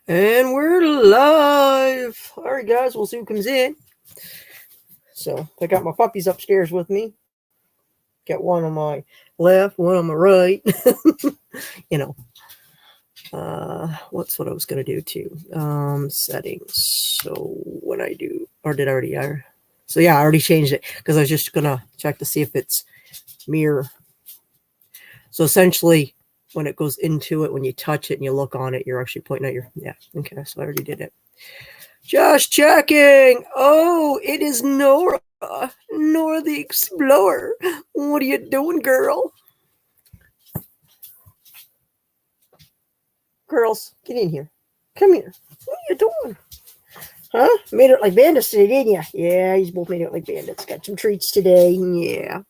And we're live. All right, guys, we'll see who comes in. So I got my puppies upstairs with me. Got one on my left, one on my right. you know, what's what I was gonna do too? Settings. So when I do, or did I already? So yeah, I already changed it because I was just gonna check to see if it's mirror. So essentially, when it goes into it, when you touch it and you look on it, you're actually pointing at your Okay, so I already did it. Just checking. Oh, it is Nora. Nora the Explorer. What are you doing, girl? Girls, get in here. Come here. What are you doing? Huh? Made it like bandits today, didn't you? Yeah, you both made it like bandits. Got some treats today. Yeah.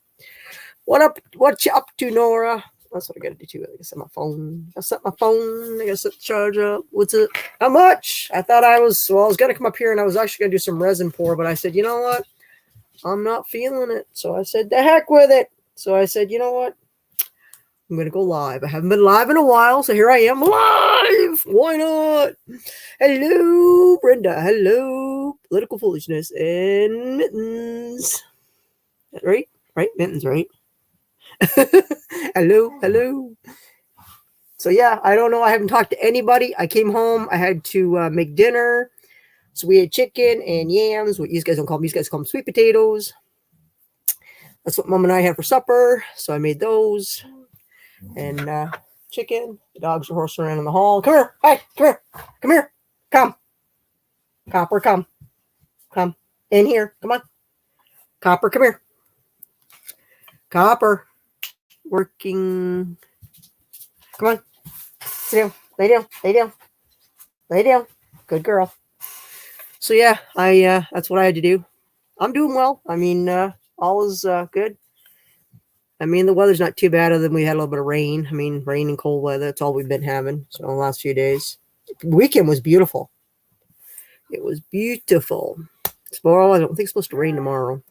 What up? What you up to, Nora? That's what I gotta do too. I gotta set my phone. I set my phone. I gotta set the charge up. What's it? How much? I thought I was gonna come up here and I was actually gonna do some resin pour, but I said, you know what? I'm not feeling it. So I said, the heck with it. So I said, you know what? I'm going to go live. I haven't been live in a while, so here I am live. Why not? Hello, Brenda. Hello, Political Foolishness and Mittens. Right? Right? Mittens, right? Hello. So yeah, I don't know. I haven't talked to anybody. I came home. I had to make dinner. So we had chicken and yams. What you guys don't call them. You guys call them sweet potatoes. That's what Mom and I had for supper. So I made those. And chicken. The dogs are horsing around in the hall. Come here. Hey, come here. Come here. Come. Copper, come. Come. In here. Come on. Copper, come here. Copper. Working. Come on. Sit down. Lay down. Lay down. Lay down. Good girl. So yeah, that's what I had to do. I'm doing well. I mean, all is good. I mean, the weather's not too bad other than we had a little bit of rain. I mean, rain and cold weather. That's all we've been having. So the last few days. The weekend was beautiful. It was beautiful. Tomorrow, I don't think it's supposed to rain tomorrow.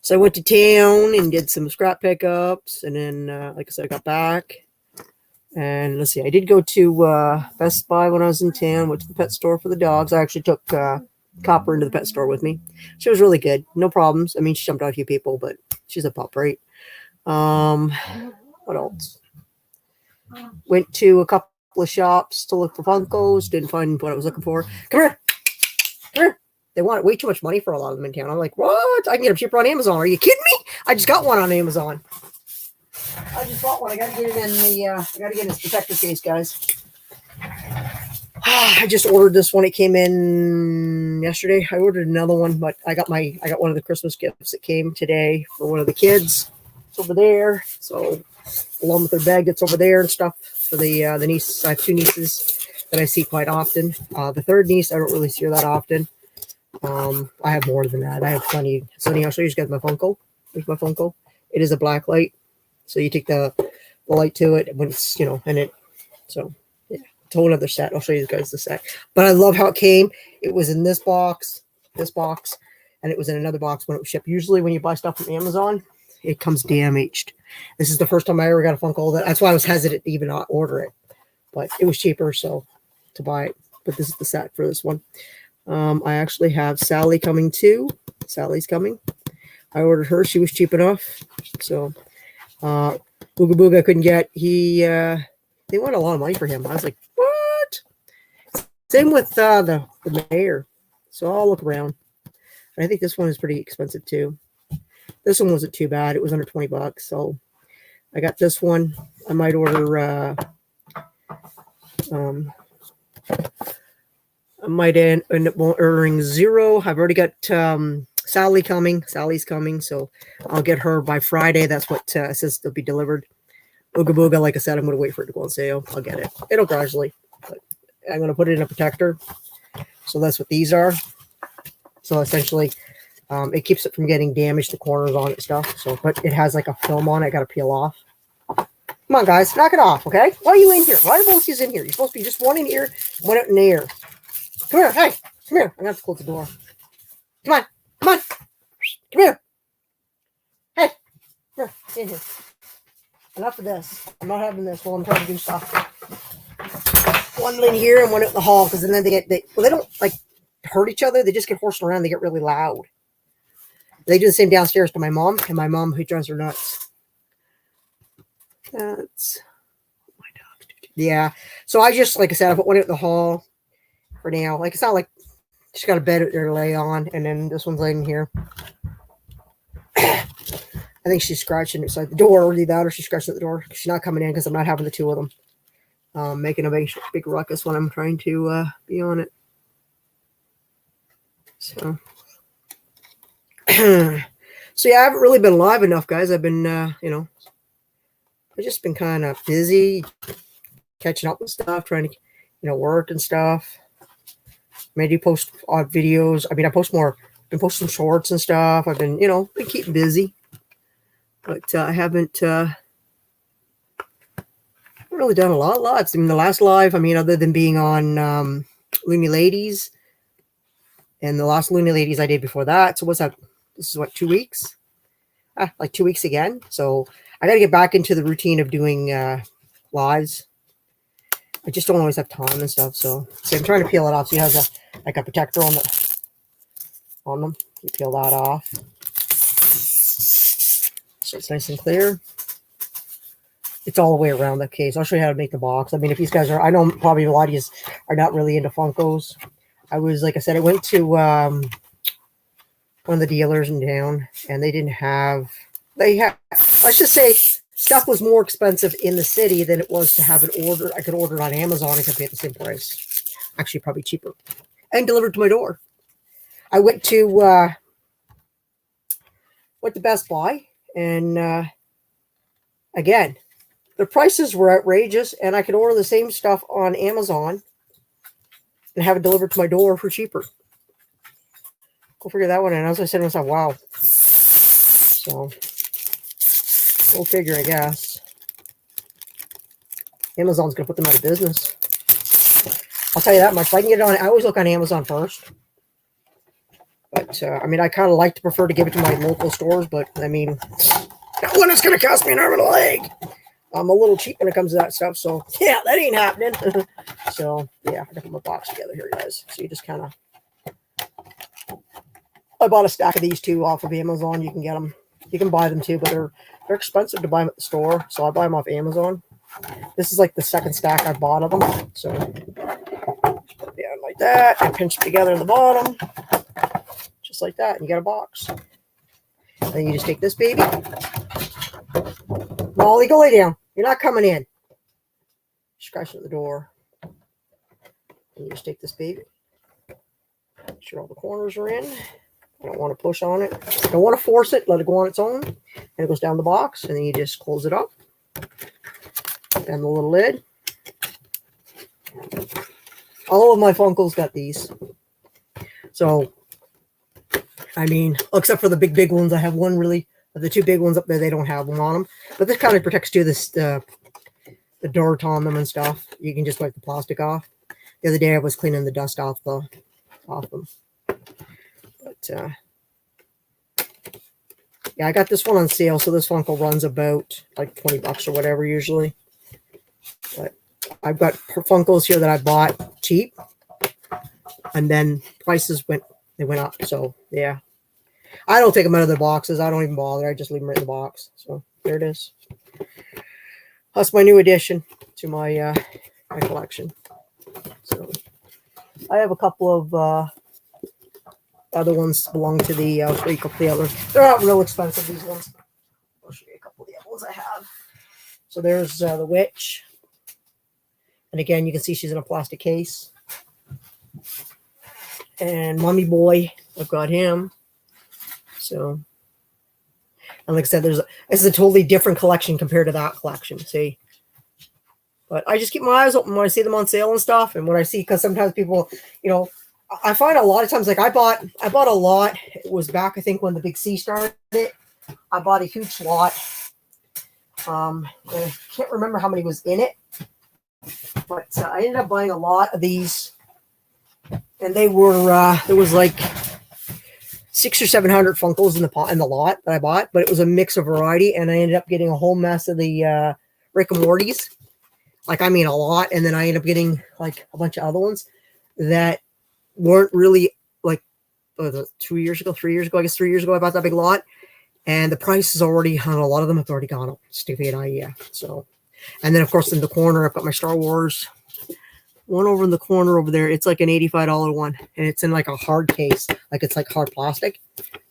So I went to town and did some scrap pickups. And then, like I said, I got back. And let's see, I did go to Best Buy when I was in town. Went to the pet store for the dogs. I actually took Copper into the pet store with me. She was really good. No problems. I mean, she jumped out a few people, but she's a pup, right? What else? Went to a couple of shops to look for Funkos. Didn't find what I was looking for. Come here. Come here. They want way too much money for a lot of them in town. I'm like, what? I can get them cheaper on Amazon. Are you kidding me? I just got one on Amazon. I just bought one. I got to get it in the. I got to get in this protector case, guys. I just ordered this one. It came in yesterday. I ordered another one, but I got one of the Christmas gifts that came today for one of the kids. It's over there. So along with their bag that's over there and stuff for the niece. I have two nieces that I see quite often. The third niece I don't really see her that often. I have more than that. I have plenty. So anyhow, I'll show you guys my Funko. Here's my Funko. It is a black light. So you take the light to it when it's, and it, so yeah, it's a whole other set. I'll show you guys the set. But I love how it came. It was in this box, and it was in another box when it was shipped. Usually when you buy stuff from Amazon, it comes damaged. This is the first time I ever got a Funko. That's why I was hesitant to even not order it. But it was cheaper, so to buy it. But this is the set for this one. I actually have Sally coming too. Sally's coming. I ordered her. She was cheap enough. So Booga Booga I couldn't get. They want a lot of money for him. I was like, what? Same with the mayor. So I'll look around. And I think this one is pretty expensive too. This one wasn't too bad. It was under $20. So I got this one. I might order I might end up ordering Zero. I've already got Sally coming. Sally's coming, so I'll get her by Friday. That's what says they'll be delivered. Ooga Booga, like I said, I'm going to wait for it to go on sale. I'll get it. It'll gradually. But I'm going to put it in a protector. So that's what these are. So essentially, it keeps it from getting damaged, the corners on it and stuff. So, but it has like a film on it. I got to peel off. Come on, guys. Knock it off, okay? Why are you in here? Why are both of you in here? You're supposed to be just one in here, one out in the air. Come here. Hey, come here. I'm going to have to close the door. Come on. Come on. Come here. Hey. Here. In here. Enough of this. I'm not having this while I'm trying to do stuff. one in here and one out in the hall, because then they don't like hurt each other. They just get horsing around. They get really loud. They do the same downstairs to my mom, and my mom, who drives her nuts. That's my dog. Yeah. So I just, like I said, I put one out in the hall for now. Like, it's not like she's got a bed there to lay on, and then this one's laying here. I think she's scratching inside the door, or either that, or she's scratching at the door. She's not coming in because I'm not having the two of them making a big ruckus when I'm trying to be on it. So, so yeah, I haven't really been live enough, guys. I've been, I've just been kind of busy catching up with stuff, trying to, work and stuff. I do post odd videos. I mean, I post more. I've been posting shorts and stuff. I've been, been keeping busy. But I haven't really done a lot. I mean, the last live, other than being on Looney Ladies, and the last Looney Ladies I did before that. So what's that? This is what, 2 weeks? Like 2 weeks again. So I got to get back into the routine of doing lives. I just don't always have time and stuff. So I'm trying to peel it off. So it has a protector on them. You peel that off. So it's nice and clear. It's all the way around the case. I'll show you how to make the box. I mean, if these guys are, I know probably a lot of you are not really into Funkos. I was, like I said, I went to one of the dealers in town, and let's just say stuff was more expensive in the city than it was to have it ordered. I could order it on Amazon and could pay the same price. Actually, probably cheaper. And delivered to my door. I went to Best Buy. And again, the prices were outrageous, and I could order the same stuff on Amazon and have it delivered to my door for cheaper. Go figure that one out. As I said to myself, wow. So, go figure, I guess. Amazon's going to put them out of business. I'll tell you that much. If I can get it on, I always look on Amazon first. But, I kind of like to prefer to give it to my local stores, but, that one is going to cost me an arm and a leg. I'm a little cheap when it comes to that stuff, so, yeah, that ain't happening. So, yeah, I got to put my box together here, guys. So, you just kind of, I bought a stack of these two off of Amazon. You can get them. You can buy them, too, but they're expensive to buy them at the store, so I buy them off Amazon. This is, like, the second stack I bought of them, so, yeah, like that, and pinch it together in the bottom. Just like that, and you got a box. And then you just take this baby. Molly, go lay down. You're not coming in. Scratch at the door. And you just take this baby. Make sure all the corners are in. I don't want to push on it. Don't want to force it. Let it go on its own. And it goes down the box. And then you just close it up. And the little lid. All of my Funkos got these. So, except for the big ones, I have one really. The two big ones up there, they don't have them on them. But this kind of protects too the dirt on them and stuff. You can just wipe the plastic off. The other day I was cleaning the dust off them. But yeah, I got this one on sale, so this Funko runs about like $20 or whatever usually. But I've got Funkos here that I bought cheap, and then prices went up. So yeah. I don't take them out of the boxes. I don't even bother. I just leave them right in the box. So there it is. That's my new addition to my my collection. So I have a couple of other ones belong to the other. They're not real expensive, these ones. I'll show you a couple of the other ones I have. So there's the witch. And again, you can see she's in a plastic case. And Mummy Boy, I've got him. So, and like I said, this is a totally different collection compared to that collection. See, but I just keep my eyes open when I see them on sale and stuff, and when I see, because sometimes people, I find a lot of times, like I bought a lot. It was back, I think, when the Big C started it. I bought a huge lot. I can't remember how many was in it, but I ended up buying a lot of these, and they were there was like 600 or 700 Funkos in the lot that I bought, but it was a mix of variety, and I ended up getting a whole mess of the Rick and Morty's. like, I mean, a lot. And then I ended up getting like a bunch of other ones that weren't really like 2 years ago, 3 years ago, I guess 3 years ago, I bought that big lot. And the price is already on a lot of them have already gone up. Stevie and I, yeah. So, and then of course in the corner, I've got my Star Wars one over in the corner over there. It's like an $85 one, and it's in like a hard case, like it's like hard plastic.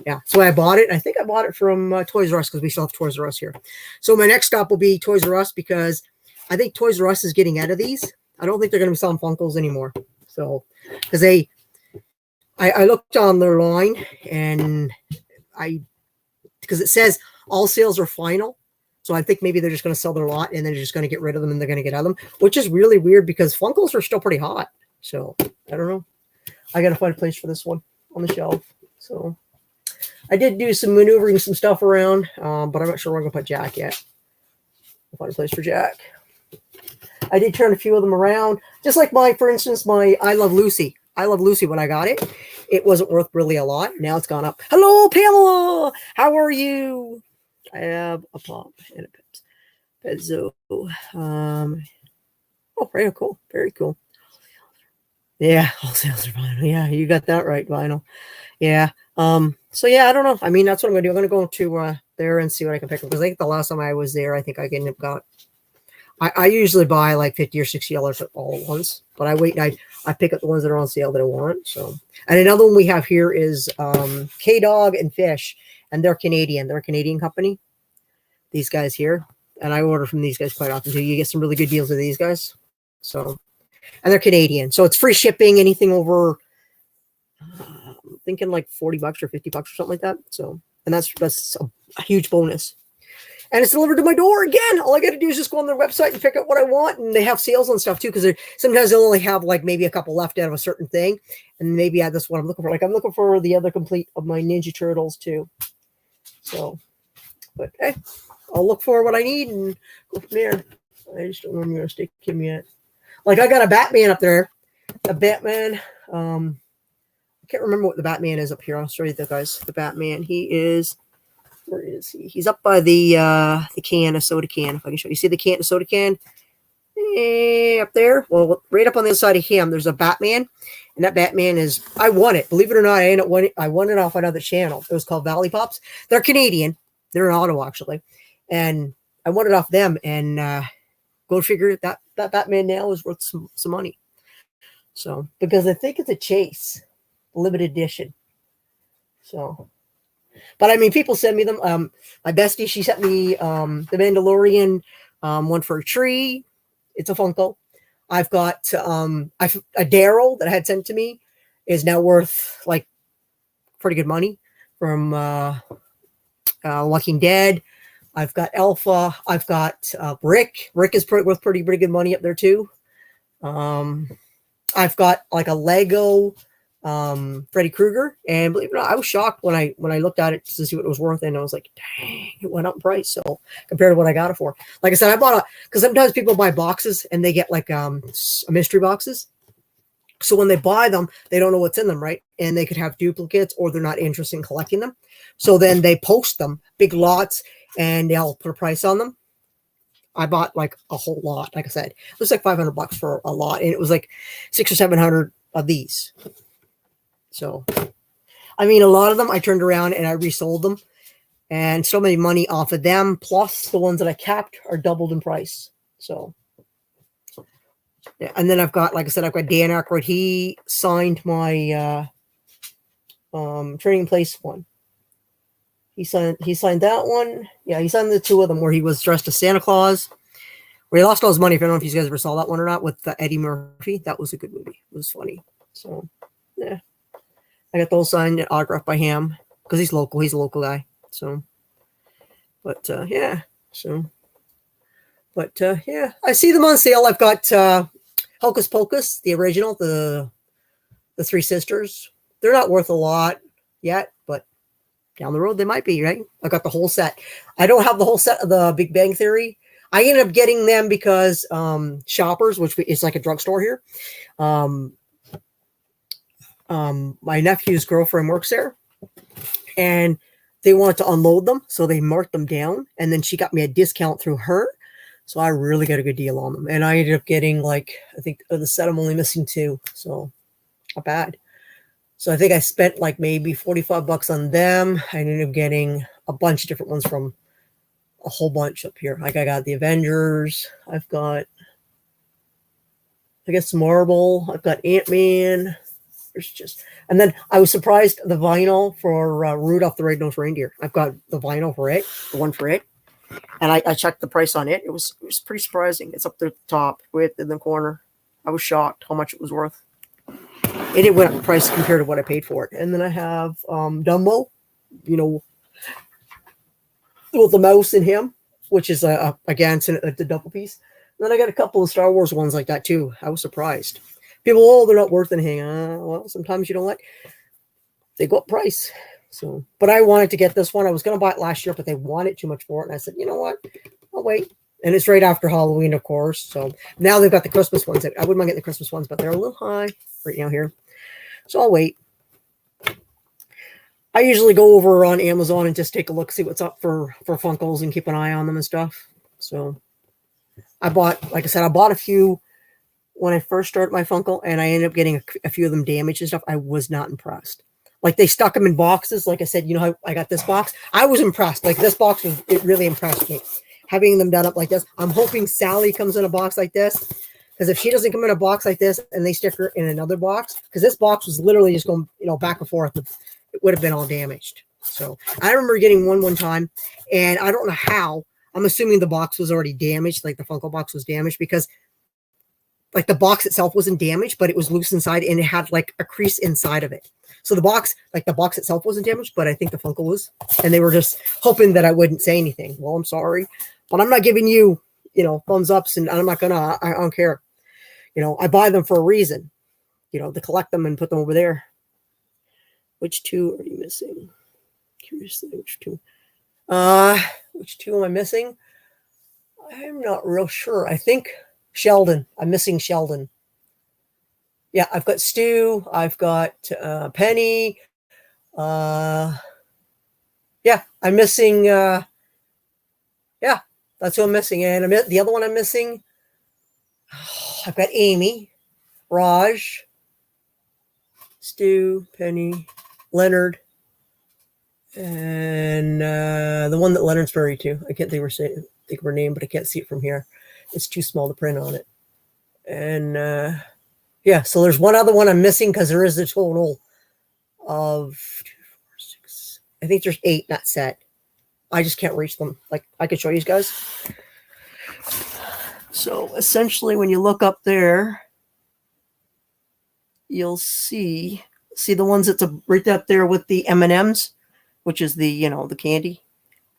Yeah, so I bought it. I think I bought it from Toys R Us because we still have Toys R Us here. So my next stop will be Toys R Us because I think Toys R Us is getting out of these. I don't think they're going to be selling Funkos anymore. So, because I looked on their line and because it says all sales are final. So I think maybe they're just going to sell their lot and they're just going to get rid of them and they're going to get out of them, which is really weird because Funkos are still pretty hot. So I don't know. I got to find a place for this one on the shelf. So I did do some maneuvering, some stuff around, but I'm not sure where I'm going to put Jack yet. I'll find a place for Jack. I did turn a few of them around. Just like for instance, my I Love Lucy. I Love Lucy, when I got it, it wasn't worth really a lot. Now it's gone up. Hello, Pamela. How are you? I have a pop and a Pezzo. Oh, very cool. Very cool. Yeah, all sales are vinyl. Yeah, you got that right, vinyl. Yeah. So yeah, I don't know. I mean, that's what I'm gonna do. I'm gonna go to there and see what I can pick up. Because I think the last time I was there, I think I got I usually buy like $50 or $60 all at once, but I wait and I pick up the ones that are on sale that I want. So, and another one we have here is K-Dog and Fish, and they're Canadian. They're a Canadian company. These guys here, and I order from these guys quite often too. You get some really good deals with these guys. So, and they're Canadian, so it's free shipping. Anything over, I'm thinking like $40 or $50 or something like that. So, and that's a huge bonus. And it's delivered to my door again. All I got to do is just go on their website and pick up what I want. And they have sales on stuff too, because sometimes they'll only have like maybe a couple left out of a certain thing. And maybe that's what I'm looking for. Like I'm looking for the other complete of my Ninja Turtles too. So, but hey, I'll look for what I need and go from there. I just don't know when I'm going to stick him yet. Like I got a Batman up there. A Batman. I can't remember what the Batman is up here. I'll show you the guys. The Batman. He is. Where is he? He's up by the can, a soda can. If I can show you. See the can, a soda can? Up there? Well, right up on the other side of him, there's a Batman. And that Batman is, I won it. Believe it or not, I won it off another channel. It was called Valley Pops. They're Canadian. They're in Ottawa, actually. And I won it off them. And go figure, that Batman now is worth some money. So, because I think it's a Chase. Limited edition. So... But I mean, people send me them. My bestie, she sent me the Mandalorian one for a tree. It's a Funko. I've got a Daryl that I had sent to me is now worth like pretty good money from Walking Dead. I've got Alpha. I've got Rick. Rick is worth pretty good money up there too. I've got like a Lego Freddy Krueger, and believe it or not, I was shocked when I looked at it to see what it was worth, and I was like, dang, it went up in price. So compared to what I got it for, like I said, I bought because sometimes people buy boxes and they get like mystery boxes. So when they buy them, they don't know what's in them, right? And they could have duplicates, or they're not interested in collecting them. So then they post them, big lots, and they'll put a price on them. I bought like a whole lot. Like I said, it was like $500 for a lot, and it was like 600 or 700 of these. So, I mean, a lot of them I turned around and I resold them, and so many money off of them. Plus the ones that I kept are doubled in price. So, yeah. And then I've got, like I said, I've got Dan Aykroyd. He signed my Trading Place one. He signed that one. Yeah, he signed the two of them where he was dressed as Santa Claus, where he lost all his money. I don't know if you guys ever saw that one or not with Eddie Murphy. That was a good movie. It was funny. So, yeah. I got those signed and autographed by him because he's local. He's a local guy. So, but yeah. So, but yeah, I see them on sale. I've got Hocus Pocus, the original, the Three Sisters. They're not worth a lot yet, but down the road they might be, right? I got the whole set. I don't have the whole set of the Big Bang Theory. I ended up getting them because Shoppers, which is like a drugstore here. My nephew's girlfriend works there, and they wanted to unload them, so they marked them down, and then she got me a discount through her. So I really got a good deal on them. And I ended up getting like, I think of the set I'm only missing 2. So not bad. So I think I spent like maybe 45 bucks on them. I ended up getting a bunch of different ones from a whole bunch up here. Like I got the Avengers. I've got, I guess, Marvel. I've got Ant-Man. There's just, and then I was surprised the vinyl for Rudolph the Red-Nosed Reindeer. I've got the vinyl for it, the one for it. And I checked the price on it. It was pretty surprising. It's up there at the top, way in the corner. I was shocked how much it was worth. It went up in price compared to what I paid for it. And then I have Dumbo, you know, with the mouse in him, which is again the double piece. And then I got a couple of Star Wars ones like that too. I was surprised. People, oh, they're not worth anything. Well, sometimes you know what? They go up price. So, but I wanted to get this one. I was going to buy it last year, but they wanted too much for it. And I said, you know what? I'll wait. And it's right after Halloween, of course. So now they've got the Christmas ones. I wouldn't mind getting the Christmas ones, but they're a little high right now here. So I'll wait. I usually go over on Amazon and just take a look, see what's up for Funkles and keep an eye on them and stuff. So I bought, like I said, I bought a few when I first started my Funko, and I ended up getting a few of them damaged and stuff. I was not impressed. Like they stuck them in boxes. Like I said, you know how I got this box? I was impressed. Like this box, it really impressed me. Having them done up like this. I'm hoping Sally comes in a box like this. Because if she doesn't come in a box like this and they stick her in another box, because this box was literally just going, you know, back and forth, it would have been all damaged. So I remember getting one time, and I don't know how. I'm assuming the box was already damaged, like the Funko box was damaged, because like the box itself wasn't damaged, but it was loose inside and it had like a crease inside of it. So the box itself wasn't damaged, but I think the Funko was, and they were just hoping that I wouldn't say anything. Well, I'm sorry, but I'm not giving you, you know, thumbs ups, and I'm not gonna, I don't care. You know, I buy them for a reason, you know, to collect them and put them over there. Which 2 are you missing? Curiously, which 2? Which 2 am I missing? I'm not real sure. I think Sheldon. I'm missing Sheldon. Yeah, I've got Stu. I've got Penny. Yeah, I'm missing. Yeah, that's who I'm missing. And the other one I'm missing, I've got Amy, Raj, Stu, Penny, Leonard, and the one that Leonard's married to. I can't think of her name, but I can't see it from here. It's too small to print on it. And yeah, so there's one other one I'm missing because there is a total of 2, 4, 6. I think there's 8 not set. I just can't reach them. Like I could show you guys. So essentially, when you look up there, you'll see the ones that's right up there with the M&Ms, which is the, you know, the candy.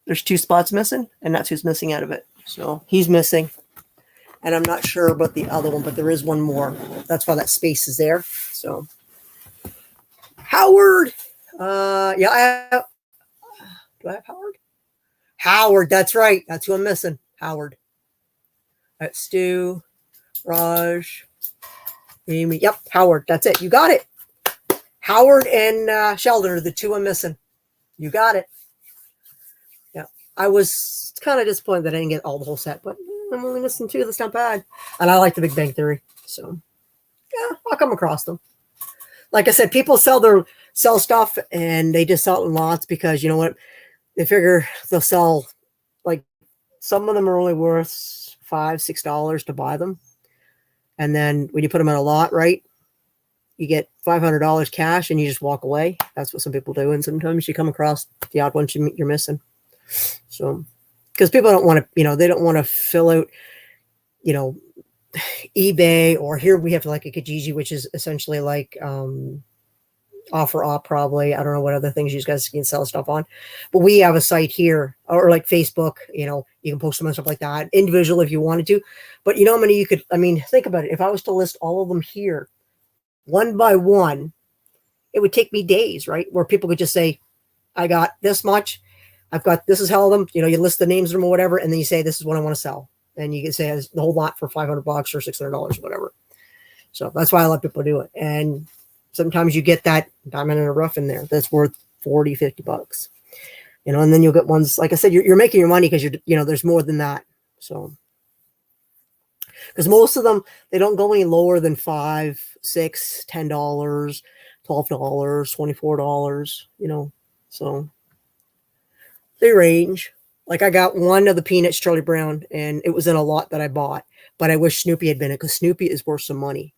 There's 2 spots missing, and that's who's missing out of it. So he's missing. And I'm not sure about the other one, but there is one more. That's why that space is there. So Howard. Yeah, do I have Howard? Howard, that's right. That's who I'm missing. Howard. That's Stu, Raj, Amy. Yep, Howard. That's it. You got it. Howard and Sheldon are the 2 I'm missing. You got it. Yeah, I was kind of disappointed that I didn't get all the whole set, but I'm only missing 2. That's not bad. And I like the Big Bang Theory, so yeah, I'll come across them. Like I said, people sell stuff, and they just sell it in lots because you know what? They figure they'll sell. Like some of them are only worth $5, $6 to buy them, and then when you put them in a lot, right, you get $500 cash, and you just walk away. That's what some people do, and sometimes you come across the odd ones you're missing. So, because people don't want to, you know, they don't want to fill out, you know, eBay, or here we have like a Kijiji, which is essentially like OfferUp probably. I don't know what other things you guys can sell stuff on, but we have a site here, or like Facebook, you know, you can post them and stuff like that individual if you wanted to. But you know how many you could, I mean, think about it. If I was to list all of them here one by one, it would take me days, right? Where people could just say, I got this much. I've got, this is how them, you know, you list the names of them or whatever. And then you say, this is what I want to sell. And you can say the whole lot for $500 or $600, whatever. So that's why I let people do it. And sometimes you get that diamond in a rough in there that's worth $40, $50, you know, and then you'll get ones, like I said, you're making your money because you know, there's more than that. So because most of them, they don't go any lower than $5, $6, $10, $12, $24, you know, so they range. Like I got one of the Peanuts Charlie Brown, and it was in a lot that I bought, but I wish Snoopy had been it because Snoopy is worth some money.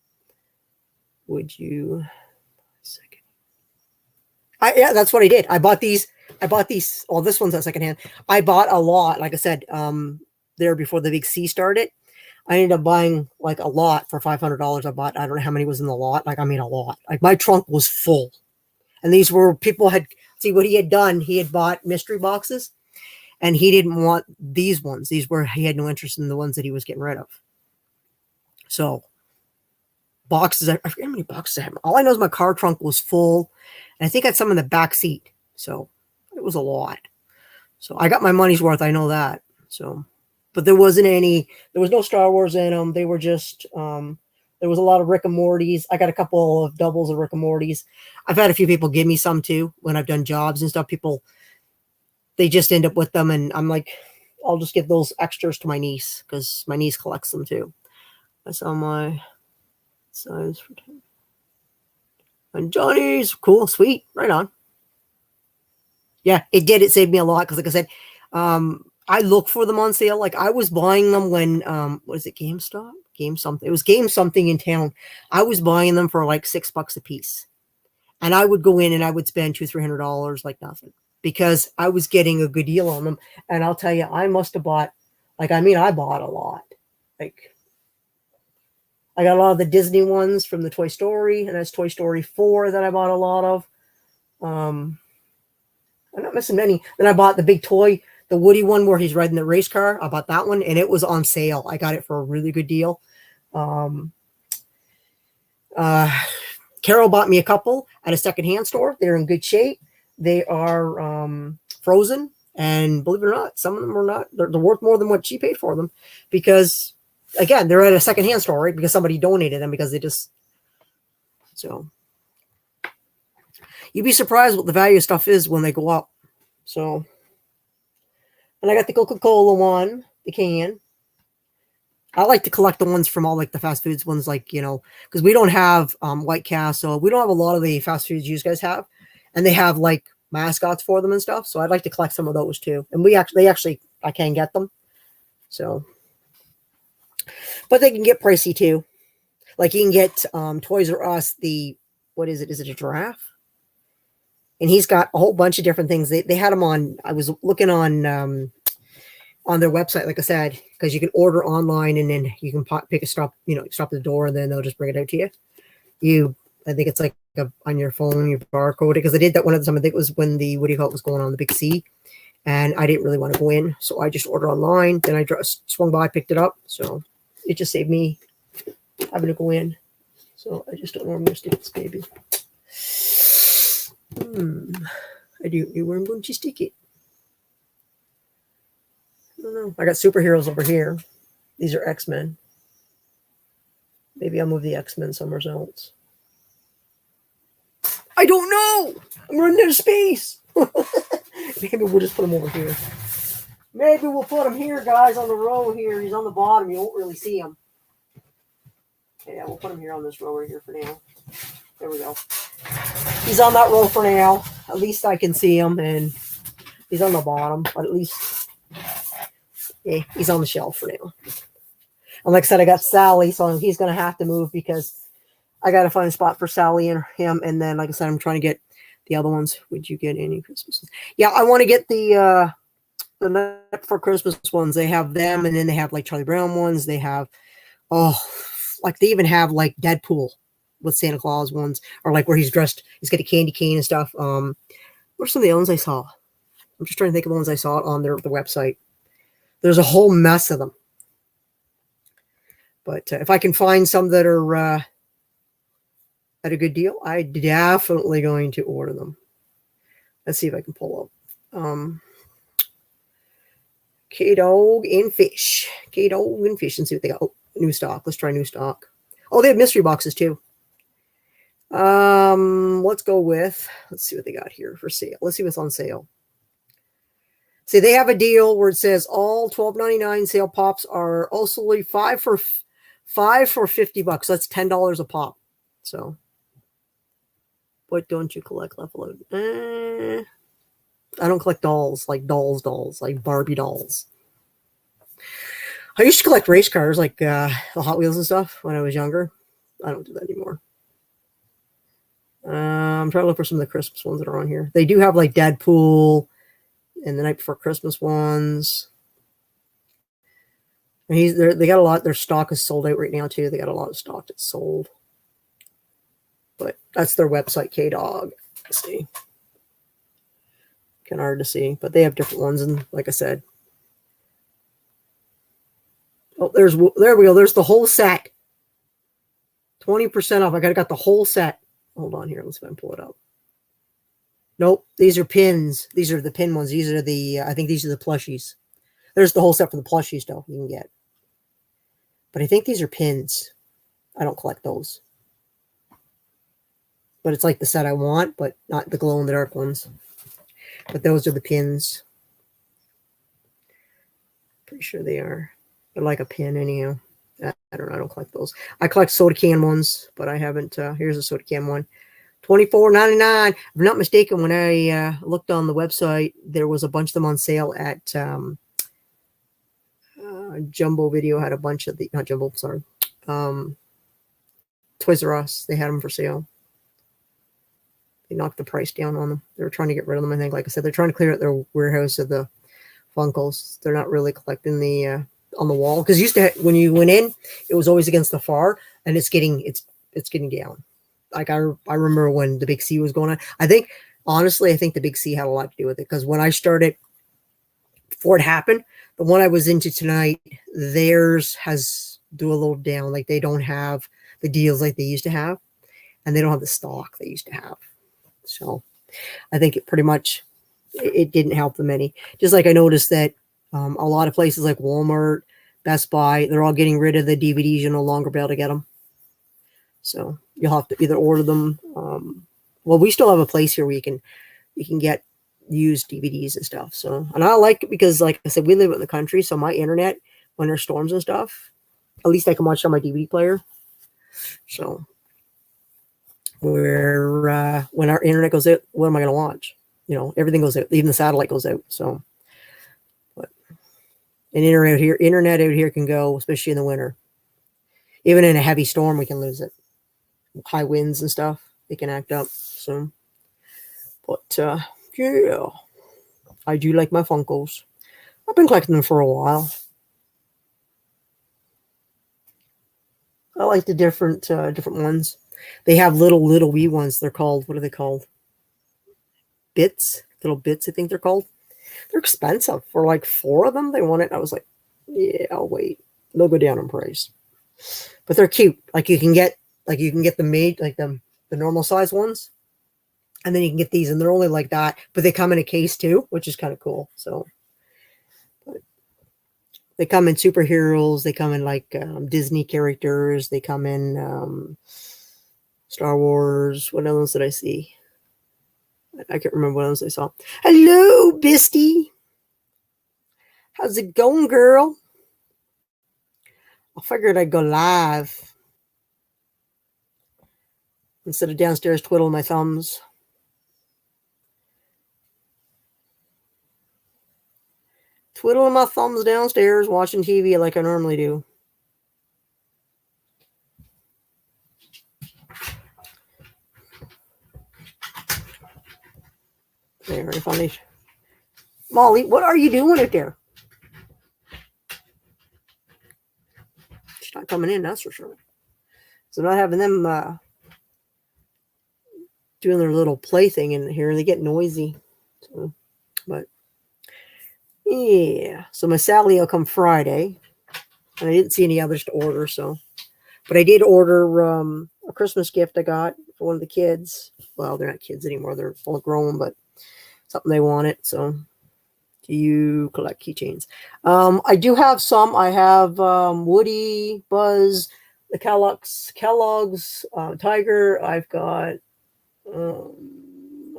Would you? Second. Yeah, that's what I did. I bought these. Oh, this one's on secondhand. I bought a lot. Like I said, there before the big C started, I ended up buying like a lot for $500. I bought. I don't know how many was in the lot. Like I mean, a lot. Like my trunk was full, and these were people had see what he had done. He had bought mystery boxes, and he didn't want these ones. These were he had no interest in the ones that he was getting rid of. So boxes. I forget how many boxes I had. All I know is my car trunk was full, and I think I had some in the back seat. So it was a lot. So I got my money's worth. I know that. So, but there wasn't any. There was no Star Wars in them. They were just. There was a lot of Rick and Morty's. I got a couple of doubles of Rick and Morty's. I've had a few people give me some too when I've done jobs and stuff. People, they just end up with them, and I'm like, I'll just give those extras to my niece because my niece collects them too. I saw my size for 10. And Johnny's cool, sweet, right on. Yeah, it did. It saved me a lot because, like I said, I look for them on sale. Like I was buying them when, what is it, GameStop? Game something. It was Game something in town. I was buying them for like $6 a piece, and I would go in and I would spend $200-300 like nothing because I was getting a good deal on them. And I'll tell you, I must have bought, like, I mean, I bought a lot. Like, I got a lot of the Disney ones from the Toy Story, and that's Toy Story 4 that I bought a lot of. I'm not missing many. Then I bought the big toy, the Woody one where he's riding the race car. I bought that one, and it was on sale. I got it for a really good deal. Carol bought me a couple at a secondhand store. They're in good shape. They are frozen, and believe it or not, some of them are not. They're worth more than what she paid for them because, again, they're at a secondhand store, right? Because somebody donated them because they just so. You'd be surprised what the value of stuff is when they go up. So, and I got the Coca-Cola one, the can. I like to collect the ones from all like the fast foods ones, like, you know, because we don't have White Castle. We don't have a lot of the fast foods you guys have, and they have like mascots for them and stuff. So I'd like to collect some of those too. And they actually, I can get them. So, but they can get pricey too. Like you can get Toys R Us. What is it? Is it a giraffe? And he's got a whole bunch of different things. They had them on. I was looking on their website, like I said, because you can order online and then you can pick a stop, you know, stop at the door and then they'll just bring it out to you. I think it's like on your phone, you barcode it, because I did that one of the time. I think it was when the Woody Hut was going on the big C, and I didn't really want to go in, so I just ordered online. Then I swung by, picked it up, so it just saved me having to go in. So I just don't know where I'm going to stick this baby. I do know where I'm going to stick it. I don't know. I got superheroes over here. These are X-Men. Maybe I'll move the X-Men somewhere else. I don't know. I'm running out of space. Maybe we'll just put him over here. Maybe we'll put him here, guys, on the row here. He's on the bottom. You won't really see him. Yeah, we'll put him here on this row right here for now. There we go. He's on that row for now. At least I can see him, and he's on the bottom, but at least, yeah, he's on the shelf for now. And like I said, I got Sally, so he's going to have to move because I got to find a spot for Sally and him. And then, like I said, I'm trying to get the other ones. Would you get any Christmases? Yeah, I want to get the Night for Christmas ones. They have them, and then they have like Charlie Brown ones. They have, like they even have like Deadpool with Santa Claus ones, or like where he's dressed, he's got a candy cane and stuff. What are some of the ones I saw? I'm just trying to think of the ones I saw on the website. There's a whole mess of them. But if I can find some that are at a good deal, I'm definitely going to order them. Let's see if I can pull up. K-Dog and Fish. K-Dog and Fish, and see what they got. Oh, new stock. Let's try new stock. Oh, they have mystery boxes too. Let's go with, let's see what they got here for sale. Let's see what's on sale. See, they have a deal where it says all $12.99 sale pops are also $5 for 5 for $50. That's $10 a pop. So, what don't you collect, Level Out? I don't collect dolls, like dolls, like Barbie dolls. I used to collect race cars, like the Hot Wheels and stuff when I was younger. I don't do that anymore. I'm trying to look for some of the Christmas ones that are on here. They do have like Deadpool and the Night Before Christmas ones. And they got a lot. Their stock is sold out right now too. They got a lot of stock that's sold. But that's their website, KDog. Let's see. Kind of hard to see, but they have different ones. And like I said, oh, there we go. There's the whole set. 20% off. I got the whole set. Hold on here. Let's see if I can pull it up. Nope. These are pins. These are the pin ones. These are the, I think these are the plushies. There's the whole set for the plushies though you can get. But I think these are pins. I don't collect those. But it's like the set I want, but not the glow-in-the-dark ones. But those are the pins. Pretty sure they are. They're like a pin anyhow. I don't know. I don't collect those. I collect soda can ones, but I haven't. Here's a soda can one. $24.99. If I'm not mistaken, when I looked on the website, there was a bunch of them on sale at Jumbo Video had a bunch of the, not Jumbo, sorry. Toys R Us. They had them for sale. They knocked the price down on them. They were trying to get rid of them. I think, like I said, they're trying to clear out their warehouse of the Funkos. They're not really collecting the on the wall, because used to when you went in, it was always against the far, and it's getting down. Like I remember when the Big C was going on. I think honestly, I think the Big C had a lot to do with it, because when I started, before it happened, the one I was into tonight, theirs has do a little down. Like they don't have the deals like they used to have, and they don't have the stock they used to have. So I think it pretty much, it didn't help them any. Just like I noticed that a lot of places like Walmart, Best Buy, they're all getting rid of the DVDs. You'll no longer be able to get them. So you'll have to either order them. Well, we still have a place here where you can get used DVDs and stuff. So, and I like it because, like I said, we live in the country, so my internet, when there's storms and stuff, at least I can watch it on my DVD player. So where when our internet goes out, what am I going to watch? You know, everything goes out, even the satellite goes out. So, but an internet out here can go, especially in the winter. Even in a heavy storm, we can lose it. High winds and stuff, they can act up. So, but yeah, I do like my Funkos. I've been collecting them for a while. I like the different ones. They have little wee ones. They're called, what are they called? Bits, little bits. I think they're called. They're expensive for like 4 of them. They want it. I was like, yeah, I'll wait. They'll go down in price, but they're cute. Like you can get the made, like the normal size ones, and then you can get these, and they're only like that, but they come in a case too, which is kind of cool. So, but they come in superheroes. They come in like Disney characters. They come in Star Wars. What else did I see? I can't remember what else I saw. Hello, Bisty. How's it going, girl? I figured I'd go live instead of downstairs twiddling my thumbs. Twiddling my thumbs downstairs, watching TV like I normally do. There, I finally. Molly, what are you doing out there? She's not coming in, that's for sure. So not having them doing their little play thing in here. They get noisy. So, but yeah. So my Sally will come Friday. And I didn't see any others to order, so. But I did order a Christmas gift I got for one of the kids. Well, they're not kids anymore. They're full grown, but something they wanted. So, do you collect keychains? I do have some. I have Woody, Buzz, the Kellogg's Tiger. I've got, I don't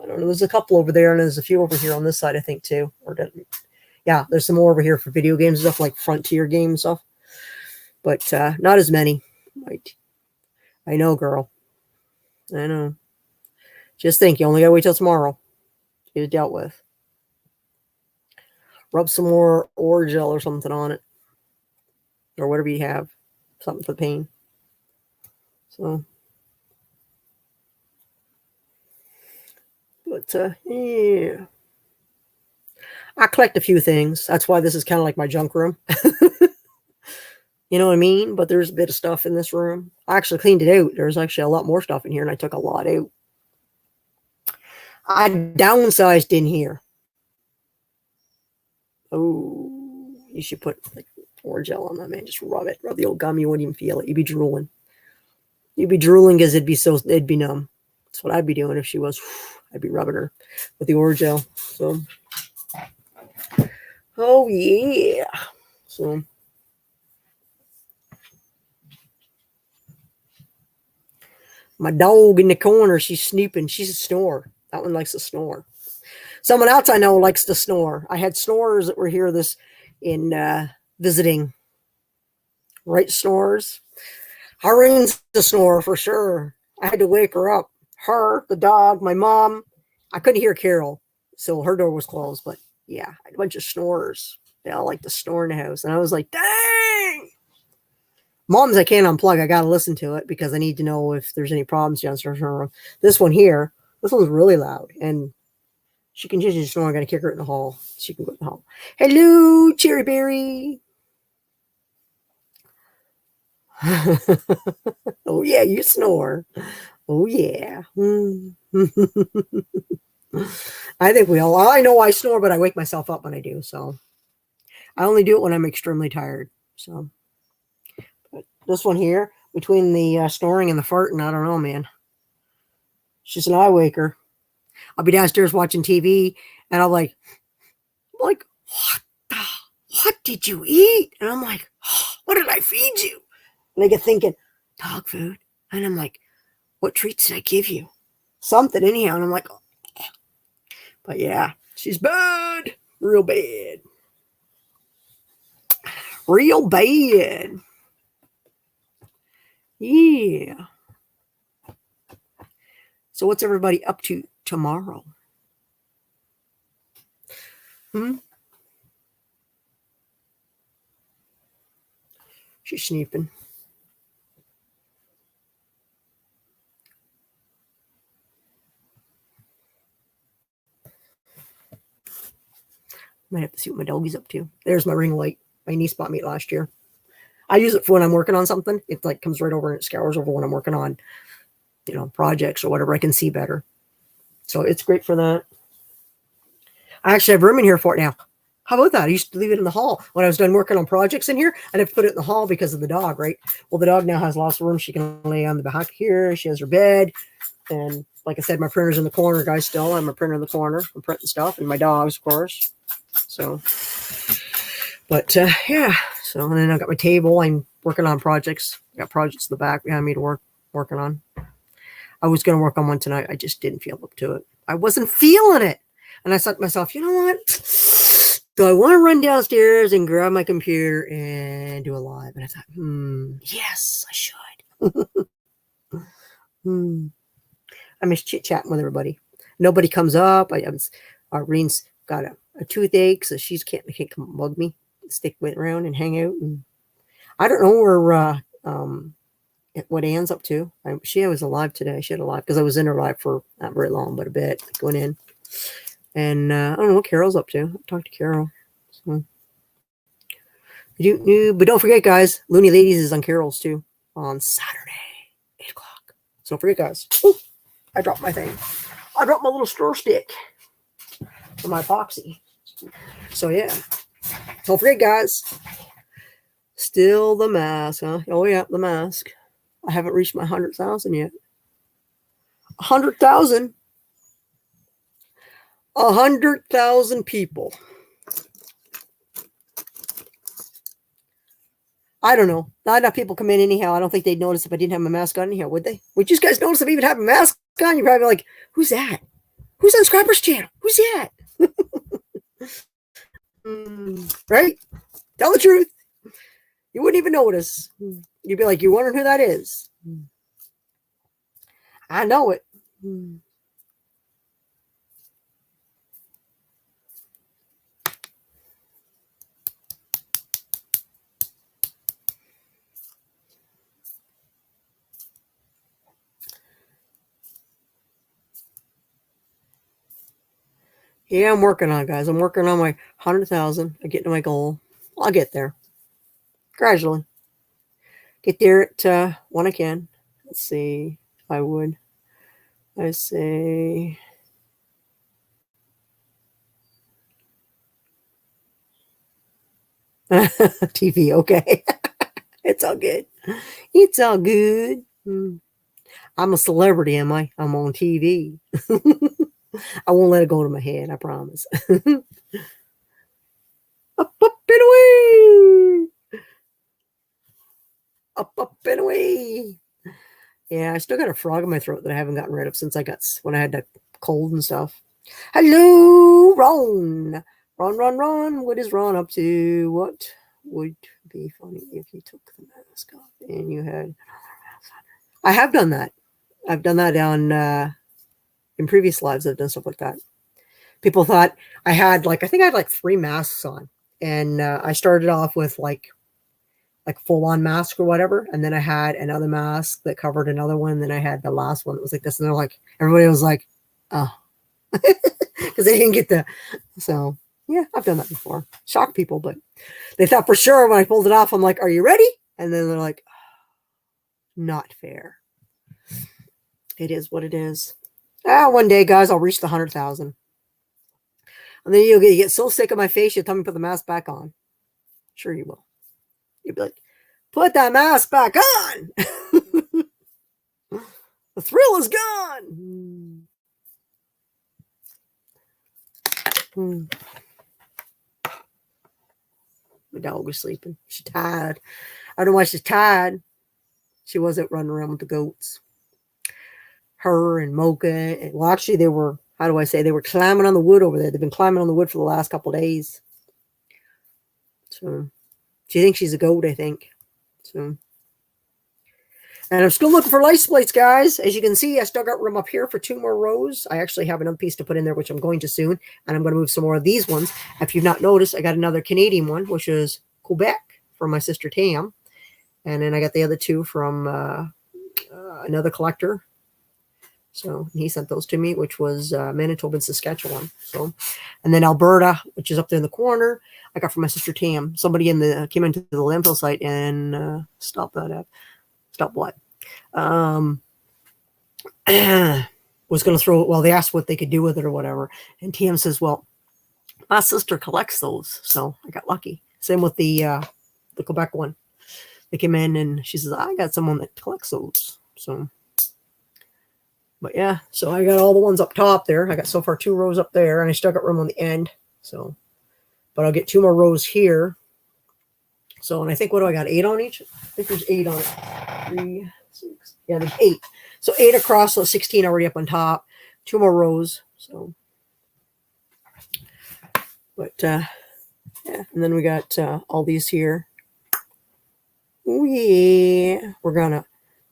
know. There's a couple over there, and there's a few over here on this side, I think, too. Yeah, there's some more over here for video games and stuff, like Frontier game stuff. but not as many. I know, girl. I know. Just think, you only gotta wait till tomorrow to get it dealt with. Rub some more Orajel or something on it, or whatever you have, something for pain. So, but yeah, I collect a few things. That's why this is kind of like my junk room. You know what I mean? But there's a bit of stuff in this room. I actually cleaned it out. There's actually a lot more stuff in here, and I took a lot out. I downsized in here. Oh, you should put like Orajel on that, man. Just rub it. Rub the old gum. You wouldn't even feel it. You'd be drooling. You'd be drooling because it'd be numb. That's what I'd be doing if she was. I'd be rubbing her with the Orajel. So, oh yeah. So, my dog in the corner, she's snooping. She's a snore. That one likes to snore. Someone else I know likes to snore. I had snorers that were here visiting. Right, snores. Haroon's a snorer for sure. I had to wake her up. Her, the dog, my mom. I couldn't hear Carol, so her door was closed. But yeah, a bunch of snorers. They all like to snore in the house. And I was like, dang! Mom's I can't unplug. I got to listen to it because I need to know if there's any problems downstairs. This one here, this one's really loud. And she continues to snore. I'm going to kick her in the hall. She can go in the hall. Hello, Cherry Berry. Oh, yeah, you snore. Oh, yeah. I think I know I snore, but I wake myself up when I do. So I only do it when I'm extremely tired. So but this one here, between the snoring and the farting, I don't know, man. It's just an eye waker. I'll be downstairs watching TV, and I'm like, what did you eat? And I'm like, what did I feed you? And I get thinking, dog food. And I'm like, what treats did I give you? Something anyhow. And I'm like, oh. But yeah, she's bad. Real bad. Real bad. Yeah. So what's everybody up to tomorrow? She's snooping. Might have to see what my doggy's up to. There's my ring light. My niece bought me it last year. I use it for when I'm working on something. It like comes right over and it scours over when I'm working on, projects or whatever. I can see better. So it's great for that. I actually have room in here for it now. How about that? I used to leave it in the hall. When I was done working on projects in here, I'd have to put it in the hall because of the dog, right? Well, the dog now has lots of room. She can lay on the back here. She has her bed. And like I said, my printer's in the corner, guys, still. I'm a printer in the corner. I'm printing stuff. And my dogs, of course. So, but yeah. So, and then I got my table. I'm working on projects. I got projects in the back behind me to working on. I was going to work on one tonight. I just didn't feel up to it. I wasn't feeling it. And I thought to myself, you know what? Do I want to run downstairs and grab my computer and do a live? And I thought, yes, I should. I miss chit-chatting with everybody. Nobody comes up. Reen's got a toothache, so she can't come mug me, stick with around and hang out. And I don't know where what Anne's up to. She was alive today. She had a live because I was in her live for not very long, but a bit going in. And I don't know what Carol's up to. I'll talk to Carol. So. But don't forget, guys, Looney Ladies is on Carol's too on Saturday, 8 o'clock. So don't forget, guys. Ooh, I dropped my thing. I dropped my little stir stick for my epoxy. So yeah. Don't forget, guys. Still the mask, huh? Oh yeah, the mask. I haven't reached my 100,000 yet. 100,000. 100,000 people. I don't know. Not enough people come in anyhow. I don't think they'd notice if I didn't have my mask on anyhow, would they? Would you guys notice if I even have a mask on? You're probably like, who's that? Who's on Scrapper's channel? Who's that? Right? Tell the truth. You wouldn't even notice. You'd be like, you wondering who that is? I know it. Yeah, I'm working on it, guys. I'm working on my 100,000. I get to my goal. I'll get there gradually. Get there at when I can. Let's see. I would. I say. TV. Okay. It's all good. It's all good. I'm a celebrity, am I? I'm on TV. I won't let it go to my head. I promise. Up, up, and away. Up, and away. Yeah, I still got a frog in my throat that I haven't gotten rid of since when I had that cold and stuff. Hello, Ron. Ron. What is Ron up to? What would be funny if you took the mask off and you had... I have done that. I've done that on in previous lives. I've done stuff like that. People thought I think I had like 3 masks on, and I started off with like full on mask or whatever, and then I had another mask that covered another one. Then I had the last one that was like this, and they're like, everybody was like, oh, because they didn't get the. So yeah, I've done that before. Shocked people, but they thought for sure when I pulled it off, I'm like, are you ready? And then they're like, not fair. It is what it is. One day, guys, I'll reach the 100,000. And then you get so sick of my face, you'll tell me to put the mask back on. Sure you will. You'll be like, put that mask back on. The thrill is gone. My dog was sleeping. She's tired. I don't know why she's tired. She wasn't running around with the goats. Her and Mocha. And, well, actually, they were, how do I say, they were climbing on the wood over there. They've been climbing on the wood for the last couple of days. So, she thinks she's a goat, I think. So, and I'm still looking for license plates, guys. As you can see, I still got room up here for 2 more rows. I actually have another piece to put in there, which I'm going to soon. And I'm going to move some more of these ones. If you've not noticed, I got another Canadian one, which is Quebec from my sister Tam. And then I got the other 2 from another collector. So he sent those to me, which was Manitoba and Saskatchewan. So, and then Alberta, which is up there in the corner, I got from my sister Tam. Somebody came into the landfill site and stopped what? Was going to throw it. Well, they asked what they could do with it or whatever. And Tam says, well, my sister collects those. So I got lucky. Same with the Quebec one. They came in and she says, I got someone that collects those. So, but yeah, so I got all the ones up top there. I got so far 2 rows up there, and I still got room on the end. So, but I'll get 2 more rows here. So, and I think, what do I got? 8 on each? I think there's 8 on it. 3, 6. Yeah, there's 8. So 8 across, so 16 already up on top. 2 more rows. So, but yeah, and then we got all these here. Oh yeah, we're gonna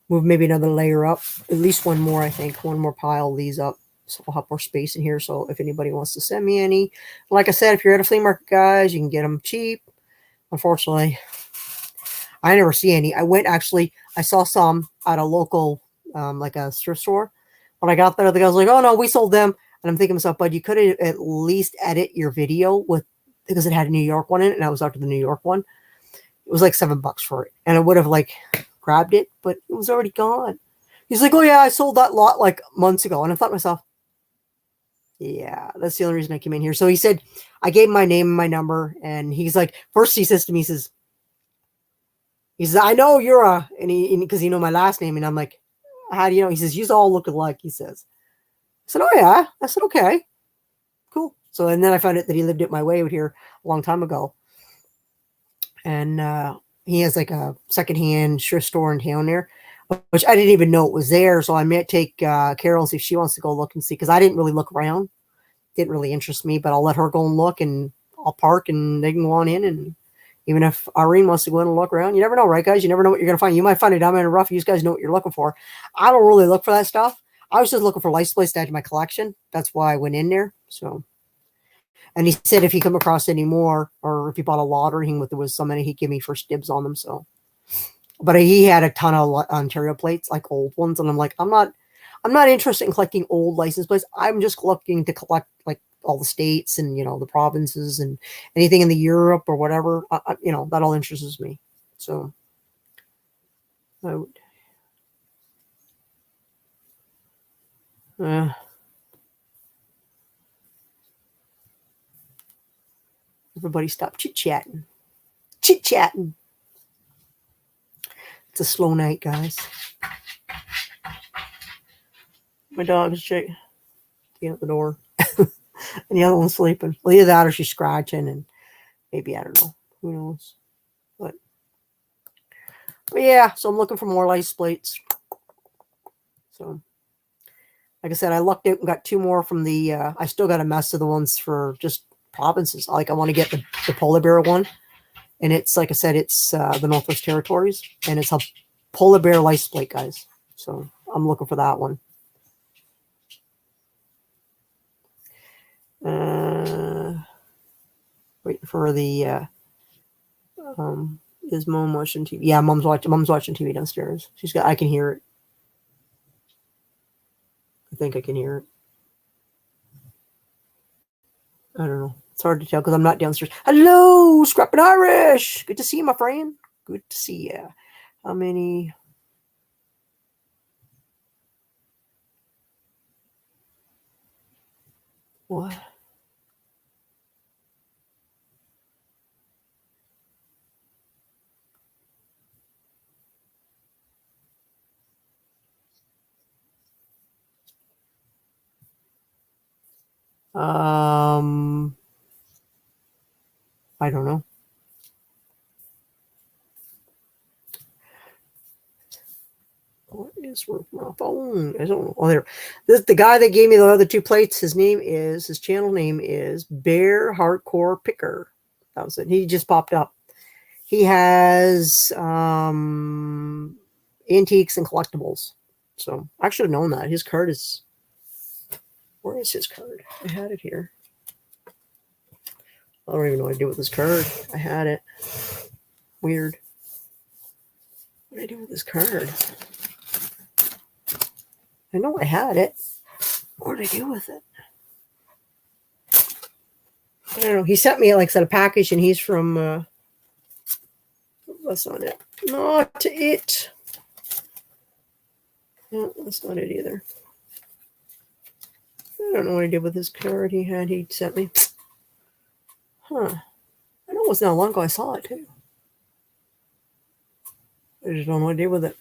move maybe another layer up, at least 1 more, I think. 1 more pile of these up, so I'll have more space in here. So if anybody wants to send me any, like I said, if you're at a flea market, guys, you can get them cheap. Unfortunately, I never see any. I saw some at a local, like a thrift store. When I got there, the guy was like, oh no, we sold them. And I'm thinking to myself, bud, you could have at least edit your video because it had a New York one in it, and I was after the New York one. It was like $7 for it, and I would have like grabbed it, but it was already gone. He's like, oh yeah, I sold that lot like months ago. And I thought to myself, yeah, that's the only reason I came in here. So he said, I gave him my name and my number, and he's like, first he says to me, he says, I know you're because he know my last name, and I'm like, how do you know? He says, you all look alike, he says. I said, oh yeah. I said, okay, cool. So, and then I found out that he lived at my way out here a long time ago. And he has like a secondhand thrift store in town there, which I didn't even know it was there. So I might take Carol and see if she wants to go look and see, because I didn't really look around. Didn't really interest me, but I'll let her go and look, and I'll park and they can go on in and Even if Irene wants to go in and look around, you never know, right, guys? You never know what you're going to find. You might find a diamond in the rough. You guys know what you're looking for. I don't really look for that stuff. I was just looking for license plates to add to my collection. That's why I went in there. So, and he said if he come across any more, or if he bought a lottery and there was so many, he'd give me first dibs on them. So, but he had a ton of Ontario plates, like old ones, and I'm like, I'm not interested in collecting old license plates. I'm just looking to collect like all the states and the provinces and anything in the Europe or whatever. That all interests me. So, I would. Everybody stop chit-chatting. Chit-chatting. It's a slow night, guys. My dog is at the door. And the other one's sleeping. Well, either that or she's scratching, and maybe, I don't know. Who knows? But yeah, so I'm looking for more license plates. So, like I said, I lucked out and got 2 more from the, I still got a mess of the ones for just provinces. Like, I want to get the polar bear one. And it's, like I said, it's the Northwest Territories. And it's a polar bear license plate, guys. So, I'm looking for that one. Waiting for the, is Mom watching TV? Yeah, Mom's watching TV downstairs. I can hear it. I think I can hear it. I don't know. It's hard to tell because I'm not downstairs. Hello, Scrappin' Irish. Good to see you, my friend. Good to see you. How many? What? I don't know. What is with my phone? I don't know. Oh, there. The guy that gave me the other 2 plates, his channel name is Bear Hardcore Picker. That was it. He just popped up. He has antiques and collectibles. So I should have known that. His card is. Where is his card? I had it here. I don't even know what to do with this card. I had it. Weird. What did I do with this card? I know I had it. What did I do with it? I don't know. He sent me, like I said, a package, and he's from. That's not it. Not it. No, that's not it either. I don't know what I did with this card he sent me. Huh. I know it was not long ago I saw it, too. I just don't know what I did with it.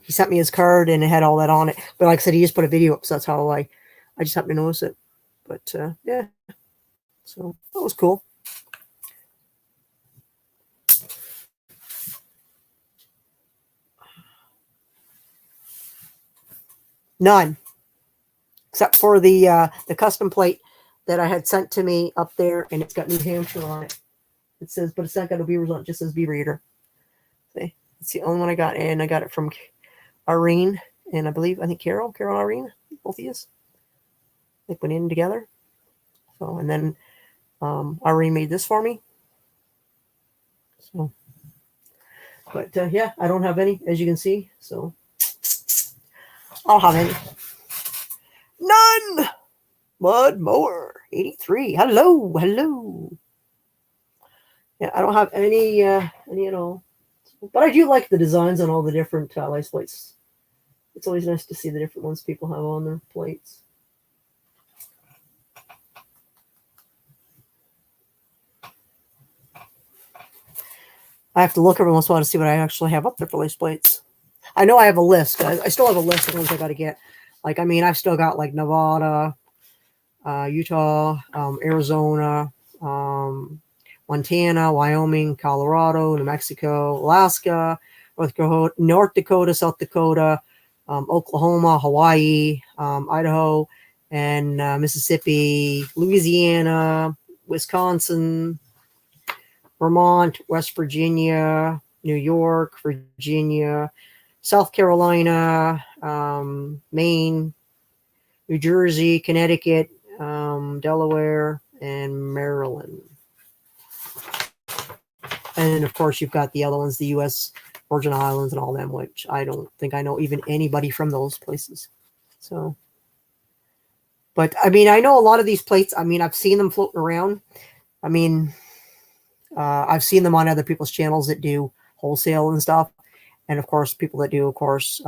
He sent me his card, and it had all that on it. But like I said, he just put a video up, so that's how I just happened to notice it. But, yeah. So, that was cool. None. Except for the custom plate that I had sent to me up there, and it's got New Hampshire on it. It says, but it's not got a Beavers on it. It just says Beaver Eater. See, it's the only one I got, and I got it from Irene, and I think Carol Irene, both of us. They went in together. So, and then Irene made this for me. So, but yeah, I don't have any, as you can see. So, I don't have any. None. Mud Mower 83. Hello. Yeah, I don't have any at all. But I do like the designs on all the different license plates. It's always nice to see the different ones people have on their plates. I have to look every once in a while to see what I actually have up there for license plates. I know I have a list. I still have a list of ones I got to get. Like, I mean, I've still got like Nevada, Utah, Arizona, Montana, Wyoming, Colorado, New Mexico, Alaska, North Dakota, South Dakota, Oklahoma, Hawaii, Idaho, and Mississippi, Louisiana, Wisconsin, Vermont, West Virginia, New York, Virginia, South Carolina, Maine, New Jersey, Connecticut, Delaware, and Maryland. And of course, you've got the other ones, the U.S. Virgin Islands and all them, which I don't think I know even anybody from those places. So, but I mean, I know a lot of these plates. I mean, I've seen them floating around. I mean, I've seen them on other people's channels that do wholesale and stuff. And of course, people that do, of course,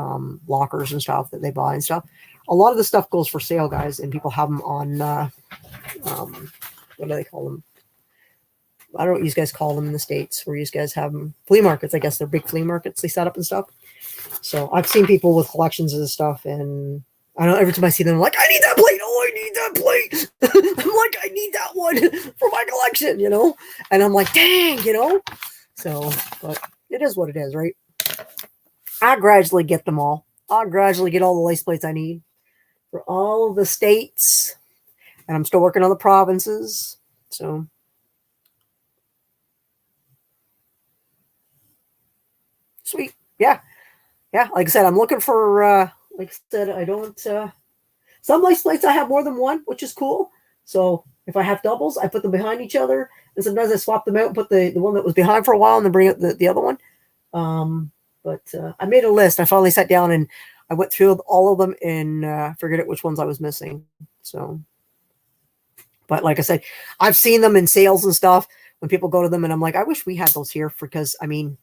lockers and stuff that they buy and stuff. A lot of the stuff goes for sale, guys, and people have them on, what do they call them? I don't know what you guys call them in the States, where you guys have them. Flea markets, I guess they're big flea markets they set up and stuff. So I've seen people with collections of this stuff, and I know every time I see them, I'm like, I need that plate. Oh, I need that plate. I'm like, I need that one for my collection, you know? And I'm like, dang, you know? So, but it is what it is, right? I gradually get them all. I'll gradually get all the license plates I need for all of the states. And I'm still working on the provinces. So, sweet. Yeah. Yeah. Like I said, I'm looking for, like I said, I don't, some license plates I have more than one, which is cool. So if I have doubles, I put them behind each other. And sometimes I swap them out and put the one that was behind for a while and then bring out the other one. But I made a list. I finally sat down and I went through all of them and figured out which ones I was missing. So, but like I said, I've seen them in sales and stuff when people go to them and I'm like, I wish we had those here because I mean,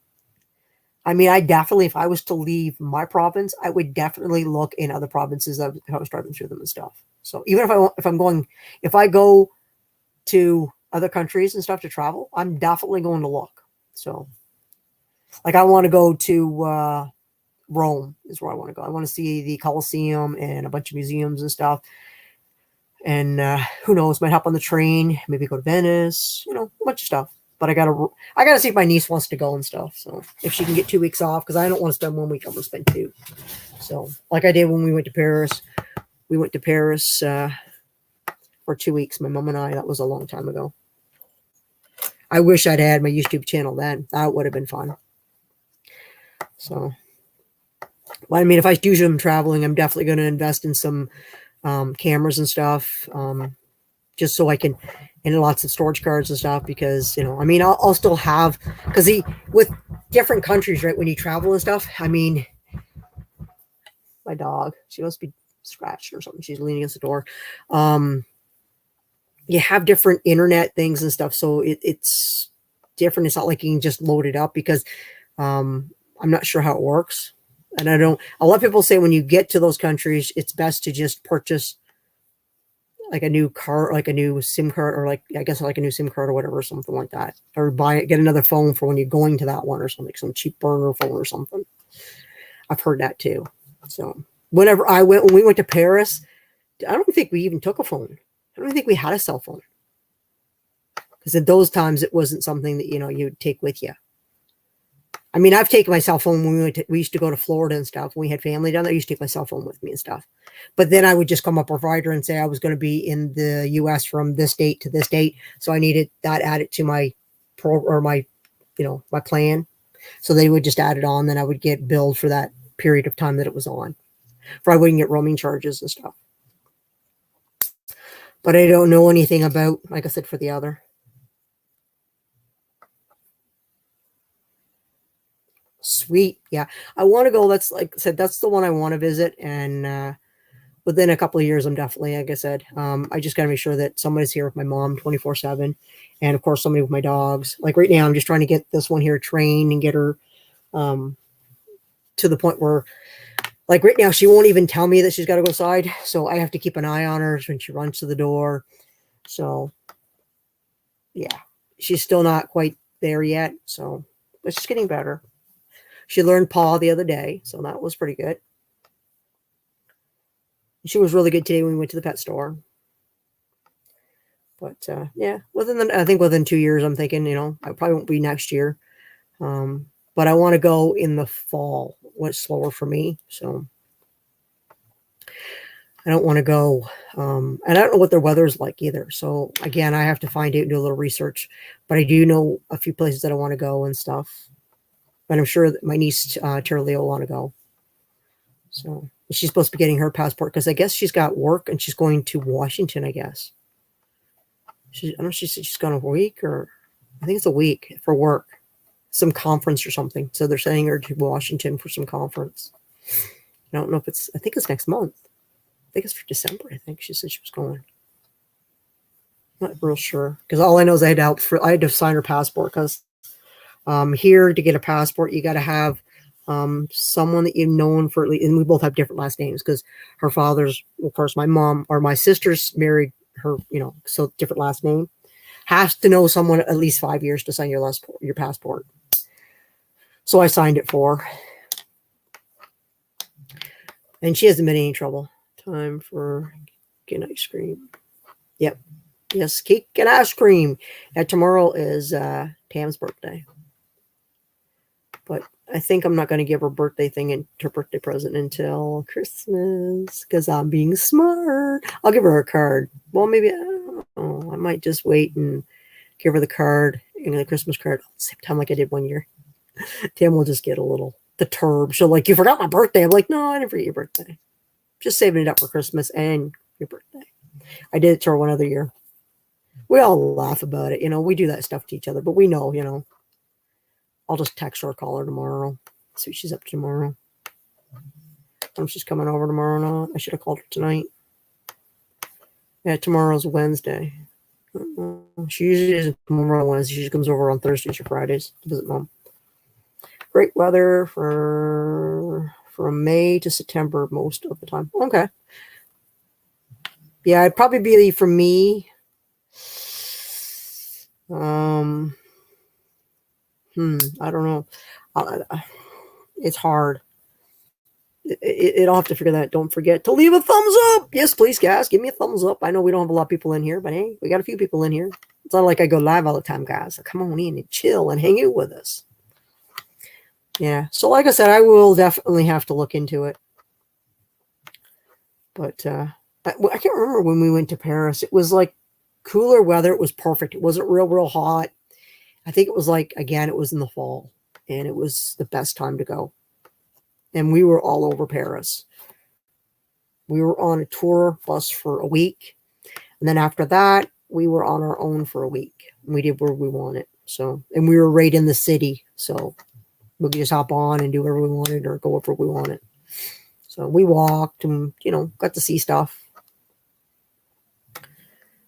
I definitely, if I was to leave my province, I would definitely look in other provinces if I was driving through them and stuff. So even if I go to other countries and stuff to travel, I'm definitely going to look. So like I want to go to Rome is where I want to go. I want to see the Colosseum and a bunch of museums and stuff. And who knows, might hop on the train, maybe go to Venice, you know, a bunch of stuff. But I gotta see if my niece wants to go and stuff. So if she can get 2 weeks off, because I don't want to spend 1 week, I'm gonna spend 2. So like I did when we went to Paris. We went to Paris for 2 weeks, my mom and I. That was a long time ago. I wish I'd had my YouTube channel then. That would have been fun. So, well, I mean, if I do some traveling, I'm definitely going to invest in some cameras and stuff, just so I can, and lots of storage cards and stuff, because, you know, I mean, I'll still have, because with different countries, right, when you travel and stuff, I mean, my dog, she must be scratched or something. She's leaning against the door. You have different internet things and stuff, so it's different. It's not like you can just load it up, because I'm not sure how it works. And a lot of people say when you get to those countries, it's best to just purchase like a new car, like a new SIM card, or like, I guess like a new SIM card or whatever, something like that. Or get another phone for when you're going to that one or something, some cheap burner phone or something. I've heard that too. So when we went to Paris, I don't think we even took a phone. I don't think we had a cell phone. Because at those times, it wasn't something that, you know, you'd take with you. I mean, I've taken my cell phone when we used to go to Florida and stuff. When we had family down there, I used to take my cell phone with me and stuff. But then I would just come up with a provider and say I was going to be in the U.S. from this date to this date. So I needed that added to my my plan. So they would just add it on. Then I would get billed for that period of time that it was on. For I wouldn't get roaming charges and stuff. But I don't know anything about, like I said, for the other. Sweet. Yeah. I want to go. That's, like I said, that's the one I want to visit. And within a couple of years, I'm definitely, like I said, I just got to make sure that somebody's here with my mom 24/7. And of course, somebody with my dogs. Like right now, I'm just trying to get this one here trained and get her to the point where, like right now, she won't even tell me that she's got to go outside. So I have to keep an eye on her when she runs to the door. So yeah, she's still not quite there yet. So it's just getting better. She learned paw the other day, so that was pretty good. She was really good today when we went to the pet store. But yeah, I think within 2 years, I'm thinking, you know, I probably won't be next year. But I want to go in the fall. What's slower for me. So I don't want to go. And I don't know what their weather's like either. So again, I have to find out and do a little research. But I do know a few places that I want to go and stuff. But I'm sure that my niece Tara Leo will want to go. So she's supposed to be getting her passport because I guess she's got work and she's going to Washington. I guess I don't know. She said she's gone a week, or I think it's a week for work, some conference or something. So they're sending her to Washington for some conference. I don't know if it's. I think it's next month. I think it's for December. I think she said she was going. Not real sure because all I know is I had to sign her passport because here to get a passport you got to have someone that you've known for at least, and we both have different last names because her father's, of course, my mom or my sister's married her, so different last name. Has to know someone at least 5 years to sign your passport. So I signed it for her. And she hasn't been in any trouble. Time for getting ice cream. Yep. Yes, cake and ice cream. And tomorrow is Tam's birthday. But I think I'm not going to give her birthday thing and her birthday present until Christmas because I'm being smart. I'll give her a card. Well, maybe, I don't know. I might just wait and give her the card, the Christmas card at the same time like I did one year. Tam will just get a little perturbed. She'll like, you forgot my birthday. I'm like, no, I didn't forget your birthday. Just saving it up for Christmas and your birthday. I did it to her one other year. We all laugh about it. We do that stuff to each other, but we know, I'll just text her or call her tomorrow. See what she's up to tomorrow. I don't know if she's coming over tomorrow or not. I should have called her tonight. Yeah, tomorrow's Wednesday. She usually doesn't come over on Wednesday. She comes over on Thursdays or Fridays to visit mom. Great weather from May to September most of the time. Okay. Yeah, it'd probably be for me. I don't know. It's hard. I'll have to figure that. Don't forget to leave a thumbs up. Yes, please, guys. Give me a thumbs up. I know we don't have a lot of people in here, but hey, we got a few people in here. It's not like I go live all the time, guys. So come on in and chill and hang out with us. Yeah. So like I said, I will definitely have to look into it. But I can't remember when we went to Paris. It was like cooler weather. It was perfect. It wasn't real hot. I think it was like, again, it was in the fall. And it was the best time to go. And we were all over Paris. We were on a tour bus for a week. And then after that, we were on our own for a week. We did where we wanted. So, and we were right in the city. So we could just hop on and do whatever we wanted or go wherever we wanted. So we walked and, got to see stuff.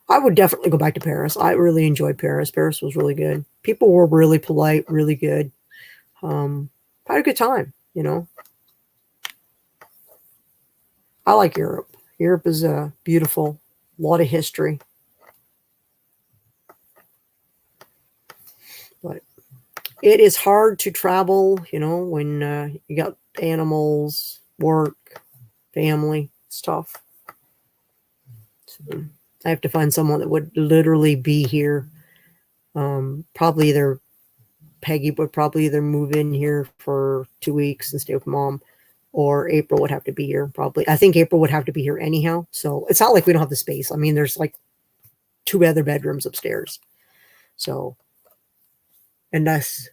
I would definitely go back to Paris. I really enjoyed Paris. Paris was really good. People were really polite, really good. Had a good time, I like Europe. Europe is beautiful. A lot of history. But it is hard to travel, when you got animals, work, family, stuff. So I have to find someone that would literally be here. Probably Peggy would probably either move in here for 2 weeks and stay with mom, or April would have to be here probably. I think April would have to be here anyhow. So it's not like we don't have the space. I mean, there's like 2 other bedrooms upstairs. So, and us,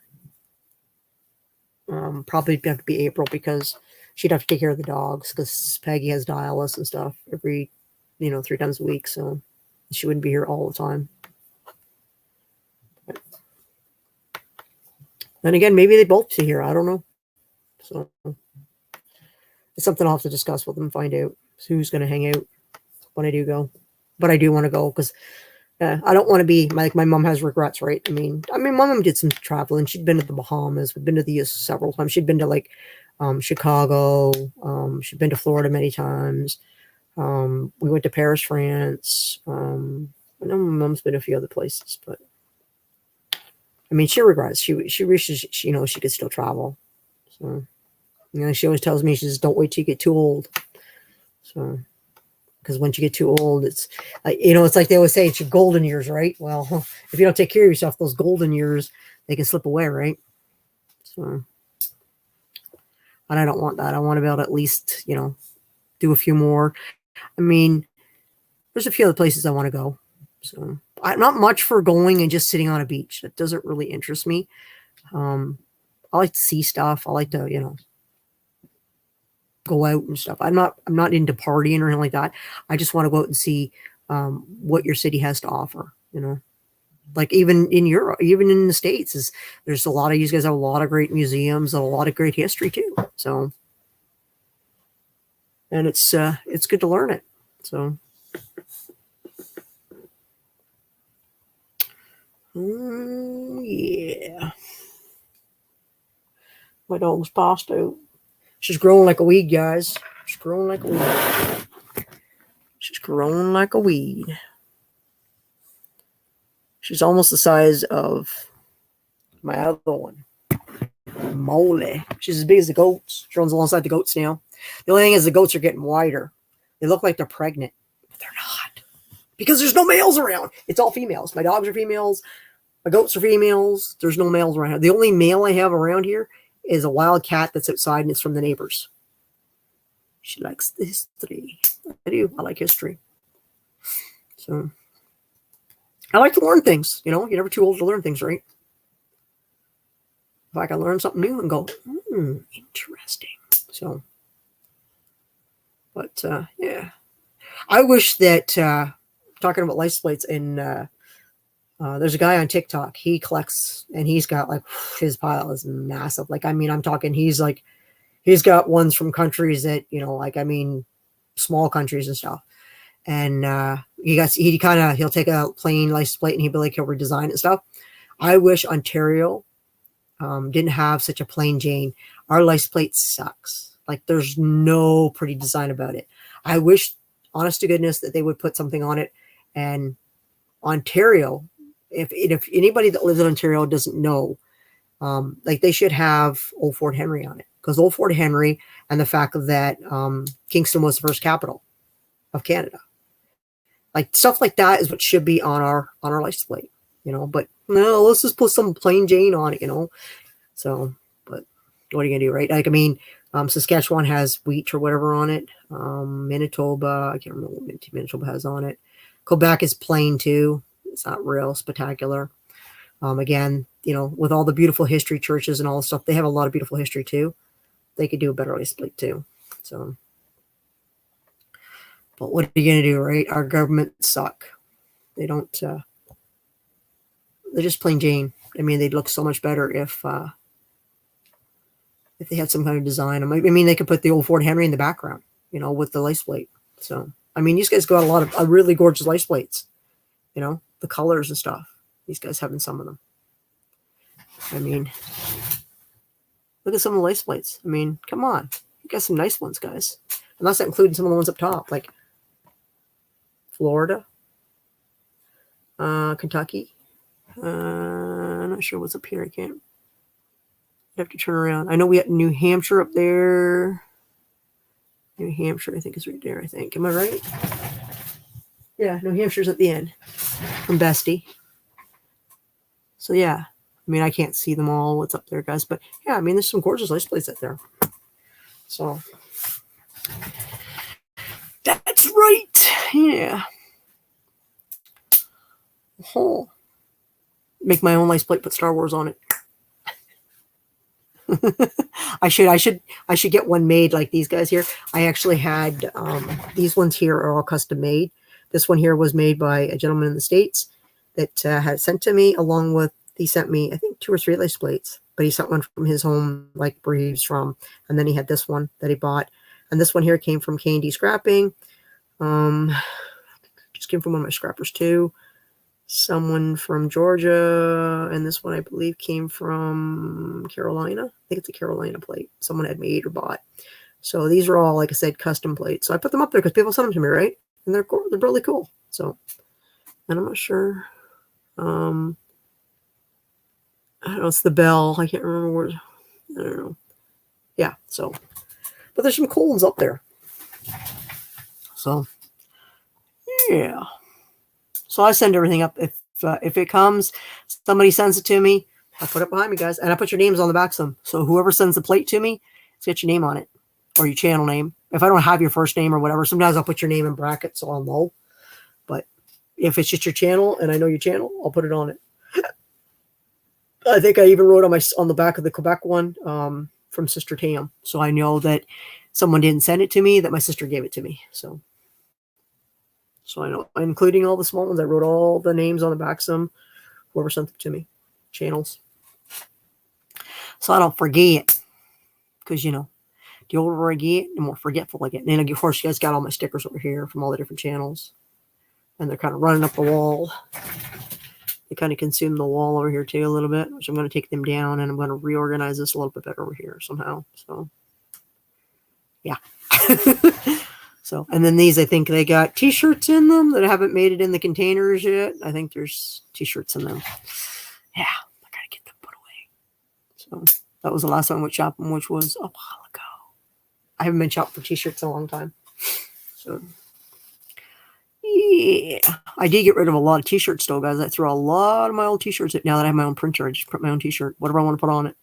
probably have to be April because she'd have to take care of the dogs because Peggy has dialysis and stuff every, 3 times a week. So she wouldn't be here all the time. And again, maybe they both see here. I don't know. So it's something I'll have to discuss with them, find out who's going to hang out when I do go. But I do want to go because I don't want to be like my mom has regrets, right? I mean, my mom did some traveling. She'd been to the Bahamas. We've been to the US several times. She'd been to like Chicago. She'd been to Florida many times. We went to Paris, France. I know my mom's been to a few other places, but I mean, she regrets. She wishes she could still travel. So, she always tells me, she says, "Don't wait till you get too old." So, because once you get too old, it's like, it's like they always say, it's your golden years, right? Well, if you don't take care of yourself, those golden years, they can slip away, right? So, and I don't want that. I want to be able to at least, do a few more. I mean, there's a few other places I want to go. So not much for going and just sitting on a beach. That doesn't really interest me. I like to see stuff. I like to, go out and stuff. I'm not into partying or anything like that. I just want to go out and see what your city has to offer. Like even in Europe, even in the States, there's a lot of you guys have a lot of great museums and a lot of great history too. So, and it's good to learn it. So, yeah, my dog's passed out. She's growing like a weed, guys. She's growing like a weed. She's growing like a weed. She's almost the size of my other one, Molly. She's as big as the goats. She runs alongside the goats now. The only thing is the goats are getting wider. They look like they're pregnant, but they're not. Because there's no males around. It's all females. My dogs are females. My goats are females. There's no males around here. The only male I have around here is a wild cat that's outside, and it's from the neighbors. She likes the history. I do. I like history. So I like to learn things. You're never too old to learn things, right? If I can learn something new and go, interesting. So, but yeah, I wish that talking about license plates, and there's a guy on TikTok. He collects, and he's got like his pile is massive. Like, I mean, I'm talking. He's got ones from countries that small countries and stuff. And he'll take a plain license plate and he'll redesign it and stuff. I wish Ontario didn't have such a plain Jane. Our license plate sucks. Like, there's no pretty design about it. I wish, honest to goodness, that they would put something on it. And Ontario, if anybody that lives in Ontario doesn't know, they should have Old Fort Henry on it, because Old Fort Henry and the fact that Kingston was the first capital of Canada. Like, stuff like that is what should be on our license plate, but no, let's just put some plain Jane on it, So, but what are you gonna do, right? Like, I mean, Saskatchewan has wheat or whatever on it. Manitoba, I can't remember what Manitoba has on it. Quebec is plain too. It's not real spectacular. Again, with all the beautiful history, churches and all the stuff, they have a lot of beautiful history too. They could do a better license plate too. So, but what are you going to do, right? Our government suck. They don't, they're just plain Jane. I mean, they'd look so much better if they had some kind of design. I mean, they could put the Old Fort Henry in the background, with the license plate. So, I mean, these guys got a lot of really gorgeous license plates, the colors and stuff. These guys having some of them. I mean, look at some of the license plates. I mean, come on. You got some nice ones, guys. And that's not including some of the ones up top, like Florida, Kentucky. I'm not sure what's up here. I have to turn around. I know we have New Hampshire up there. New Hampshire, I think, is right there, I think. Am I right? Yeah, New Hampshire's at the end from Bestie. So, yeah. I mean, I can't see them all, what's up there, guys. But, yeah, I mean, there's some gorgeous license plates up there. So, that's right. Yeah. Oh. Make my own license plate, put Star Wars on it. I should get one made like these guys here. I actually had these ones here are all custom made. This one here was made by a gentleman in the States that had sent to me, along with, he sent me, I think, 2 or 3 license plates, but he sent one from his home, like where he's from. And then he had this one that he bought. And this one here came from K&D Scrapping. Just came from one of my scrappers too. Someone from Georgia, and this one I believe came from Carolina. I think it's a Carolina plate someone had made or bought. So these are all, like I said, custom plates. So I put them up there because people send them to me, right? And they're really cool. So, and I'm not sure. I don't know. It's the bell. I can't remember where. I don't know. Yeah. So, but there's some cool ones up there. So, yeah. So I send everything up. If it comes, somebody sends it to me, I put it behind me, guys. And I put your names on the back of them. So whoever sends the plate to me, it's got your name on it. Or your channel name. if I don't have your first name or whatever, sometimes I'll put your name in brackets so I'll know. But if it's just your channel and I know your channel, I'll put it on it. I think I even wrote on the back of the Quebec one from Sister Tam, so I know that someone didn't send it to me, that my sister gave it to me. So I know, including all the small ones. I wrote all the names on the back of them, whoever sent them to me, channels, so I don't forget. Because the older I get, the more forgetful I get. And then of course, you guys got all my stickers over here from all the different channels, and they're kind of running up the wall. They kind of consume the wall over here too a little bit, which I'm going to take them down, and I'm going to reorganize this a little bit better over here somehow. So, yeah. So, and then these, I think they got t-shirts in them that haven't made it in the containers yet. I think there's t-shirts in them. Yeah, I got to get them put away. So, that was the last time I went shopping, which was a while ago. I haven't been shopping for t-shirts in a long time. So, yeah, I did get rid of a lot of t-shirts though, guys. I threw a lot of my old t-shirts. Now that I have my own printer, I just print my own t-shirt, whatever I want to put on it.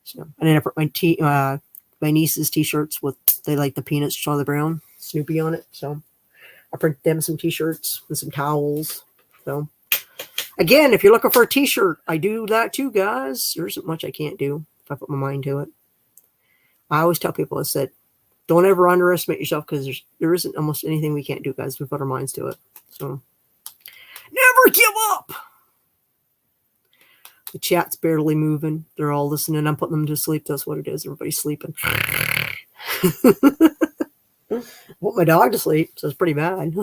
So, and then I put my niece's t-shirts with, they like the Peanuts, Charlie Brown, Snoopy on it. So I print them some t-shirts and some towels. So again, if you're looking for a t-shirt, I do that too, guys. There isn't much I can't do if I put my mind to it. I always tell people, I said, don't ever underestimate yourself, because there isn't almost anything we can't do, guys. We put our minds to it. So never give up. The chat's barely moving. They're all listening. I'm putting them to sleep. That's what it is. Everybody's sleeping. I put my dog to sleep, so it's pretty bad.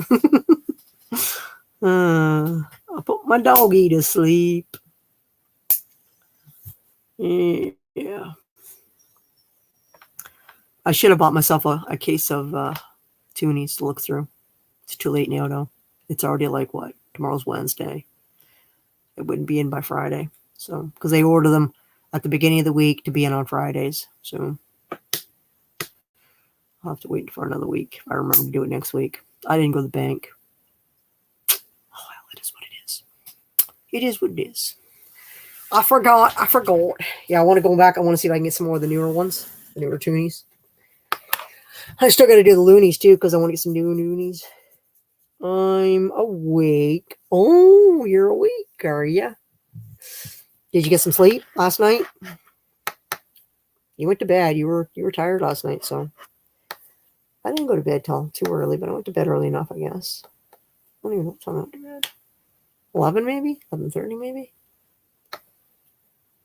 I put my doggy to sleep. Yeah. I should have bought myself a case of Toonies to look through. It's too late now, though. It's already like, what? Tomorrow's Wednesday. It wouldn't be in by Friday. So, because they order them at the beginning of the week to be in on Fridays. So, I'll have to wait for another week if I remember to do it next week. I didn't go to the bank. Oh, well, it is what it is. It is what it is. I forgot. Yeah, I want to go back. I want to see if I can get some more of the newer ones, the newer Toonies. I still got to do the Loonies, too, because I want to get some new Loonies. I'm awake. Oh, you're awake, are you? Did you get some sleep last night? You went to bed. You were tired last night, so I didn't go to bed till too early, but I went to bed early enough, I guess. I don't even know what time I went to bed. 11 maybe? 11:30 maybe? I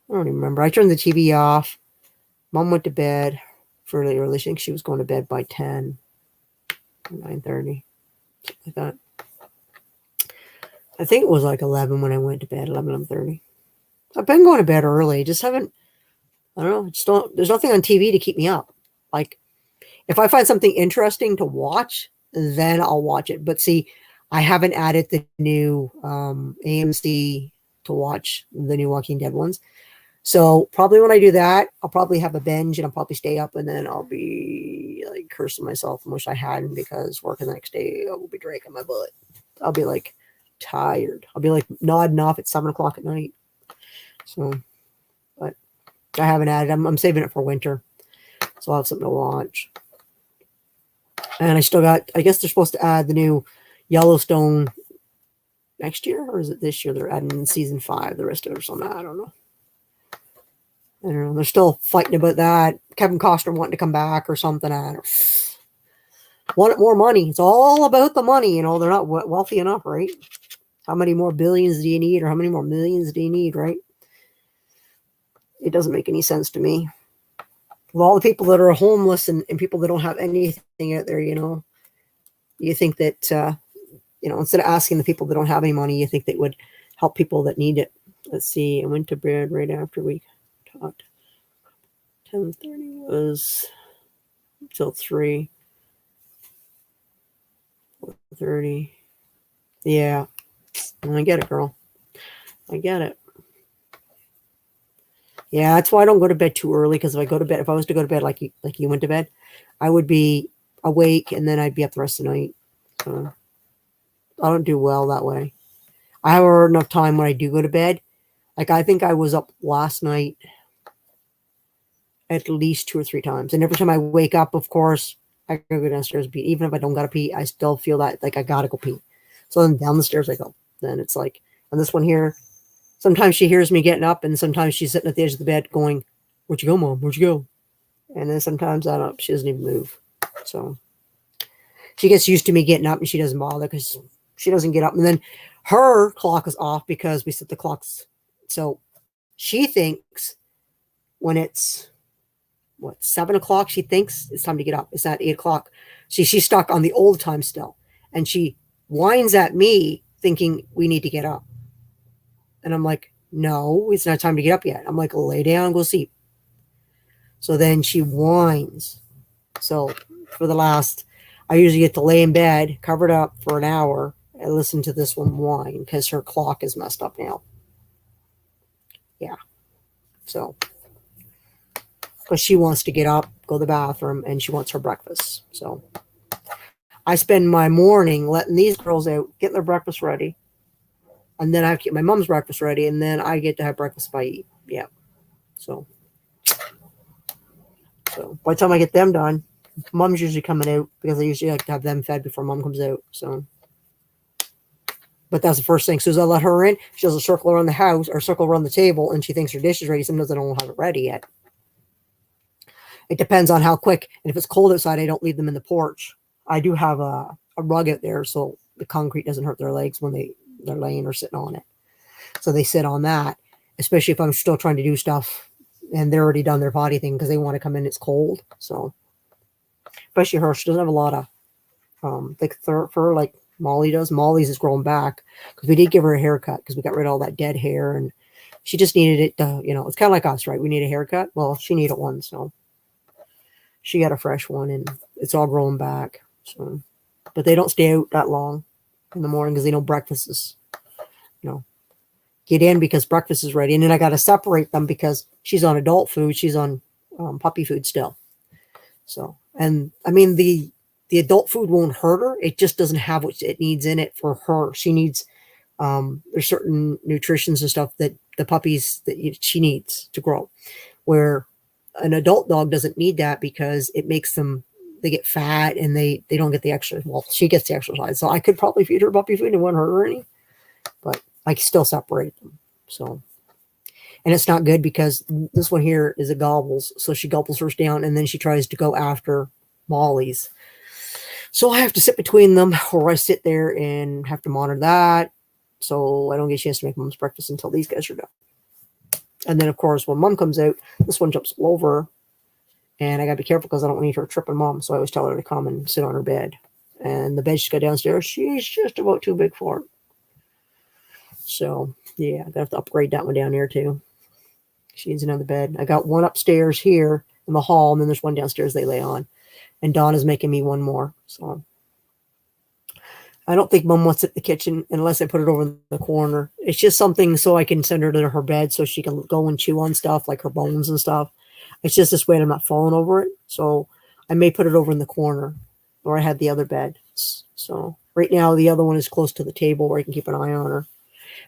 don't even remember. I turned the TV off. Mom went to bed fairly early. I think she was going to bed by 10 or 9:30. Something like that. I think it was like 11 when I went to bed, 11:30. I've been going to bed early. Just haven't, I don't know. There's nothing on TV to keep me up. Like, if I find something interesting to watch, then I'll watch it. But see, I haven't added the new AMC to watch the new Walking Dead ones. So probably when I do that, I'll probably have a binge and I'll probably stay up, and then I'll be like cursing myself and wish I hadn't, because working the next day, I will be dragging my butt. I'll be like tired. I'll be like nodding off at 7 o'clock at night. So, but I haven't added. I'm saving it for winter, so I'll have something to watch. And I still got, I guess they're supposed to add the new Yellowstone next year, or is it this year? They're adding in season 5, the rest of it or something. I don't know. They're still fighting about that. Kevin Costner wanting to come back or something. I don't know. Want more money. It's all about the money. They're not wealthy enough, right? How many more billions do you need, or how many more millions do you need, right? It doesn't make any sense to me. With all the people that are homeless and people that don't have anything out there, you think that, instead of asking the people that don't have any money, you think they would help people that need it. Let's see. I went to bed right after we talked. 10:30 was till 3. 4:30. Yeah. I get it, girl. I get it. Yeah, that's why I don't go to bed too early, because if I was to go to bed like you went to bed, I would be awake and then I'd be up the rest of the night. So I don't do well that way. I have enough time when I do go to bed. Like, I think I was up last night at least 2 or 3 times. And every time I wake up, of course, I gotta go downstairs and pee. Even if I don't gotta pee, I still feel that like I gotta go pee. So then down the stairs I go. Then it's like, and this one here, sometimes she hears me getting up, and sometimes she's sitting at the edge of the bed going, "Where'd you go, Mom? Where'd you go?" And then sometimes I don't. She doesn't even move. So she gets used to me getting up, and she doesn't bother because she doesn't get up. And then her clock is off because we set the clocks. So she thinks when it's 7 o'clock, she thinks it's time to get up. It's not 8 o'clock. She's stuck on the old time still, and she whines at me thinking we need to get up. And I'm like, no, it's not time to get up yet. I'm like, lay down, go sleep. So then she whines. So for the last, I usually get to lay in bed, covered up for an hour, and listen to this one whine because her clock is messed up now. Yeah. So, because she wants to get up, go to the bathroom, and she wants her breakfast. So I spend my morning letting these girls out, getting their breakfast ready. And then I have to get my mom's breakfast ready, and then I get to have breakfast if I eat. Yeah. So by the time I get them done, mom's usually coming out because I usually like to have them fed before mom comes out. So, but that's the first thing. As soon as I let her in, she does a circle around the house or circle around the table, and she thinks her dish is ready. Sometimes I don't have it ready yet. It depends on how quick. And if it's cold outside, I don't leave them in the porch. I do have a rug out there so the concrete doesn't hurt their legs when they're laying or sitting on it. So they sit on that, especially if I'm still trying to do stuff and they're already done their potty thing because they want to come in. It's cold. So, especially her, she doesn't have a lot of thick fur like Molly does. Molly's is growing back because we did give her a haircut because we got rid of all that dead hair and she just needed it to, it's kind of like us, right? We need a haircut. Well, she needed one. So she got a fresh one and it's all growing back. So, but they don't stay out that long in the morning because they know breakfast is, get in because breakfast is ready. And then I got to separate them because she's on adult food. She's on puppy food still. So, and I mean, the adult food won't hurt her. It just doesn't have what it needs in it for her. She needs, there's certain nutritions and stuff that the puppies that she needs to grow, where an adult dog doesn't need that because it makes them, they get fat and they don't get the extra. Well, she gets the exercise. So I could probably feed her puppy food and it wouldn't hurt her any, but I still separate them. So, and it's not good because this one here is a gobbles. So she gobbles hers down and then she tries to go after Molly's. So I have to sit between them or I sit there and have to monitor that. So I don't get a chance to make mom's breakfast until these guys are done. And then of course, when mom comes out, this one jumps all over her. And I got to be careful because I don't need her tripping mom. So I always tell her to come and sit on her bed. And the bed she's got downstairs, she's just about too big for it. So, yeah, I'm going to have to upgrade that one down there, too. She needs another bed. I got one upstairs here in the hall, and then there's one downstairs they lay on. And Donna's making me one more. So, I don't think Mom wants it in the kitchen unless I put it over in the corner. It's just something so I can send her to her bed so she can go and chew on stuff, like her bones and stuff. It's just this way I'm not falling over it. So, I may put it over in the corner where I had the other bed. So, right now, the other one is close to the table where I can keep an eye on her.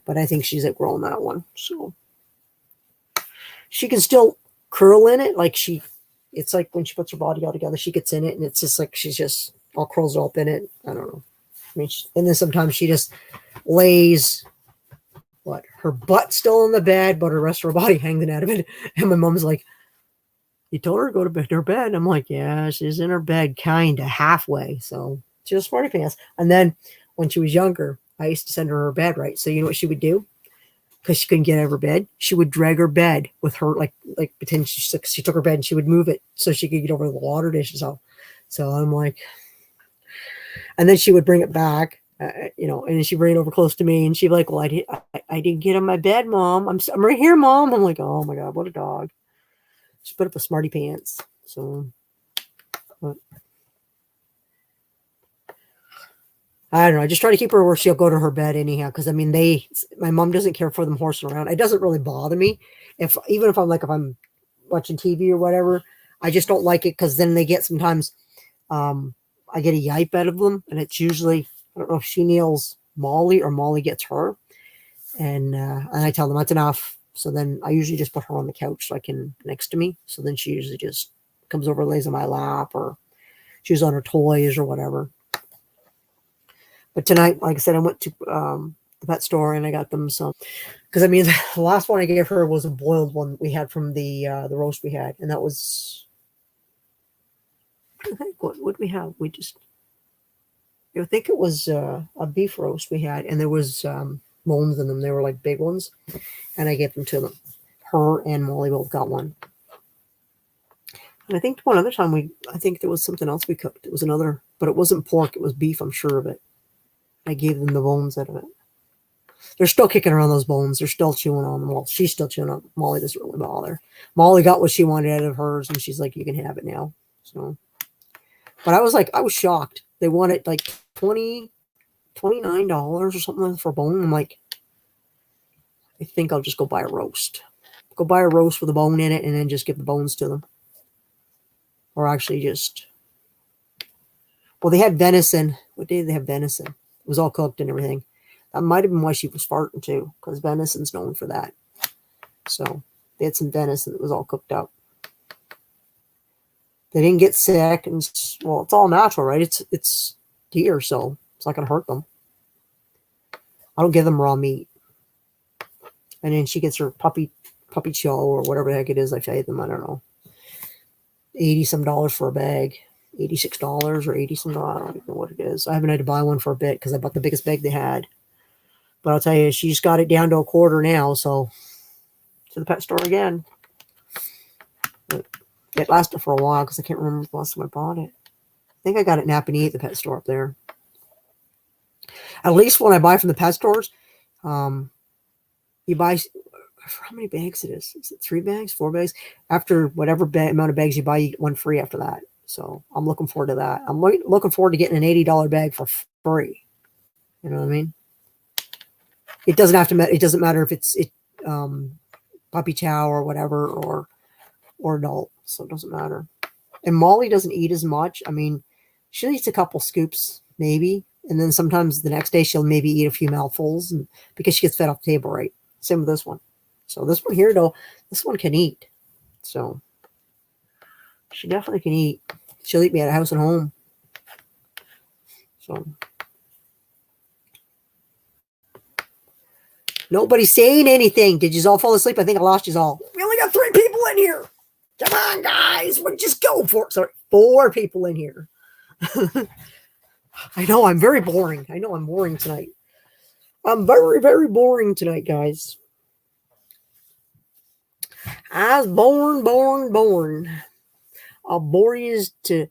But I think she's outgrown that one. So she can still curl in it. Like it's like when she puts her body all together, she gets in it and it's just like she's just all curls up in it. I don't know. I mean, and then sometimes she just lays her butt still in the bed, but her rest of her body hanging out of it. And my mom's like, you told her to go to bed, her bed. I'm like, yeah, she's in her bed kind of halfway. So she was smarty pants. And then when she was younger, I used to send her bed, right? So you know what she would do? Because she couldn't get out of her bed, she would drag her bed with her, like pretend she took her bed and she would move it so she could get over the water dish and stuff. So I'm like, and then she would bring it back, and then she'd bring it over close to me and she'd be like, well, I didn't get on my bed, Mom. I'm right here, Mom. I'm like, oh my God, what a dog. She put up a smarty pants. So, but I don't know. I just try to keep her where she'll go to her bed anyhow. Because I mean, my mom doesn't care for them horsing around. It doesn't really bother me even if I'm watching TV or whatever. I just don't like it because then they get sometimes. I get a yipe out of them, and it's usually I don't know if she nails Molly or Molly gets her, and I tell them that's enough. So then I usually just put her on the couch next to me. So then she usually just comes over, lays on my lap, or she was on her toys or whatever. But tonight, like I said, I went to the pet store and I got them some. Because I mean, the last one I gave her was a boiled one we had from the roast we had, and that was. I think what did we have? I think it was a beef roast we had, and there was bones in them. They were like big ones, and I gave them to them. Her and Molly both got one. And I think one other time I think there was something else we cooked. It was another, but it wasn't pork. It was beef. I'm sure of it. I gave them the bones out of it. They're still kicking around those bones. They're still chewing on them. Well, she's still chewing on them. Molly doesn't really bother. Molly got what she wanted out of hers, and she's like, you can have it now. So, but I was shocked. They wanted like $29 or something for a bone. I'm like, I think I'll just go buy a roast. Go buy a roast with a bone in it, and then just give the bones to them. Or actually just, well, they had venison. What day did they have venison? It was all cooked and everything. That might have been why she was farting too, because venison's known for that. So they had some venison that was all cooked up. They didn't get sick, and well, it's all natural, right? It's deer, so it's not gonna hurt them. I don't give them raw meat. And then she gets her puppy chow or whatever the heck it is I feed them. I don't know. $80 some for a bag. $86 or $80 some. I don't even know what it is. I haven't had to buy one for a bit because I bought the biggest bag they had. But I'll tell you, she's got it down to a quarter now. So to the pet store again. But it lasted for a while because I can't remember the last time I bought it. I think I got it Napanee at the pet store up there. At least when I buy from the pet stores, you buy. How many bags it is? Is it 3 bags, 4 bags? After whatever amount of bags you buy, you get one free after that. So I'm looking forward to that. I'm looking forward to getting an $80 bag for free. You know what I mean? It doesn't have to. It doesn't matter if it's puppy chow or whatever or adult. So it doesn't matter. And Molly doesn't eat as much. I mean, she eats a couple scoops maybe, and then sometimes the next day she'll maybe eat a few mouthfuls, and because she gets fed off the table, right? Same with this one. So this one here, though, this one can eat. So she definitely can eat. She'll eat me at a house and home. So nobody's saying anything. Did you all fall asleep? I think I lost you all. We only got 3 people in here. Come on, guys. We'll just go for it. Sorry, 4 people in here. I know I'm very boring. I know I'm boring tonight. I'm very, very boring tonight, guys. I was born. I'll bore you to,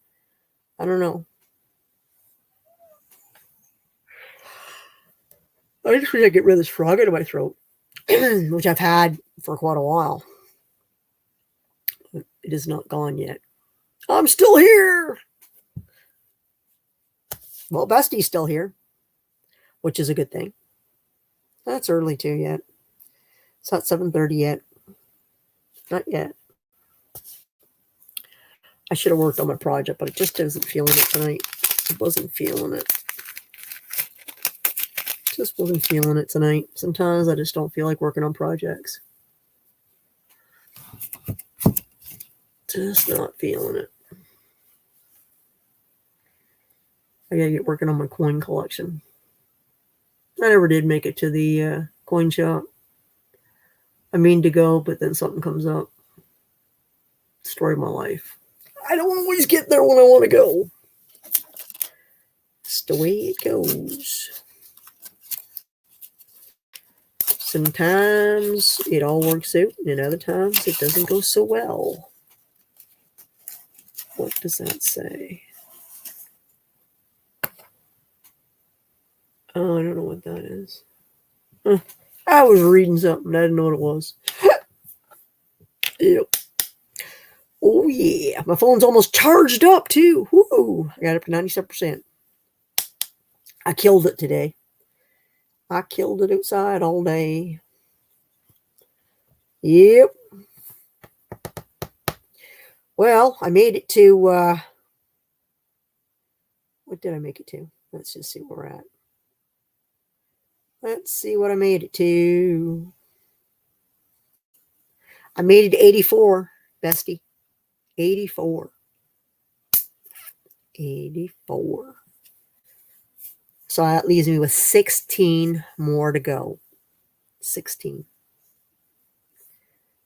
I don't know. I just wish I get rid of this frog out of my throat, which I've had for quite a while. It is not gone yet. I'm still here. Well, Bestie's still here, which is a good thing. That's early too yet. It's not 7:30 yet. Not yet. I should have worked on my project, but it just isn't feeling it tonight. It wasn't feeling it. Just wasn't feeling it tonight. Sometimes I just don't feel like working on projects. Just not feeling it. I gotta get working on my coin collection. I never did make it to the coin shop. I mean to go, but then something comes up. Story of my life. I don't always get there when I want to go. It's the way it goes. Sometimes it all works out, and other times it doesn't go so well. What does that say? Oh, I don't know what that is. I was reading something. I didn't know what it was. Yep. Oh, yeah. My phone's almost charged up, too. Woo! I got it up to 97%. I killed it today. I killed it outside all day. Yep. Well, I made it to, what did I make it to? Let's just see where we're at. Let's see what I made it to. I made it to 84, Bestie. 84. 84. So that leaves me with 16 more to go. 16.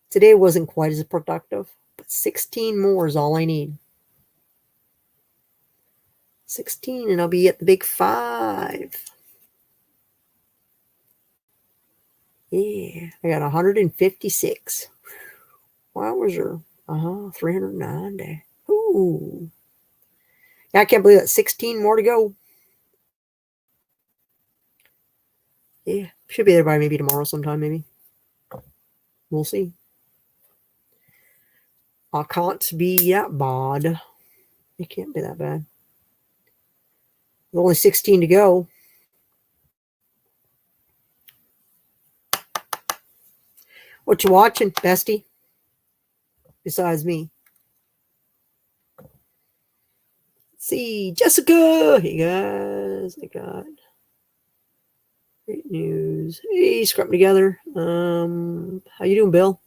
Today wasn't quite as productive, but 16 more is all I need. 16, and I'll be at the big 5. Yeah, I got 156. Wowzer. 390. Ooh. I can't believe that. 16 more to go. Yeah, should be there by maybe tomorrow sometime, maybe. We'll see. I can't be that bad. It can't be that bad. There's only 16 to go. What you watching, bestie? Besides me. Let's see, Jessica. Hey guys, I got great news. Hey, scrubbing together. How you doing, Bill?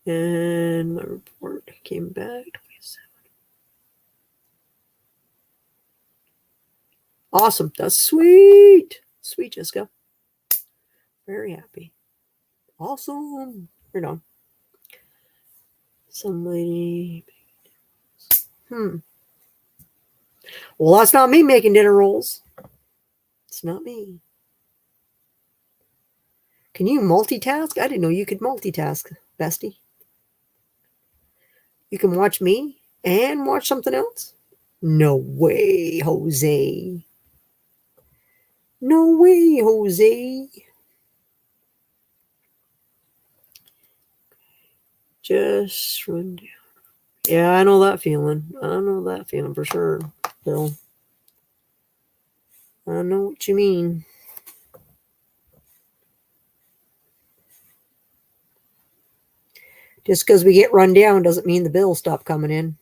And my report came back. 27. Awesome. That's sweet. Sweet, Jessica. Very happy. Awesome. Right on. Some lady. Well, that's not me making dinner rolls. It's not me. Can you multitask? I didn't know you could multitask, bestie. You can watch me and watch something else? No way, Jose. No way, Jose. Just run down. Yeah, I know that feeling. I know that feeling for sure, Bill. I know what you mean. Just because we get run down doesn't mean the bills stop coming in.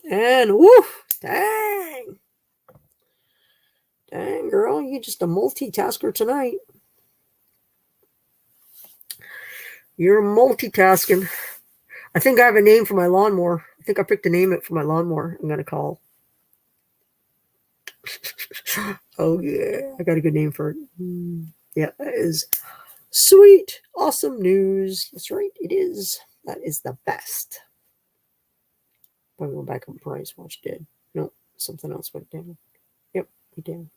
And woof, dang. Dang, girl, you're just a multitasker tonight. You're multitasking. I think I have a name for my lawnmower. I think I picked a name for my lawnmower I'm going to call. Oh, yeah. I got a good name for it. Yeah, that is sweet. Awesome news. That's right. It is. That is the best. I'm going back on price. Watch did. No, something else went down. Yep, went down.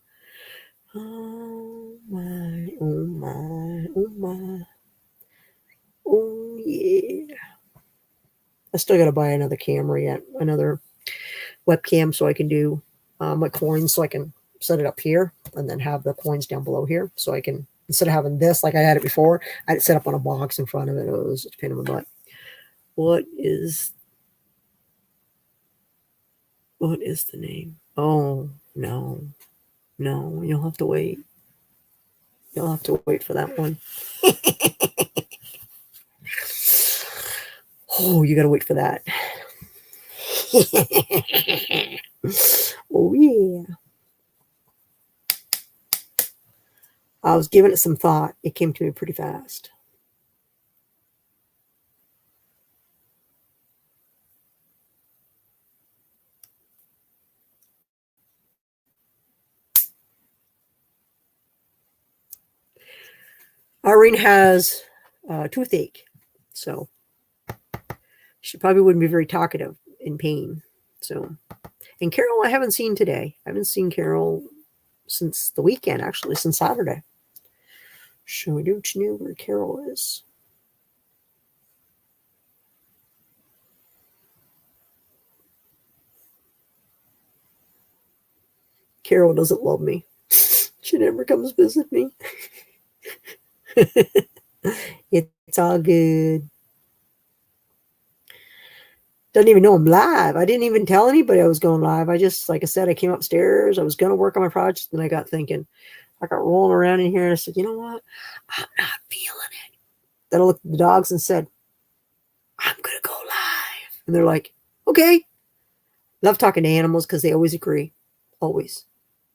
Oh, my. Oh, my. Oh, my. Oh, yeah. I still got to buy another camera yet. Another webcam so I can do my coins, so I can set it up here and then have the coins down below here, so I can, instead of having this like I had it before, I had it set up on a box in front of it. It was a pain in my butt. What is the name? Oh, no, you'll have to wait. You'll have to wait for that one. Oh, you gotta wait for that. Oh, yeah. I was giving it some thought. It came to me pretty fast. Irene has toothache, so she probably wouldn't be very talkative in pain. So, and Carol, I haven't seen today. I haven't seen Carol since the weekend, actually, since Saturday. So I don't know where Carol is. Carol doesn't love me. She never comes visit me. It's all good. Doesn't even know I'm live. I didn't even tell anybody I was going live. I just, like I said, I came upstairs. I was going to work on my project, and I got thinking. I got rolling around in here, and I said, you know what? I'm not feeling it. Then I looked at the dogs and said, I'm going to go live. And they're like, okay. Love talking to animals because they always agree. Always.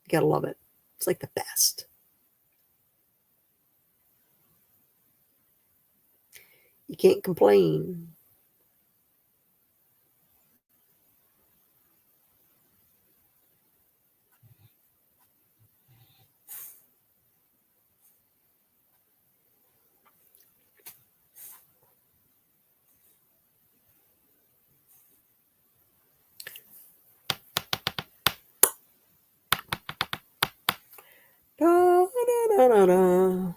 You got to love it. It's like the best. You can't complain. Da, da, da, da, da.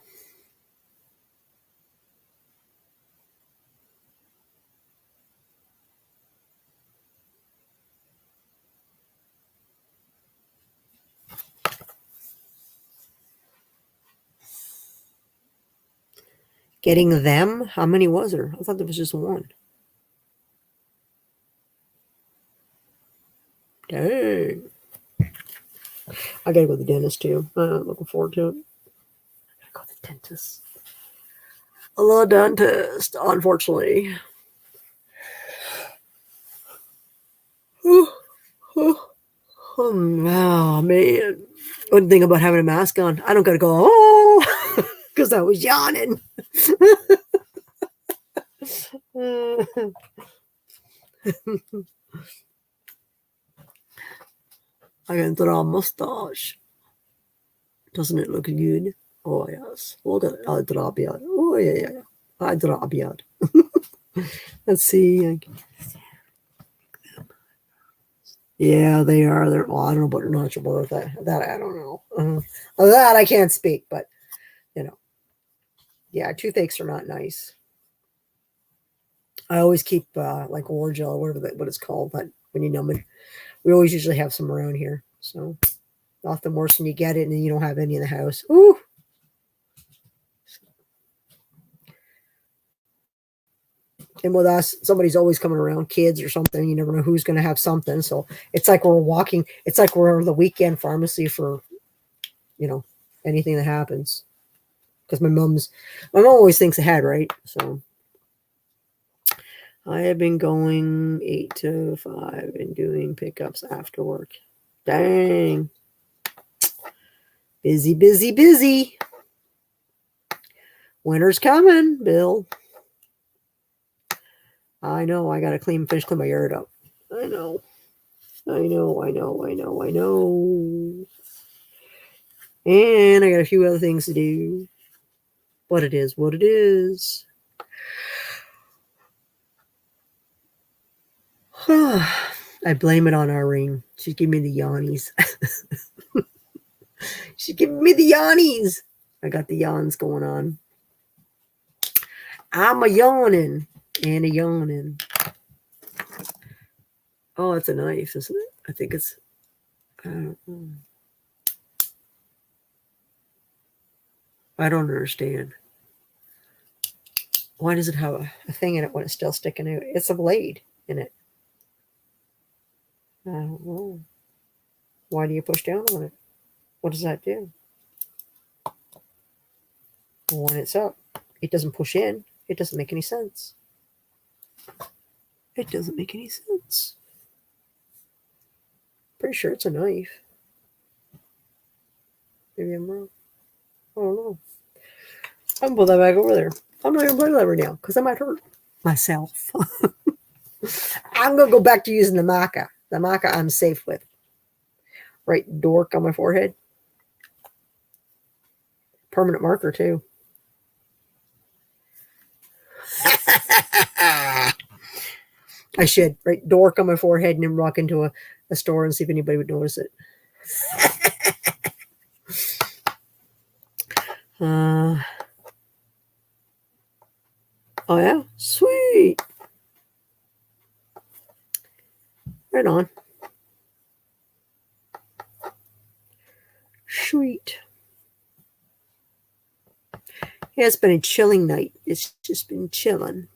Getting them? How many was there? I thought there was just one. Dang. I gotta go to the dentist too. Looking forward to it. I gotta go to the dentist. I love dentist, unfortunately. Oh man. One thing about having a mask on, I don't gotta go, oh, because I was yawning. I can draw a mustache. Doesn't it look good? Oh yes. Look at it. I draw a beard. Oh yeah. I draw a beard. Let's see. Yeah, they are. They're. Well, I don't know about natural about that. That I don't know. That I can't speak. But yeah, toothaches are not nice. I always keep like Orajel or whatever what it's called. But when you numb it, we always usually have some around here. So nothing worse when you get it and you don't have any in the house. Ooh. And with us, somebody's always coming around, kids or something. You never know who's going to have something. So it's like we're walking. It's like we're the weekend pharmacy for, anything that happens. Because my mom always thinks ahead, right? So I have been going 8 to 5 and doing pickups after work. Dang. Busy, busy, busy. Winter's coming, Bill. I know. I got to finish clean my yard up. I know. And I got a few other things to do. But it is what it is. I blame it on Irene. She's giving me the yawnies. She's giving me the yawnies. I got the yawns going on. I'm a yawning and a yawning. Oh, it's a knife, isn't it? I think it's. I don't know. I don't understand. Why does it have a thing in it when it's still sticking out? It's a blade in it. I don't know. Why do you push down on it? What does that do? When it's up, it doesn't push in. It doesn't make any sense. It doesn't make any sense. Pretty sure it's a knife. Maybe I'm wrong. I don't know. I'm gonna put that back over there. I'm not gonna play that right now because I might hurt myself. I'm gonna go back to using the maca. The maca I'm safe with. Right dork on my forehead. Permanent marker too. I should write dork on my forehead and then walk into a store and see if anybody would notice it. Oh yeah, sweet. Right on. Sweet. Yeah, it's been a chilling night. It's just been chilling.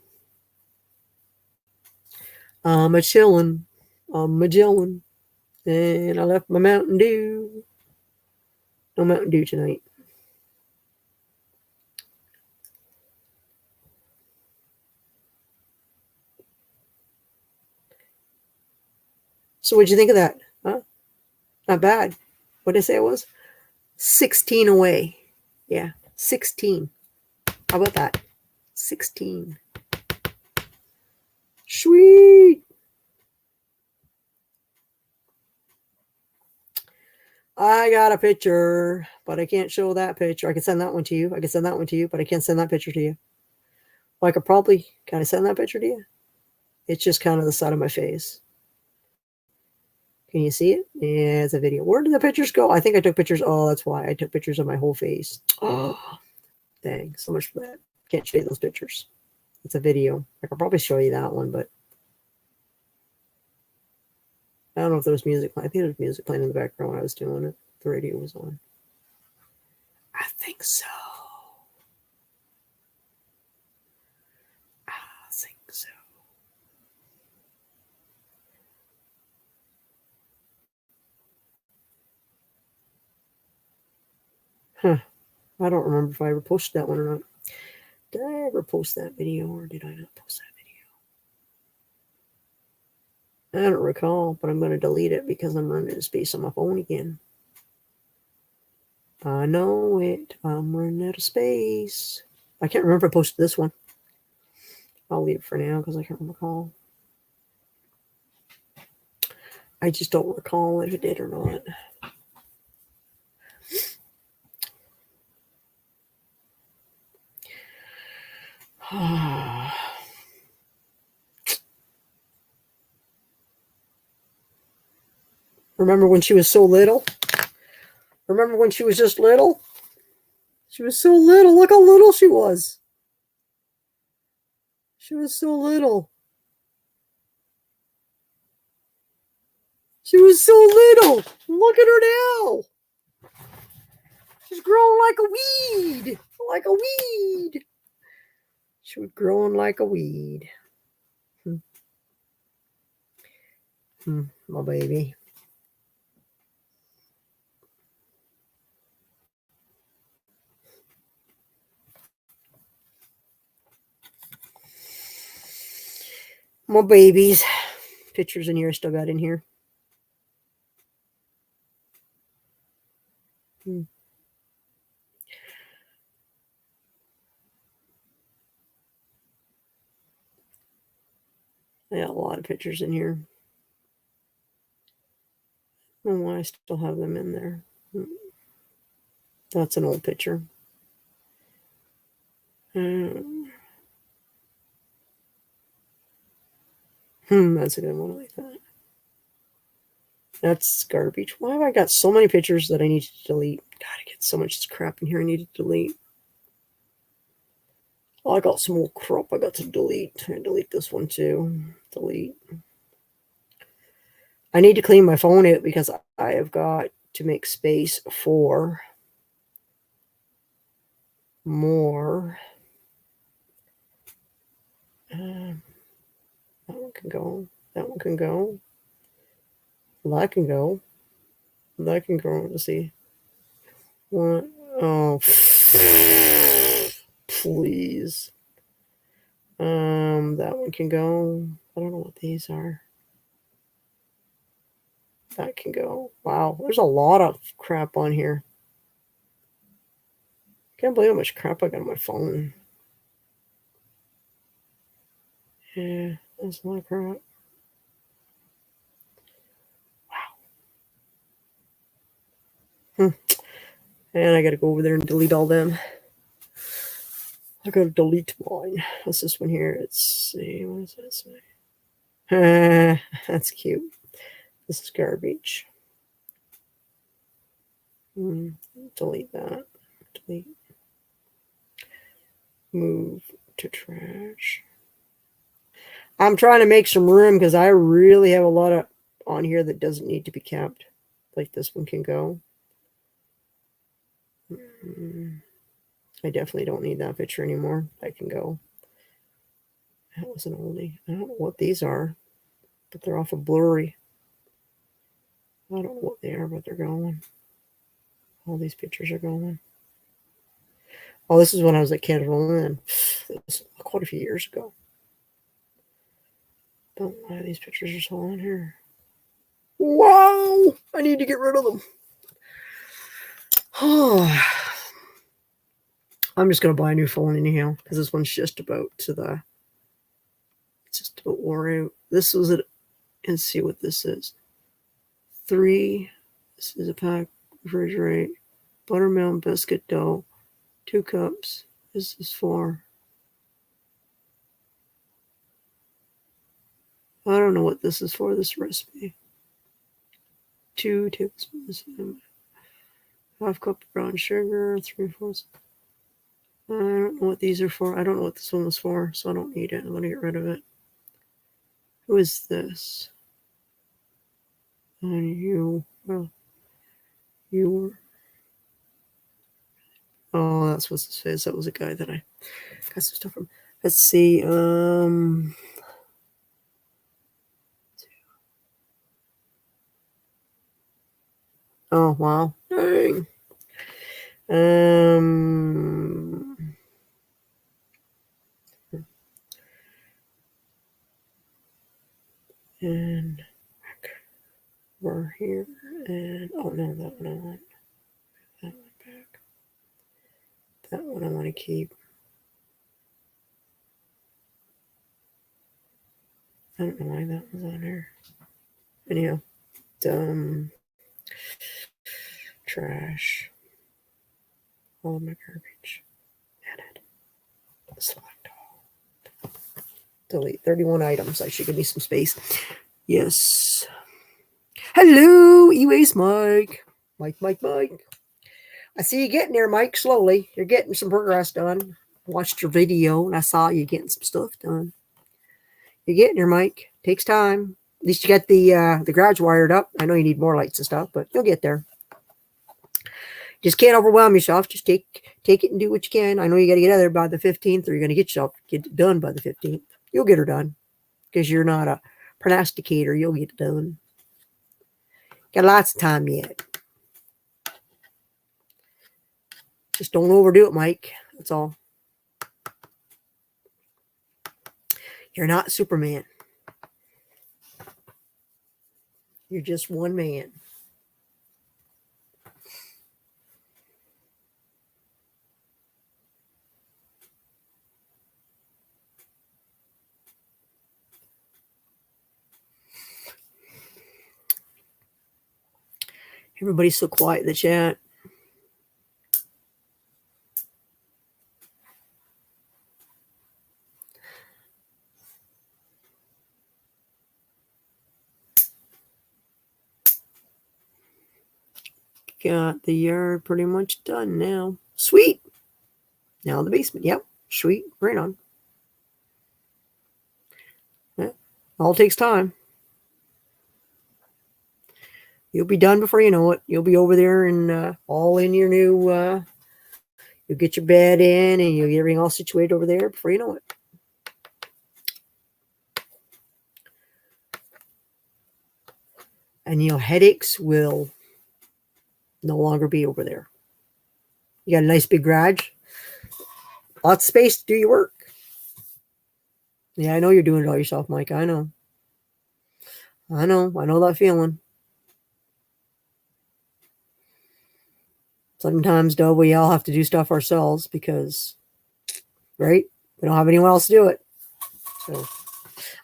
I'm a chillin'. And I left my Mountain Dew. No Mountain Dew tonight. So what'd you think of that? Huh? Not bad. What did I say it was? 16 away. Yeah, 16. How about that? 16. Sweet. I got a picture, but I can't show that picture. I can send that one to you. I can send that one to you, but I can't send that picture to you. Well, I could probably, can I send that picture to you? It's just kind of the side of my face. Can you see it? Yeah, it's a video. Where did the pictures go? I think I took pictures. Oh, that's why I took pictures of my whole face. Oh, dang. So much for that. Can't show you those pictures. It's a video. I could probably show you that one, but I don't know if there was music playing. I think there was music playing in the background when I was doing it. The radio was on. I think so. I think so. Huh. I don't remember if I ever posted that one or not. Did I ever post that video or did I not post that video? I don't recall, but I'm going to delete it because I'm running out of space on my phone again. I know it. I'm running out of space. I can't remember if I posted this one. I'll leave it for now because I can't recall. I just don't recall if it did or not. Remember when she was so little? Remember when she was just little? She was so little. Look how little she was. She was so little. She was so little. Look at her now. She's growing like a weed. Like a weed. She was growing like a weed. My baby. My babies. Pictures in here I still got in here. I got a lot of pictures in here. I don't know why I still have them in there. That's an old picture. That's a good one. I like that. That's garbage. Why have I got so many pictures that I need to delete? God, I get so much crap in here I need to delete. Oh, I got some more crap I got to delete. I delete this one too. Delete. I need to clean my phone out because I have got to make space for more. That one can go. That one can go. That can go. That can go. Let's see. What? Oh, please. That one can go. I don't know what these are. That can go. Wow, there's a lot of crap on here. Can't believe how much crap I got on my phone. Yeah, that's a lot of crap. Wow. And I gotta go over there and delete all them. I gotta delete mine. What's this one here? Let's see. What does that say? That's cute. This is garbage. Delete that. Delete. Move to trash. I'm trying to make some room because I really have a lot of on here that doesn't need to be kept. Like this one can go. I definitely don't need that picture anymore. That can go. That was an oldie. I don't know what these are, but they're awful blurry. I don't know what they are, but they're going. All these pictures are going. Oh, this is when I was at Canada Land. This was quite a few years ago. Don't know why these pictures are so on here. Wow! I need to get rid of them. Oh, I'm just going to buy a new phone anyhow because this one's just about to the It's just about wore out. This was it. Let's see what this is. 3. This is a pack. Refrigerate. Buttermilk biscuit dough. 2 cups. This is 4. I don't know what this is for, this recipe. 2 tablespoons. Half cup of brown sugar. 3/4. I don't know what these are for. I don't know what this one was for, so I don't need it. I'm going to get rid of it. Who is this? And you. Well, you were. Oh, that's what this is. That was a guy that I got some stuff from. Let's see. Oh, wow. Dang. And we're here. And oh no, that one I want. That one back. That one I want to keep. I don't know why that was on there. Anyhow, trash. All of my garbage. Edit. Select all. Delete 31 items. I should give me some space. Yes. Hello, E-Waste Mike. Mike. I see you getting there, Mike, slowly. You're getting some progress done. Watched your video, and I saw you getting some stuff done. You're getting there, Mike. Takes time. At least you got the garage wired up. I know you need more lights and stuff, but you'll get there. Just can't overwhelm yourself. Just take it and do what you can. I know you got to get out there by the 15th, or you're going to get it done by the 15th. You'll get her done because you're not a pronosticator. You'll get it done. Got lots of time yet. Just don't overdo it, Mike. That's all. You're not Superman. You're just one man. Everybody's so quiet in the chat. Got the yard pretty much done now. Sweet. Now the basement. Yep. Sweet. Right on. Yeah. All takes time. You'll be done before you know it. You'll be over there and all in your new, you'll get your bed in and you'll get everything all situated over there before you know it. And your headaches will no longer be over there. You got a nice big garage. Lots of space to do your work. Yeah, I know you're doing it all yourself, Mike. I know that feeling. Sometimes, though, we all have to do stuff ourselves because, right? We don't have anyone else to do it. So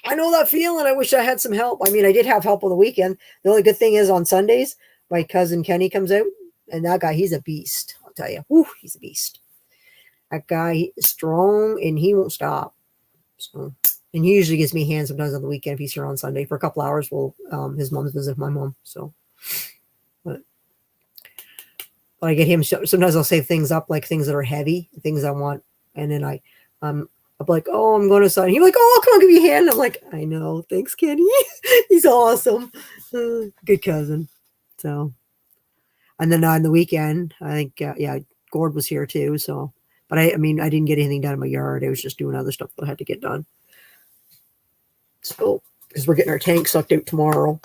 I know that feeling. I wish I had some help. I mean, I did have help on the weekend. The only good thing is on Sundays, my cousin Kenny comes out, and that guy, he's a beast. I'll tell you. Whew, he's a beast. That guy is strong, and he won't stop. So, and he usually gives me hands sometimes on the weekend if he's here on Sunday for a couple hours. Well, his mom's visit my mom. So, but I get him. Sometimes I'll say things up, like things that are heavy, things I want, and then I'm like, oh, I'm going to sign. He's like, oh, come on, give me a hand. I'm like, I know, thanks, Kenny. He's awesome, good cousin. So, and then on the weekend, I think, Gord was here too. So, but I mean, I didn't get anything done in my yard. I was just doing other stuff that I had to get done. So, because we're getting our tank sucked out tomorrow.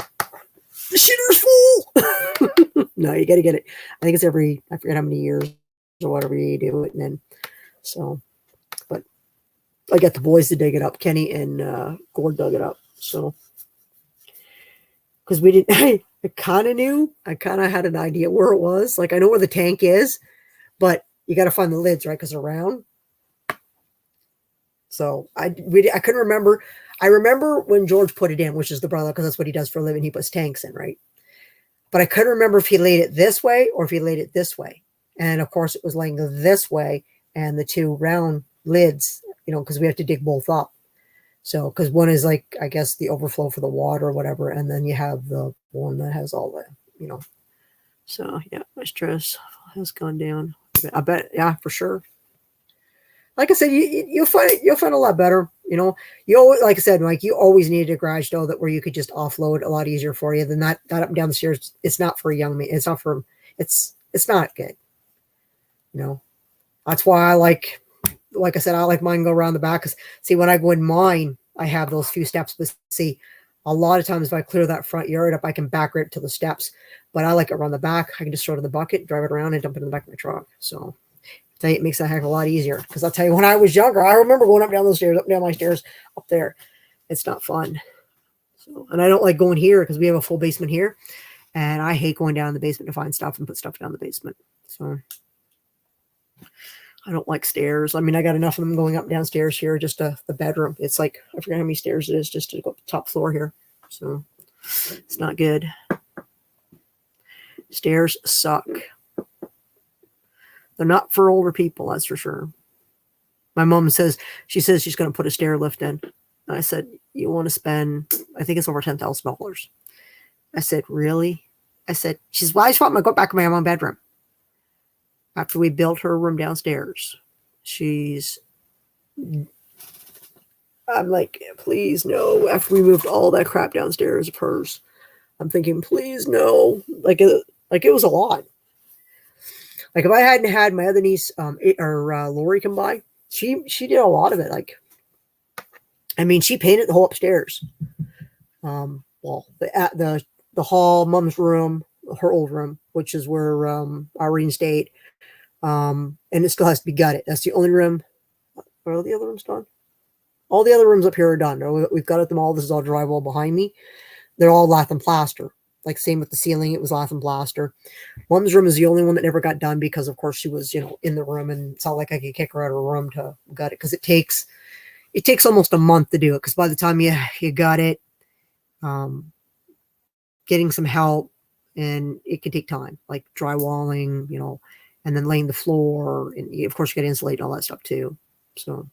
The shitter's full. No, you got to get it. I think it's I forget how many years or whatever you do it. And then, so, but I got the boys to dig it up. Kenny and Gord dug it up. So, because we didn't, I kind of knew, I kind of had an idea where it was. Like, I know where the tank is, but you got to find the lids, right? Because they're round. So I couldn't remember. I remember when George put it in, which is the brother, because that's what he does for a living. He puts tanks in, right? But I couldn't remember if he laid it this way or if he laid it this way. And of course, it was laying this way, and the two round lids, because we have to dig both up. So, because one is like, I guess, the overflow for the water or whatever, and then you have the one that has all the. So, yeah, my stress has gone down. I bet, yeah, for sure. Like I said, you'll find a lot better. You always, like I said, Mike, you always needed a garage door where you could just offload a lot easier for you than that up and down the stairs. It's not for a young man. It's not for. It's not good. That's why I like I said, I like mine go around the back. Because see, when I go in mine, I have those few steps. But see, a lot of times if I clear that front yard up, I can back right to the steps. But I like it around the back. I can just throw it in the bucket, drive it around, and dump it in the back of my truck. So I tell you, it makes that heck of a lot easier. Because I'll tell you, when I was younger, I remember going up down those stairs, up down my stairs, up there. It's not fun. So, and I don't like going here because we have a full basement here. And I hate going down in the basement to find stuff and put stuff down the basement. So I don't like stairs. I mean, I got enough of them going up and downstairs here, just the bedroom. It's like, I forget how many stairs it is just to go up the top floor here. So it's not good. Stairs suck. They're not for older people, that's for sure. My mom says she's going to put a stair lift in. And I said, you want to spend, I think it's over $10,000. I said, really? I said, she's, well, I just want to go back to my own bedroom. After we built her room downstairs, I'm like, please no. After we moved all that crap downstairs of hers, I'm thinking, please no. Like it was a lot. Like if I hadn't had my other niece, Lori come by, she did a lot of it. Like, I mean, she painted the whole upstairs. Well, the hall, mom's room, her old room, which is where Irene stayed. And it still has to be gutted. That's the only room. Are all the other rooms done? All the other rooms up here are done. We've gutted them all. This is all drywall behind me. They're all lath and plaster. Like same with the ceiling, it was lath and plaster. Mom's room is the only one that never got done because, of course, she was, in the room, and it's not like I could kick her out of her room to gut it because it takes almost a month to do it. Because by the time you got it, getting some help, and it can take time, like drywalling, and then laying the floor, and of course you got to insulate and all that stuff too. So,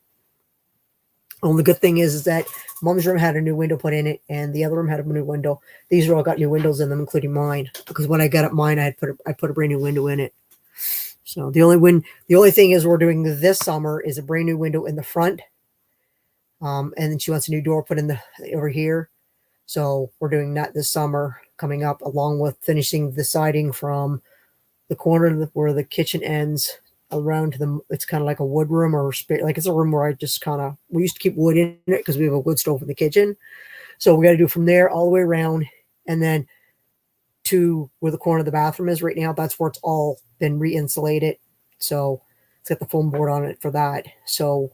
well, the good thing is that mom's room had a new window put in it, and the other room had a new window. These are all got new windows in them, including mine, because when I got up mine, I put a brand new window in it. So the only thing is we're doing this summer is a brand new window in the front, and then she wants a new door put in over here. So we're doing that this summer coming up, along with finishing the siding from the corner where the kitchen ends around to it's kind of like a wood room, or like it's a room where I just we used to keep wood in it because we have a wood stove in the kitchen. So we got to do from there all the way around, and then to where the corner of the bathroom is right now. That's where it's all been re-insulated. So it's got the foam board on it for that. So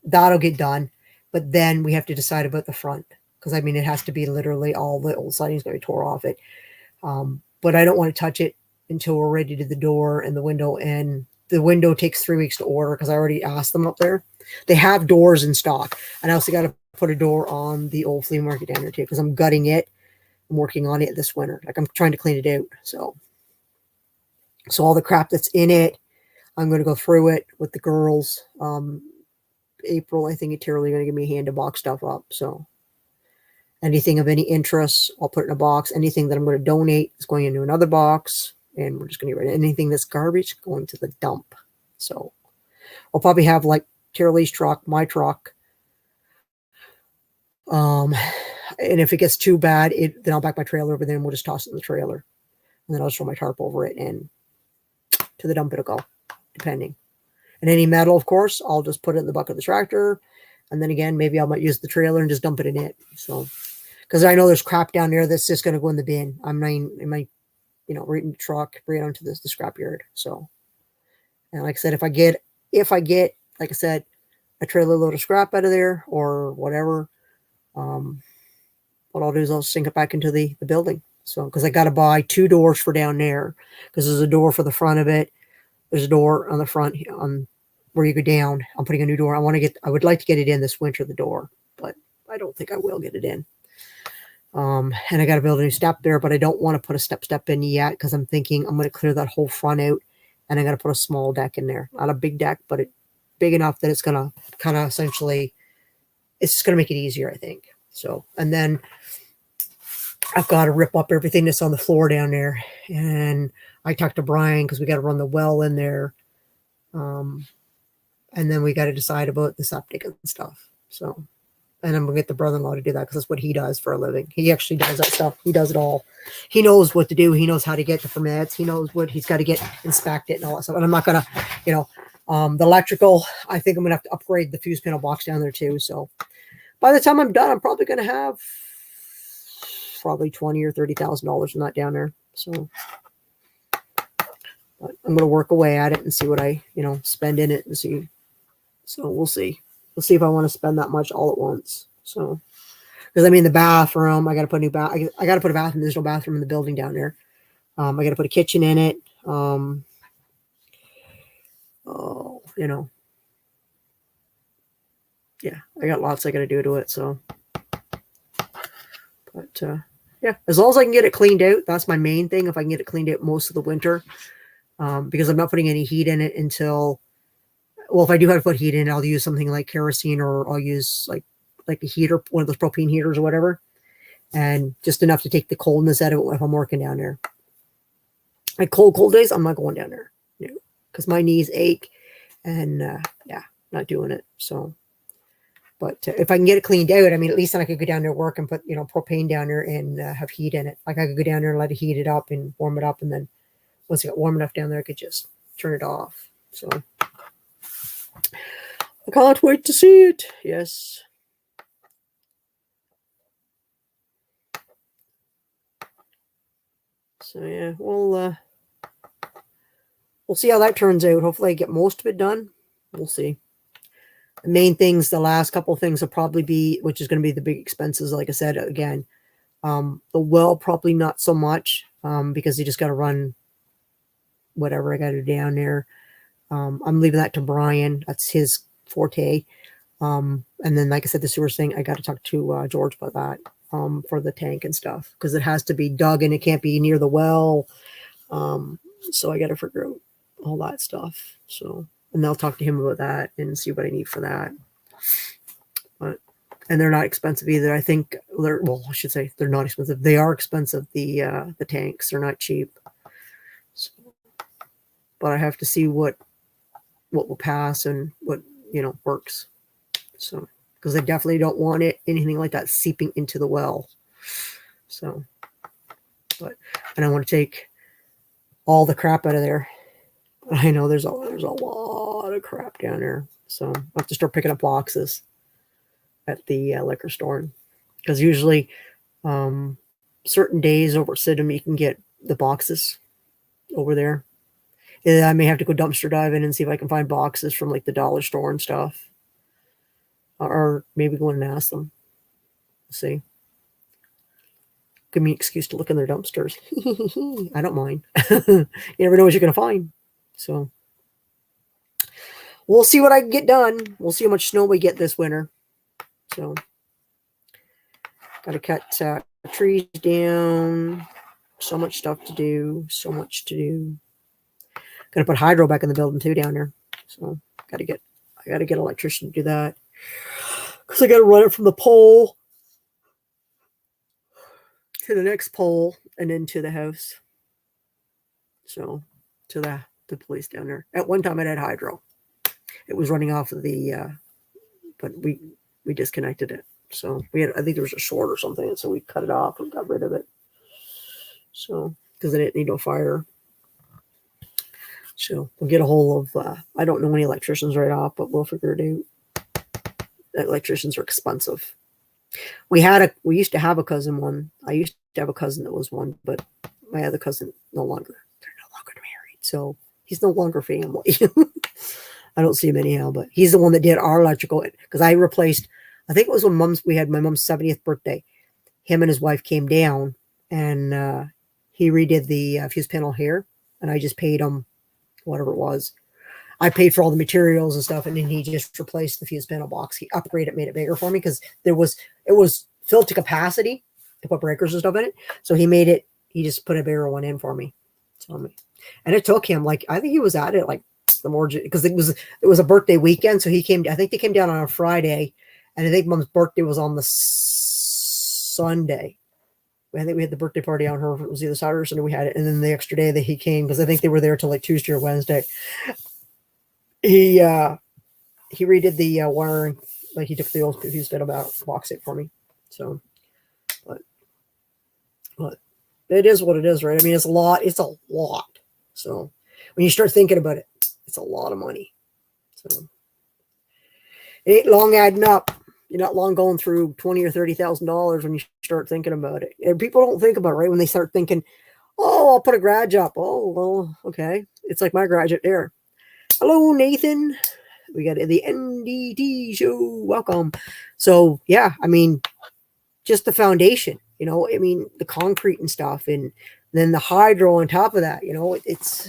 that'll get done. But then we have to decide about the front. Because, I mean, it has to be literally all the old siding's going to be tore off it. But I don't want to touch it until we're ready to do the door and the window. And the window takes 3 weeks to order because I already asked them up there. They have doors in stock. And I also got to put a door on the old flea market down there too because I'm gutting it. I'm working on it this winter. Like I'm trying to clean it out. So all the crap that's in it, I'm going to go through it with the girls. April, I think it's really going to give me a hand to box stuff up. So anything of any interest, I'll put it in a box. Anything that I'm going to donate is going into another box. And we're just going to get rid of anything that's garbage going to the dump. So I'll probably have like Tara Lee's truck, my truck. And if it gets too bad, then I'll back my trailer over there and we'll just toss it in the trailer. And then I'll just throw my tarp over it and to the dump it'll go, depending. And any metal, of course, I'll just put it in the bucket of the tractor. And then again, maybe I might use the trailer and just dump it in it. So, because I know there's crap down there that's just going to go in the bin. I might, right in the truck, bring it onto the scrap yard. So, and like I said, if I get, like I said, a trailer load of scrap out of there or whatever, what I'll do is I'll sink it back into the building. So, because I got to buy 2 doors for down there, because there's a door for the front of it. There's a door on the front on where you go down. I'm putting a new door. I would like to get it in this winter, the door, but I don't think I will get it in. And I got to build a new step there, but I don't want to put a step in yet because I'm thinking I'm going to clear that whole front out, and I got to put a small deck in there. Not a big deck, but big enough that it's going to kind of essentially, it's just going to make it easier, I think. So, and then I've got to rip up everything that's on the floor down there. And I talked to Brian because we got to run the well in there. And then we got to decide about the septic and stuff. So, and I'm going to get the brother-in-law to do that because that's what he does for a living. He actually does that stuff. He does it all. He knows what to do. He knows how to get the permits. He knows what he's got to get inspected and all that stuff. And I'm not going to, the electrical, I think I'm going to have to upgrade the fuse panel box down there too. So by the time I'm done, I'm probably going to have probably $20,000 or $30,000 in that down there. So but I'm going to work away at it and see what I, spend in it and see. So we'll see. We'll see if I want to spend that much all at once. So, because I mean, the bathroom, I got to put a new bath. I got to put a bathroom. There's no bathroom in the building down there. I got to put a kitchen in it. Yeah, I got lots I got to do to it. So, but yeah, as long as I can get it cleaned out, that's my main thing. If I can get it cleaned out most of the winter, because I'm not putting any heat in it until. Well, if I do have to put heat in, I'll use something like kerosene, or I'll use like a heater, one of those propane heaters or whatever, and just enough to take the coldness out of it if I'm working down there. Like cold days, I'm not going down there, because my knees ache, and not doing it. So, but if I can get it cleaned out, I mean, at least then I could go down there, work, and put propane down there and have heat in it. Like I could go down there and let it heat it up and warm it up, and then once it got warm enough down there, I could just turn it off. So. I can't wait to see it. Yes. So yeah, we'll see how that turns out. Hopefully I get most of it done. We'll see. The main things, the last couple of things will probably be, which is going to be the big expenses. Like I said, again, the well, probably not so much, because you just got to run whatever I got to do down there. I'm leaving that to Brian. That's his forte. And then, like I said, the sewer thing, I got to talk to George about that, for the tank and stuff, because it has to be dug and it can't be near the well. So I got to figure out all that stuff. So, and I'll talk to him about that and see what I need for that. And they're not expensive either. I think I should say they're not expensive. They are expensive. The tanks are not cheap. So, but I have to see what will pass and what works. So, because I definitely don't want anything like that seeping into the well. So, and I want to take all the crap out of there. I know there's a lot of crap down there. So I have to start picking up boxes at the liquor store, because usually certain days over at Sidham you can get the boxes over there. I may have to go dumpster diving and see if I can find boxes from like the dollar store and stuff. Or maybe go in and ask them. See. Give me an excuse to look in their dumpsters. I don't mind. You never know what you're going to find. So we'll see what I can get done. We'll see how much snow we get this winter. So got to cut trees down. So much stuff to do. So much to do. Got to put hydro back in the building too down there. So I got to get an electrician to do that, because I got to run it from the pole to the next pole and into the house. So to the place down there. At one time it had hydro. It was running off of the but we disconnected it. So I think there was a short or something, so we cut it off and got rid of it. So because I didn't need no fire. So we'll get a hold of I don't know any electricians right off, but we'll figure it out. Electricians are expensive. We used to have a cousin one. I used to have a cousin that was one, but my other cousin they're no longer married. So he's no longer family. I don't see him anyhow, but he's the one that did our electrical, because I replaced, I think it was when we had my mom's 70th birthday. Him and his wife came down and he redid the fuse panel here, and I just paid him whatever it was. I paid for all the materials and stuff, and then he just replaced the fuse panel box. He upgraded it, made it bigger for me because it was filled to capacity to put breakers and stuff in it. So he just put a bigger one in for me. So, and it took him like, I think he was at it like the more, because it was a birthday weekend. So I think they came down on a Friday, and I think Mom's birthday was on the Sunday. I think we had the birthday party on her. It was either Saturday or Sunday we had it. And then the extra day that he came, because I think they were there till like Tuesday or Wednesday. He redid the wiring. Like he took the old fuse panel box it for me. So, but it is what it is, right? I mean, it's a lot. It's a lot. So when you start thinking about it, it's a lot of money. So it ain't long adding up. You're not long going through $20,000 or $30,000 when you start thinking about it. And people don't think about it, right? When they start thinking, oh, I'll put a garage up. Oh, well, okay. It's like my garage up there. Hello, Nathan. We got the NDT show. Welcome. So, yeah, I mean, just the foundation, I mean, the concrete and stuff, and then the hydro on top of that, it's,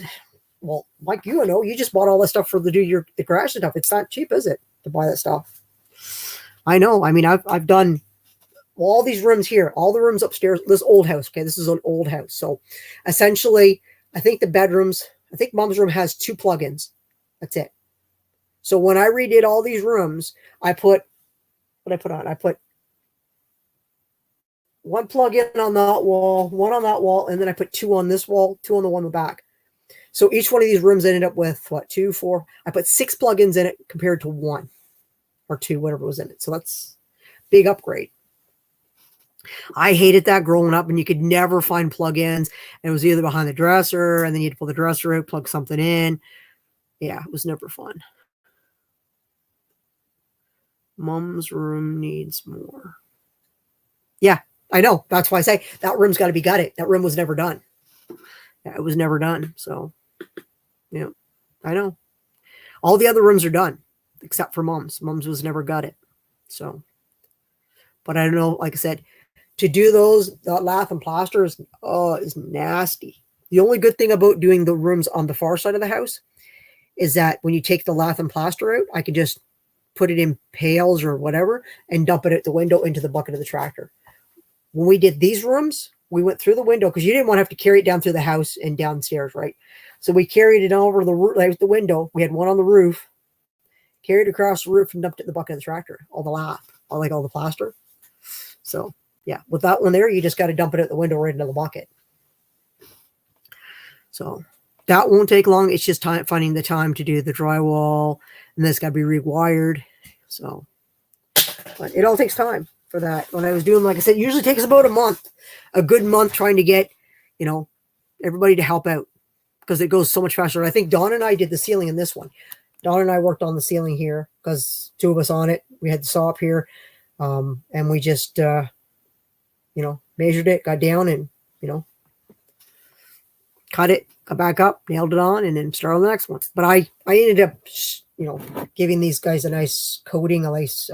well, like, you just bought all that stuff to do the garage and stuff. It's not cheap, is it, to buy that stuff? I know. I mean, I've done all these rooms here, all the rooms upstairs, this old house. Okay. This is an old house. So essentially, I think Mom's room has 2 plugins. That's it. So when I redid all these rooms, I put 1 plug-in on that wall, 1 on that wall, and then I put 2 on this wall, 2 on the one in the back. So each one of these rooms ended up with 2, 4. I put 6 plugins in it compared to 1 or 2, whatever was in it. So that's big upgrade. I hated that growing up, and you could never find plugins. It was either behind the dresser, and then you had to pull the dresser out, plug something in. Yeah, it was never fun. Mom's room needs more. Yeah, I know. That's why I say that room's got to be gutted. That room was never done. Yeah, it was never done. So, yeah, I know. All the other rooms are done except for Mom's. Mom's was never gutted. So, but I don't know. Like I said, to do that lath and plaster is nasty. The only good thing about doing the rooms on the far side of the house is that when you take the lath and plaster out, I can just put it in pails or whatever and dump it out the window into the bucket of the tractor. When we did these rooms, we went through the window because you didn't want to have to carry it down through the house and downstairs, right? So we carried it over the window. We had one on the roof, carried it across the roof and dumped it in the bucket of the tractor. All the lath, all the plaster. So yeah, with that one there, you just got to dump it out the window right into the bucket. So that won't take long. It's just finding the time to do the drywall, and then it's got to be rewired. So, but it all takes time for that. When I was doing, like I said, it usually takes about a good month trying to get, everybody to help out because it goes so much faster. I think Dawn and I did the ceiling in this one. Dawn and I worked on the ceiling here because 2 of us on it. We had the saw up here, and we just, measured it, got down, and cut it, got back up, nailed it on, and then started on the next one. But I ended up, giving these guys a nice coating, a nice,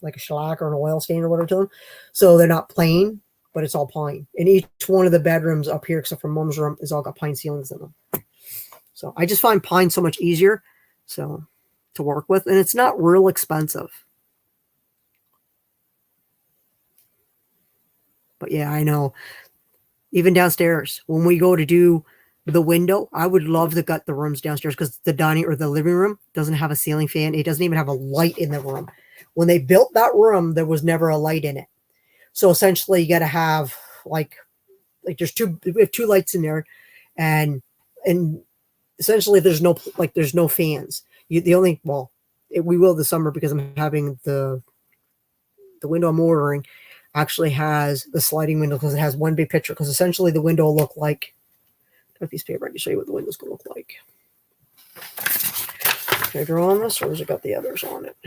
like a shellac or an oil stain or whatever to them. So they're not plain, but it's all pine. And each one of the bedrooms up here, except for Mom's room, is all got pine ceilings in them. So I just find pine so much easier to work with. And it's not real expensive. But yeah, I know. Even downstairs, when we go to do the window, I would love to gut the rooms downstairs because the dining or the living room doesn't have a ceiling fan. It doesn't even have a light in the room. When they built that room, there was never a light in it. So essentially you got to have like we have 2 lights in there, and essentially there's no fans. We will this summer because I'm having the window I'm ordering actually has the sliding window because it has one big picture, because essentially the window will look like a piece of paper. I can show you what the window's going to look like. Can I draw on this, or has it got the others on it?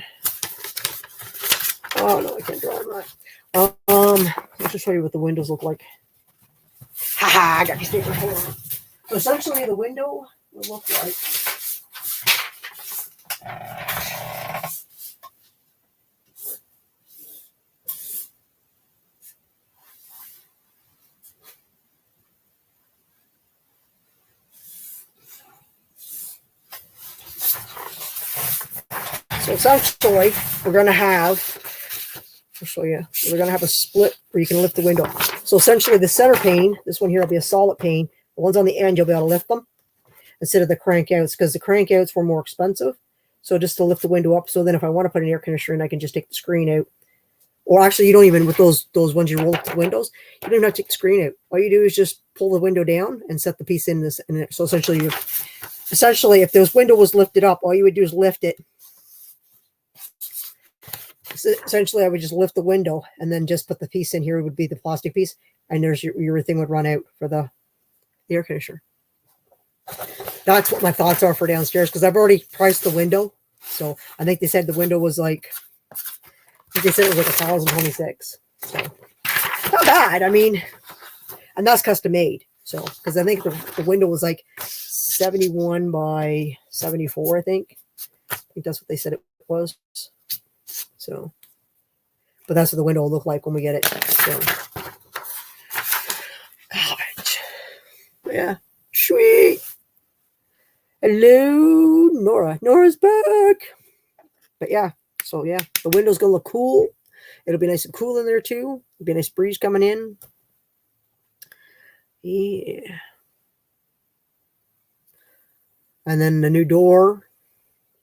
Oh no, I can't draw on that. Let's just show you what the windows look like. Haha, I got these papers. Hold on. So essentially the window will look like So essentially, we're going to have, I'll show you, we're going to have a split where you can lift the window. So essentially the center pane, this one here will be a solid pane. The ones on the end, you'll be able to lift them instead of the crank outs, because the crank outs were more expensive. So just to lift the window up. So then if I want to put an air conditioner in, I can just take the screen out. Or actually, you don't even, with those ones you roll up the windows, you don't even have to take the screen out. All you do is just pull the window down and set the piece in this. And so essentially, if this window was lifted up, all you would do is lift it. So essentially, I would just lift the window and then just put the piece in here. It would be the plastic piece. And there's your thing would run out for the air conditioner. That's what my thoughts are for downstairs, because I've already priced the window. So I think they said the window was like, they said it was like 1,026. So not bad. I mean, and that's custom made. So, because I think the window was like 71 by 74, I think. I think that's what they said it was. So, but that's what the window will look like when we get it. So, yeah, sweet. Hello, Nora. Nora's back. But yeah, so yeah, the window's gonna look cool. It'll be nice and cool in there too. It'll be a nice breeze coming in. Yeah. And then the new door,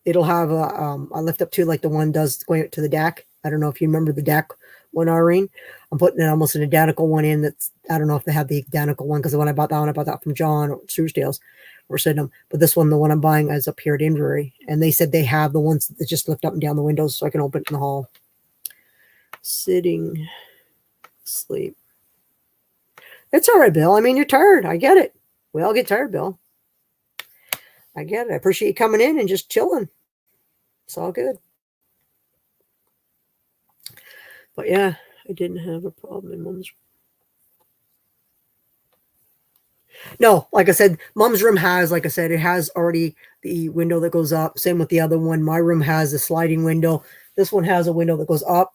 it'll have a lift up to like the one does going up to the deck. I don't know if you remember the deck one, Irene. I'm putting almost an identical one in. That's, I don't know if they have the identical one, because when I bought that from John or Truesdale's or Sydenham. But this one, the one I'm buying, is up here at Inverurie, and they said they have the ones that just lift up and down the windows, so I can open it in the hall. Sitting, sleep. It's all right, Bill. I mean, you're tired. I get it. We all get tired, Bill. I get it. I appreciate you coming in and just chilling. It's all good. But yeah, I didn't have a problem in Mom's. No, like I said, Mom's room has, like I said, it has already the window that goes up. Same with the other one. My room has a sliding window. This one has a window that goes up.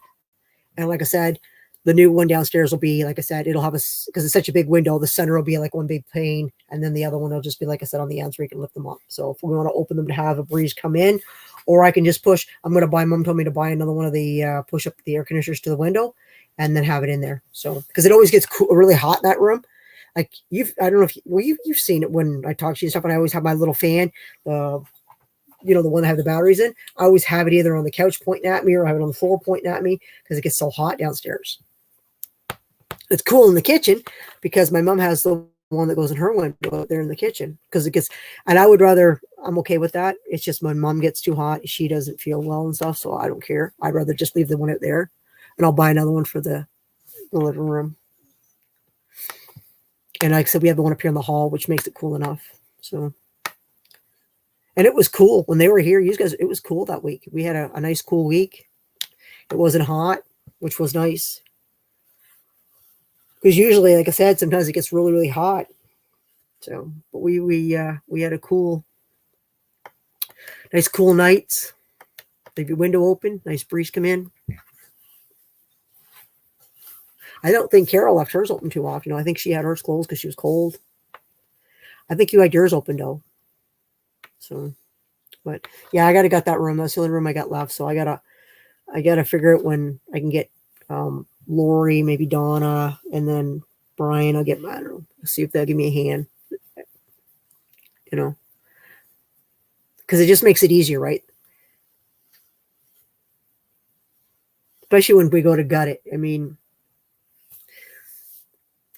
And like I said, the new one downstairs will be, like I said, it'll have because it's such a big window, the center will be like one big pane. And then the other one will just be, like I said, on the ends where you can lift them up. So if we want to open them to have a breeze come in, or I can just push, Mom told me to buy another one of the push up the air conditioners to the window and then have it in there. So, because it always gets really hot in that room. Like I don't know if you've seen it when I talk to you and stuff, and I always have my little fan, the one that I have the batteries in. I always have it either on the couch pointing at me or I have it on the floor pointing at me, because it gets so hot downstairs. It's cool in the kitchen because my mom has the one that goes in her window out there in the kitchen, because it gets, and I'm okay with that. It's just my mom gets too hot. She doesn't feel well and stuff, so I don't care. I'd rather just leave the one out there, and I'll buy another one for the living room. And like I said, we have the one up here in the hall, which makes it cool enough. So, and it was cool when they were here. You guys, it was cool that week. We had a nice cool week. It wasn't hot, which was nice. Because usually, like I said, sometimes it gets really, really hot. So, but we had a nice cool nights. Leave your window open, nice breeze come in. I don't think Carol left hers open too often. I think she had hers closed because she was cold. I think you had yours open though. So, but yeah, I got that room. That's the only room I got left. So I gotta figure out when I can get Lori, maybe Donna, and then Brian. I don't know. See if they'll give me a hand. Because it just makes it easier, right? Especially when we go to gut it. I mean,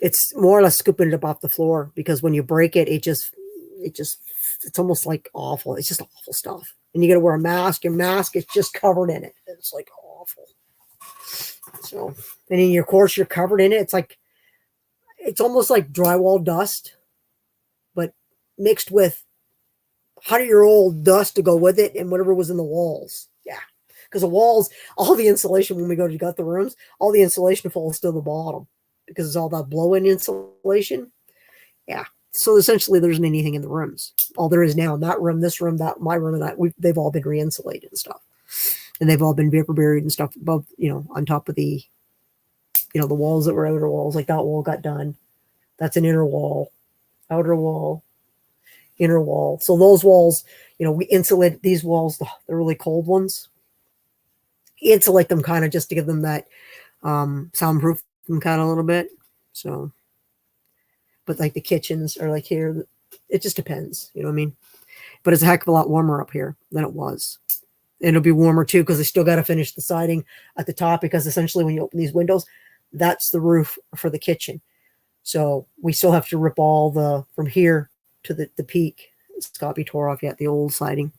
it's more or less scooping it up off the floor, because when you break it, it's almost like awful. It's just awful stuff. And you got to wear a mask. Your mask is just covered in it. It's like awful. So, and in your course, you're covered in it. It's almost like drywall dust, but mixed with 100-year-old dust to go with it and whatever was in the walls. Yeah. Because the walls, all the insulation, when we go to gut the rooms, all the insulation falls to the bottom because it's all that blow-in insulation. Yeah. So essentially, there isn't anything in the rooms. All there is now in that room, this room, that my room, and that they've all been re-insulated and stuff, and they've all been vapor buried and stuff above, on top of the, the walls that were outer walls. Like that wall got done. That's an inner wall, outer wall, inner wall. So those walls, we insulate these walls, the really cold ones. insulate them kind of just to give them that soundproof them kind of a little bit. So, but like the kitchens are like here, it just depends. You know what I mean? But it's a heck of a lot warmer up here than it was. And it'll be warmer too because they still got to finish the siding at the top because essentially when you open these windows, that's the roof for the kitchen. So we still have to rip all the from here to the peak. Scotty tore off yet the old siding.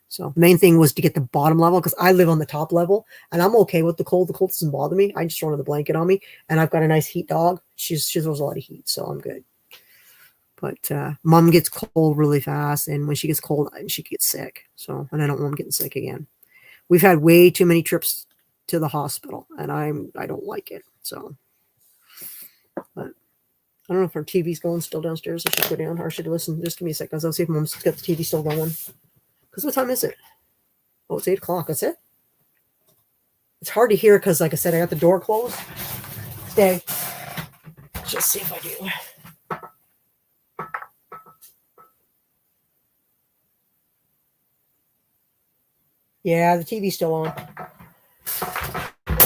So the main thing was to get the bottom level because I live on the top level and I'm okay with the cold. The cold doesn't bother me. I just throw another blanket on me and I've got a nice heat dog. She throws a lot of heat, so I'm good. But mom gets cold really fast, and when she gets cold, she gets sick. So, and I don't want them getting sick again. We've had way too many trips to the hospital, and I don't like it. So, but I don't know if her TV's going still downstairs. I should go down, or I should listen. Just give me a second. I'll see if mom's got the TV still going. Because what time is it? Oh, it's 8 o'clock. That's it. It's hard to hear because, like I said, I got the door closed. Stay. Just see if I do. Yeah, the TV's still on.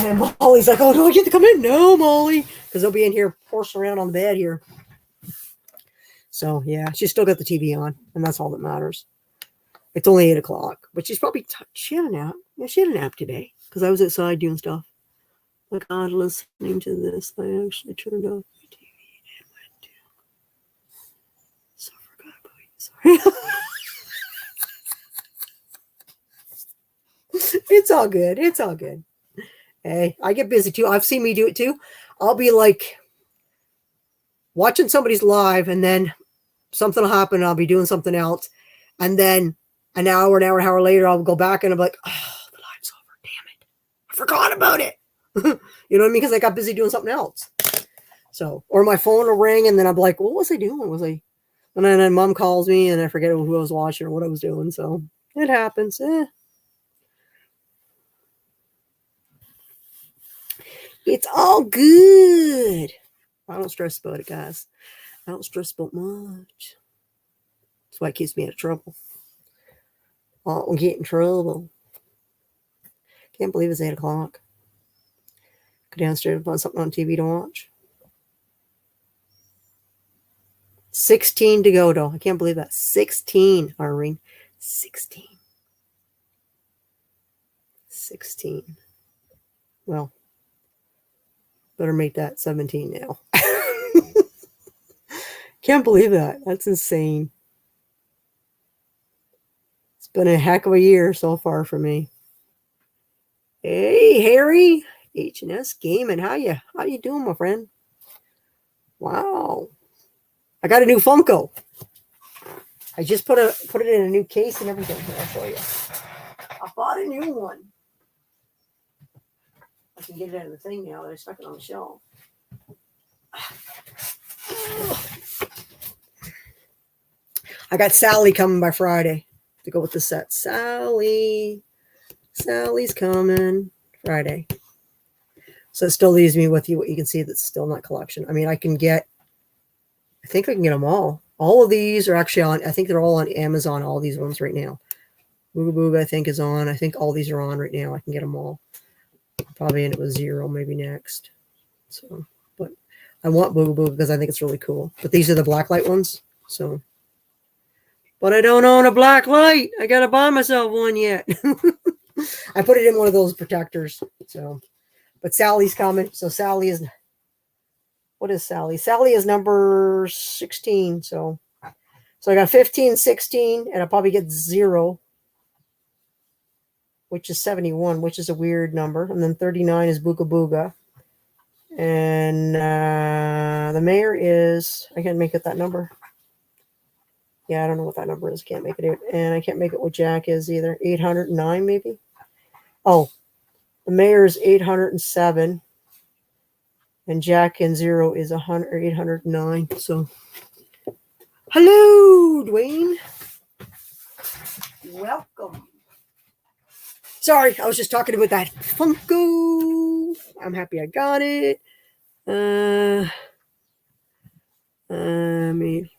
And Molly's like, oh, do I get to come in? No, Molly. Because they'll be in here horsing around on the bed here. So, yeah, she's still got the TV on. And that's all that matters. It's only 8 o'clock. But she's probably, she had a nap. Yeah, she had a nap today. Because I was outside doing stuff. Like, God, listening to this. I actually turned off my TV and went to. So I forgot about you. Sorry. It's all good. It's all good. Hey, I get busy too. I've seen me do it too. I'll be like watching somebody's live and then something will happen and I'll be doing something else. And then an hour later, I'll go back and I'm like, oh, the live's over. Damn it. I forgot about it. You know what I mean? Because I got busy doing something else. So, or my phone will ring and then I'm like, what was I doing? And then mom calls me and I forget who I was watching or what I was doing. So it happens. It's all good. I don't stress about it, guys. I don't stress about much. That's why it keeps me out of trouble. I'll get in trouble. Can't believe it's 8 o'clock. Go downstairs and find something on TV to watch. 16 to go, though. I can't believe that. 16, Irene. 16. 16. Well, better make that 17 now. Can't believe that. That's insane. It's been a heck of a year so far for me. Hey, Harry. H&S Gaming. How you doing, my friend? Wow. I got a new Funko. I just put it in a new case and everything. Here, I'll show you. I bought a new one. I can get it out of the thing now that I stuck it on the shelf. I got Sally coming by Friday to go with the set. Sally's coming Friday. So it still leaves me with what you can see that's still not collection. I mean, I think I can get them all. All of these are actually on, I think they're all on Amazon, all these ones right now. Booga Booga, I think, is on. I think all these are on right now. I can get them all. Probably in it with Zero, maybe next. So, but I want Booga Booga because I think it's really cool. But these are the blacklight ones. So, but I don't own a black light. I got to buy myself one yet. I put it in one of those protectors. So, but Sally's coming. So Sally is, what is Sally? Sally is number 16. So I got 15, 16, and I'll probably get 0, which is 71, which is a weird number. And then 39 is Booga Booga. And the mayor is, I can't make it that number. Yeah, I don't know what that number is. Can't make it out. And I can't make it what Jack is either. 809 maybe? Oh, the mayor is 807. And Jack and 0 is 809. So, hello, Dwayne. Welcome. Sorry, I was just talking about that Funko. I'm happy I got it. Maybe.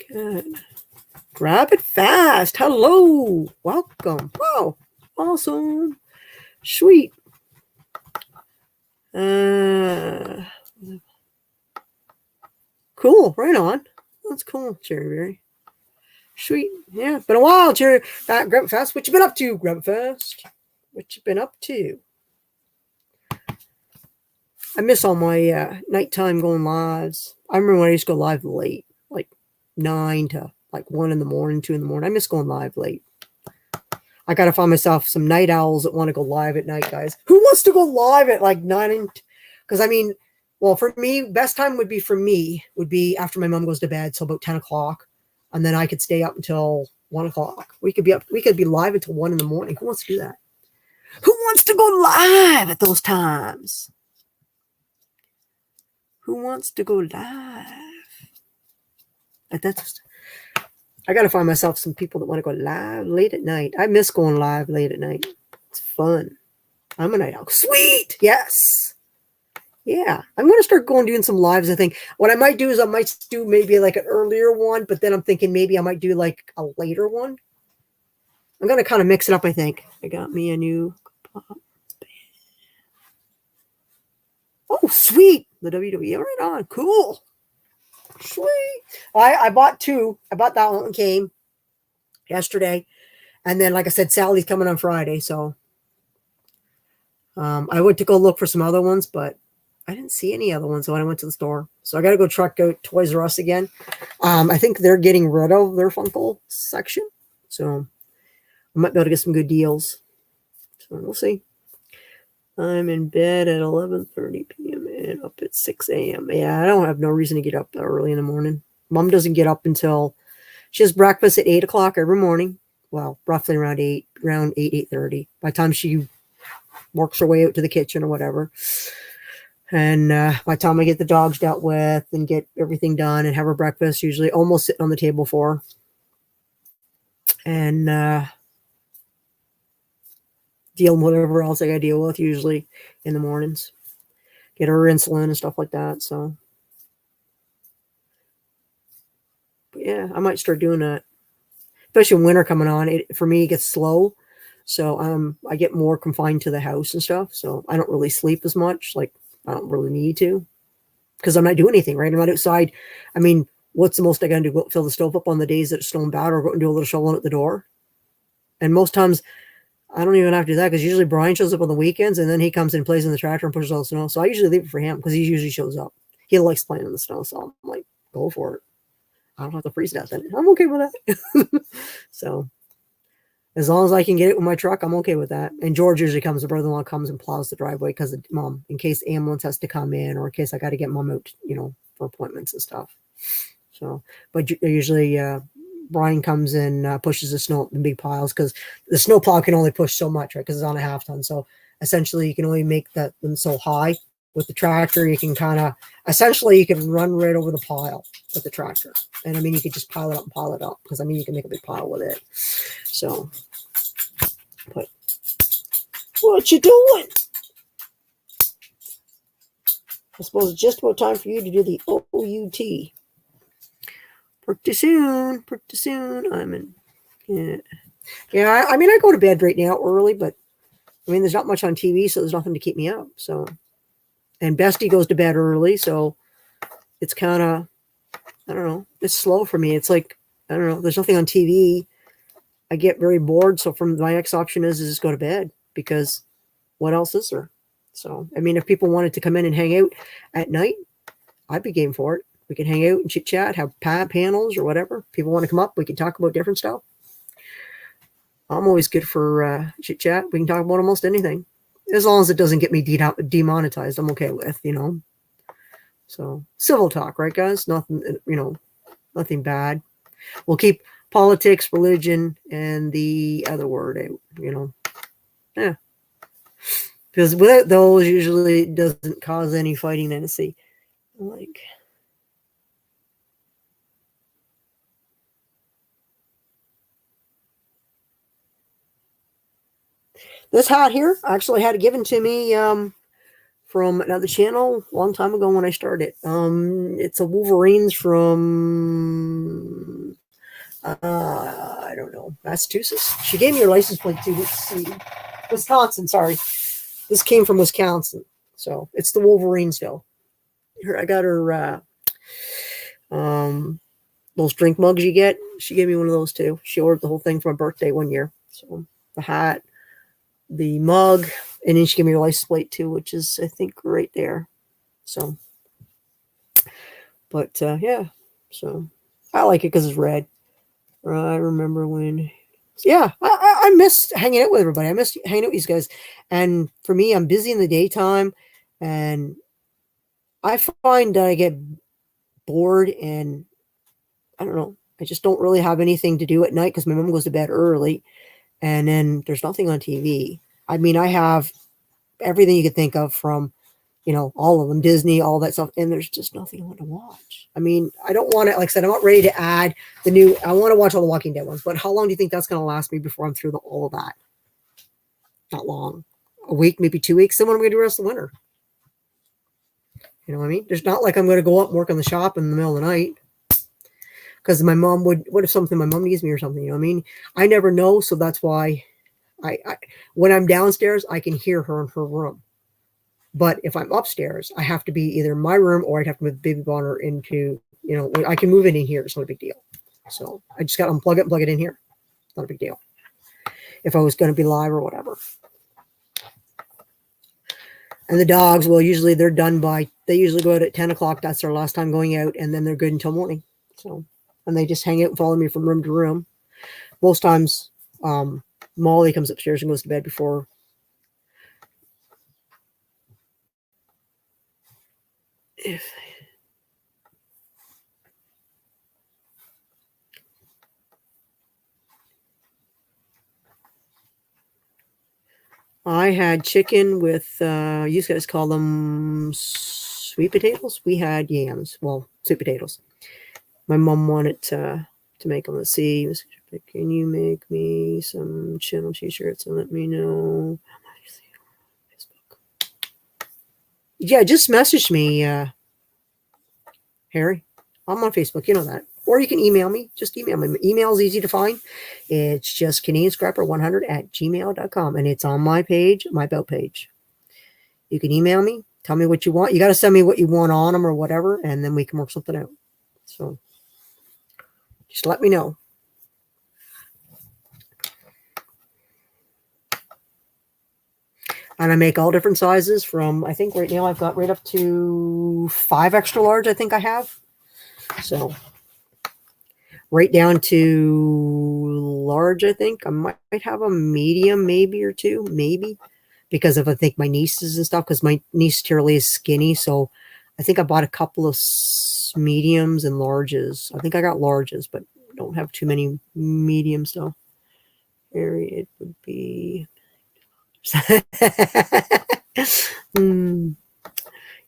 Good. Grab it fast. Hello. Welcome. Wow. Awesome. Sweet. Cool. Right on. That's cool, Cherry Berry. Sweet. Yeah, been a while, Cherry. Grab it fast. What you been up to? Grab it fast. What you been up to? I miss all my nighttime going lives. I remember when I used to go live late, like 9 to like 1 in the morning, 2 in the morning. I miss going live late. I got to find myself some night owls that want to go live at night, guys. Who wants to go live at like 9? Because I mean, well, for me, best time would be after my mom goes to bed, so about 10 o'clock. And then I could stay up until 1 o'clock. We could be live until 1 in the morning. Who wants to do that? Who wants to go live at those times? Who wants to go live? I got to find myself some people that want to go live late at night. I miss going live late at night. It's fun. I'm a night owl. Sweet. Yes. Yeah. I'm going to start doing some lives, I think. What I might do is I might do maybe like an earlier one, but then I'm thinking maybe I might do like a later one. I'm going to kind of mix it up, I think. I got me a new pop band. Oh, sweet. The WWE. Right on. Cool. Sweet. I bought 2. I bought that one came yesterday. And then, like I said, Sally's coming on Friday. So I went to go look for some other ones, but I didn't see any other ones when I went to the store. So I got to go check out Toys R Us again. I think they're getting rid of their Funko section. So I might be able to get some good deals. So we'll see. I'm in bed at 11:30 p.m. and up at 6 a.m. Yeah, I don't have no reason to get up that early in the morning. Mom doesn't get up until she has breakfast at 8 o'clock every morning. Well, roughly around 8:30. By the time she works her way out to the kitchen or whatever. And by the time I get the dogs dealt with and get everything done and have her breakfast, usually almost sitting on the table for her. And deal with whatever else I got to deal with, usually in the mornings. Get her insulin and stuff like that. So, but yeah, I might start doing that. Especially winter coming on. For me, it gets slow. So I get more confined to the house and stuff. So I don't really sleep as much. Like, I don't really need to. Because I'm not doing anything, right? I'm not outside. I mean, what's the most I got to do? Go fill the stove up on the days that it's snowing bad, or go and do a little shoveling at the door? And most times, I don't even have to do that because usually Brian shows up on the weekends and then he comes and plays in the tractor and pushes all the snow. So I usually leave it for him because he usually shows up. He likes playing in the snow. So I'm like, go for it. I don't have to freeze to death in it. I'm okay with that. So as long as I can get it with my truck, I'm okay with that. And George usually comes, the brother-in-law comes and plows the driveway because of Mom, in case ambulance has to come in or in case I got to get Mom out, for appointments and stuff. So, but usually, Brian comes and pushes the snow up in big piles because the snow plow can only push so much, right? Because it's on a half ton. So essentially, you can only make them so high. With the tractor, you can you can run right over the pile with the tractor. And I mean, you could just pile it up because I mean, you can make a big pile with it. So, but what you doing? I suppose it's just about time for you to do the OUT. Pretty soon. I'm in. Yeah. I mean, I go to bed right now early, but I mean, there's not much on TV, so there's nothing to keep me up. So, and Bestie goes to bed early, so it's kind of, I don't know, it's slow for me. It's like, I don't know, there's nothing on TV. I get very bored. So my next option is just go to bed because what else is there? So, I mean, if people wanted to come in and hang out at night, I'd be game for it. We can hang out and chit chat, have panels or whatever. People want to come up, we can talk about different stuff. I'm always good for chit chat. We can talk about almost anything. As long as it doesn't get me demonetized, I'm okay with, So civil talk, right, guys? Nothing, nothing bad. We'll keep politics, religion, and the other word out, Yeah. Because without those, usually it doesn't cause any fighting. Then see, like. This hat here, I actually had it given to me from another channel a long time ago when I started. It's a Wolverines from I don't know, Massachusetts. She gave me her license plate too. Let's see, Wisconsin. Sorry, this came from Wisconsin, so it's the Wolverines though. Here, I got her those drink mugs you get. She gave me one of those too. She ordered the whole thing for my birthday one year. So the hat, the mug, and then she gave me her license plate too, which is I think right there. So, but yeah, so I like it because it's red. I remember when, yeah, I miss hanging out with everybody. I miss hanging out with these guys. And for me, I'm busy in the daytime, and I find that I get bored, and I don't know. I just don't really have anything to do at night because my mom goes to bed early, and then there's nothing on TV. I mean, I have everything you could think of from, all of them, Disney, all that stuff, and there's just nothing I want to watch. I mean, I don't want to, like I said, I'm not ready to add I want to watch all the Walking Dead ones, but how long do you think that's going to last me before I'm through all of that? Not long. A week, maybe 2 weeks. Then what am I going to do the rest of the winter? You know what I mean? There's not like I'm going to go up and work in the shop in the middle of the night because my mom what if something my mom needs me or something, you know what I mean? I never know, so that's why I when I'm downstairs, I can hear her in her room. But if I'm upstairs, I have to be either in my room or I'd have to move Baby Bonner into, I can move it in here. It's not a big deal. So I just got to unplug it and plug it in here. Not a big deal. If I was going to be live or whatever. And the dogs, well, usually they're done they usually go out at 10 o'clock. That's their last time going out. And then they're good until morning. So, and they just hang out and follow me from room to room. Most times, Molly comes upstairs and goes to bed before. If I had chicken with, you guys call them sweet potatoes. We had yams. Well, sweet potatoes. My mom wanted to make them. Let's see. Can you make me some channel t-shirts and let me know? Yeah, just message me, Harry. I'm on Facebook. You know that. Or you can email me. Just email me. My email is easy to find. It's just CanadianScrapper100@gmail.com. And it's on my page, my About page. You can email me. Tell me what you want. You got to send me what you want on them or whatever, and then we can work something out. So just let me know. And I make all different sizes from, I think right now I've got right up to 5 extra large, I think I have. So right down to large, I think. I might have a medium maybe or two, maybe. Because of, I think, my nieces and stuff, because my niece Tiralee is skinny. So I think I bought a couple of mediums and larges. I think I got larges, but don't have too many mediums though. Area it would be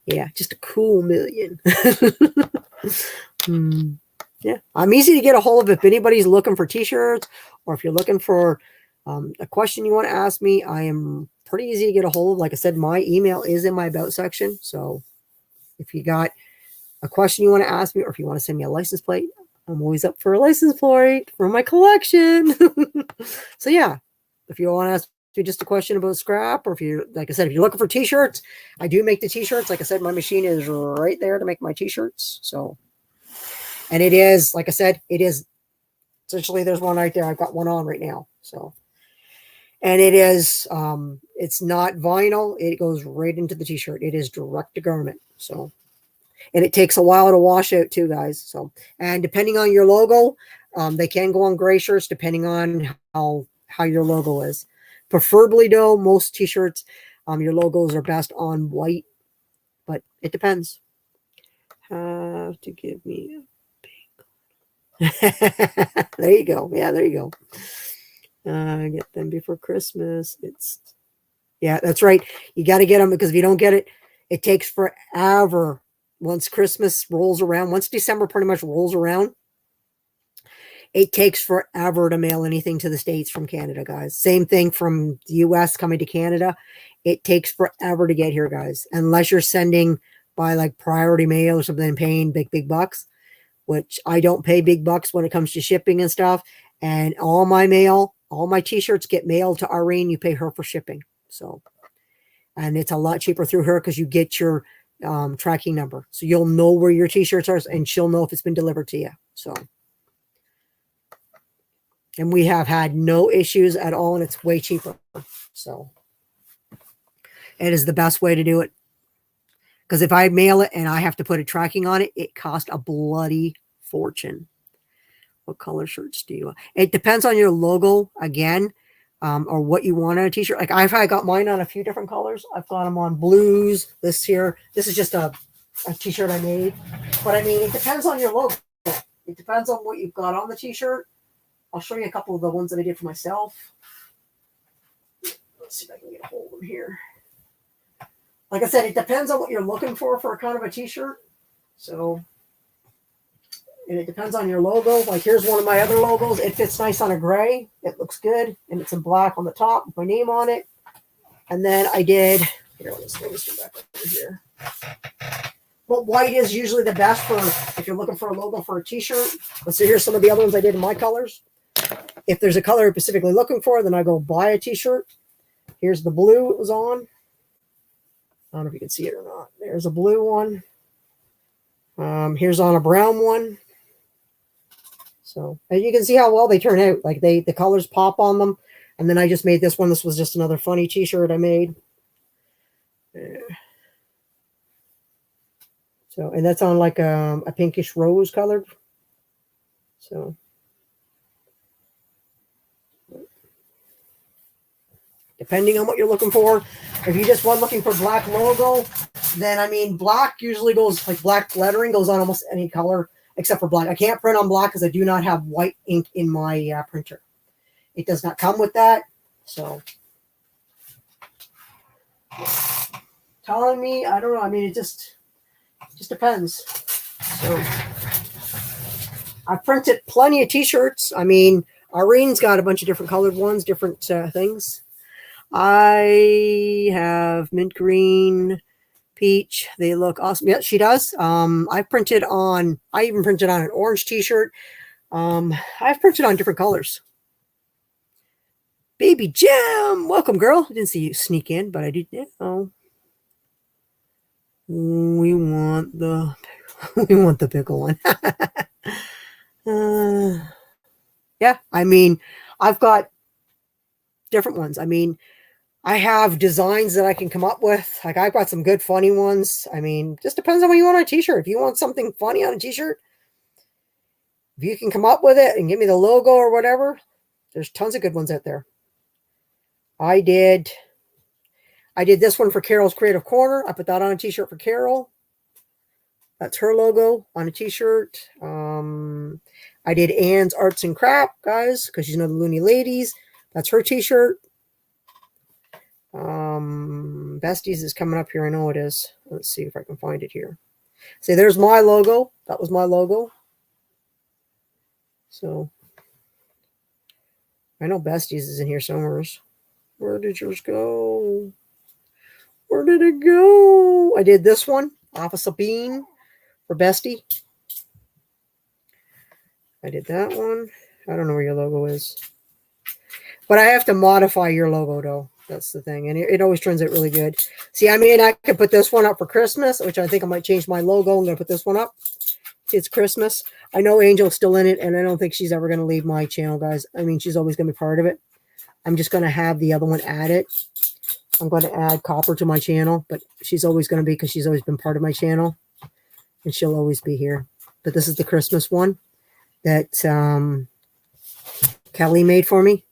yeah, just a cool million. Yeah, I'm easy to get a hold of if anybody's looking for t-shirts, or if you're looking for a question you want to ask me. I am pretty easy to get a hold of. Like I said, my email is in my About section. So if you got a question you want to ask me, or if you want to send me a license plate, I'm always up for a license plate for my collection. So yeah, if you want to ask me just a question about scrap, or if you, like I said, if you're looking for t-shirts, I do make the t-shirts. Like I said, my machine is right there to make my t-shirts. So, and it is, like I said, it is essentially, there's one right there. I've got one on right now. So, and it is, it's not vinyl. It goes right into the t-shirt. It is direct to garment. So, and it takes a while to wash out too, guys. So, and depending on your logo, they can go on gray shirts depending on how your logo is. Preferably though, most t-shirts, your logos are best on white, but it depends. Have to give me a pink. There you go. Yeah, there you go. Get them before Christmas. Yeah, that's right. You got to get them, because if you don't get it, it takes forever. Once Christmas rolls around, once December pretty much rolls around, it takes forever to mail anything to the States from Canada, guys. Same thing from the US coming to Canada. It takes forever to get here, guys. Unless you're sending by like priority mail or something and paying big bucks. which I don't pay big bucks when it comes to shipping and stuff. And all my mail, all my t-shirts get mailed to Irene. You pay her for shipping. So, and it's a lot cheaper through her because you get your tracking number. So you'll know where your t-shirts are and she'll know if it's been delivered to you. So, and we have had no issues at all, and it's way cheaper. So it is the best way to do it. Because if I mail it and I have to put a tracking on it, it costs a bloody fortune. What color shirts do you want? It depends on your logo again, or what you want on a t-shirt. Like I got mine on a few different colors. I've got them on blues. This is just a t-shirt I made. But I mean, it depends on your logo. It depends on what you've got on the t-shirt. I'll show you a couple of the ones that I did for myself. Let's see if I can get a hold of them here. Like I said, it depends on what you're looking for a kind of a t-shirt. So, and it depends on your logo. Like here's one of my other logos. It fits nice on a gray. It looks good. And it's in black on the top with my name on it. And then I did, here, let's go back over here. But white is usually the best for if you're looking for a logo for a t-shirt. Let's see, here's some of the other ones I did in my colors. If there's a color I'm specifically looking for, then I go buy a t-shirt. Here's the blue it was on. I don't know if you can see it or not. There's a blue one. Here's on a brown one. So and you can see how well they turn out. Like the colors pop on them. And then I just made this one. This was just another funny t-shirt I made. So, and that's on like a pinkish rose colored. So, depending on what you're looking for. If you just want looking for black logo, then I mean, black usually goes like black lettering goes on almost any color except for black. I can't print on black because I do not have white ink in my printer. It does not come with that. So, telling me, I don't know. I mean, it just depends. So, I've printed plenty of t-shirts. I mean, Irene's got a bunch of different colored ones, different things. I have mint green, peach. They look awesome. Yeah, she does. I even printed on an orange t-shirt. I've printed on different colors. Baby Jam, welcome, girl. I didn't see you sneak in, but I did. Yeah. Oh, we want the pickle one. Yeah, I mean, I've got different ones. I mean, I have designs that I can come up with. Like I've got some good funny ones. I mean, just depends on what you want on a t-shirt. If you want something funny on a t-shirt, if you can come up with it and give me the logo or whatever, there's tons of good ones out there. I did this one for Carol's Creative Corner. I put that on a t-shirt for Carol. That's her logo on a t-shirt. I did Anne's Arts and Crap, guys, because you know the Looney Ladies. That's her t-shirt. Besties is coming up here. I know it is. Let's see if I can find it here. See, there's my logo. That was my logo. So I know Besties is in here somewhere. Where did yours go? Where did it go? I did this one, Office of Bean for Bestie. I did that one. I don't know where your logo is. But I have to modify your logo, though. That's the thing. And it always turns out really good. See, I mean, I could put this one up for Christmas, which I think I might change my logo. I'm going to put this one up. It's Christmas. I know Angel's still in it, and I don't think she's ever going to leave my channel, guys. I mean, she's always going to be part of it. I'm just going to have the other one added. I'm going to add Copper to my channel, but she's always going to be because she's always been part of my channel, and she'll always be here. But this is the Christmas one that Kelly made for me.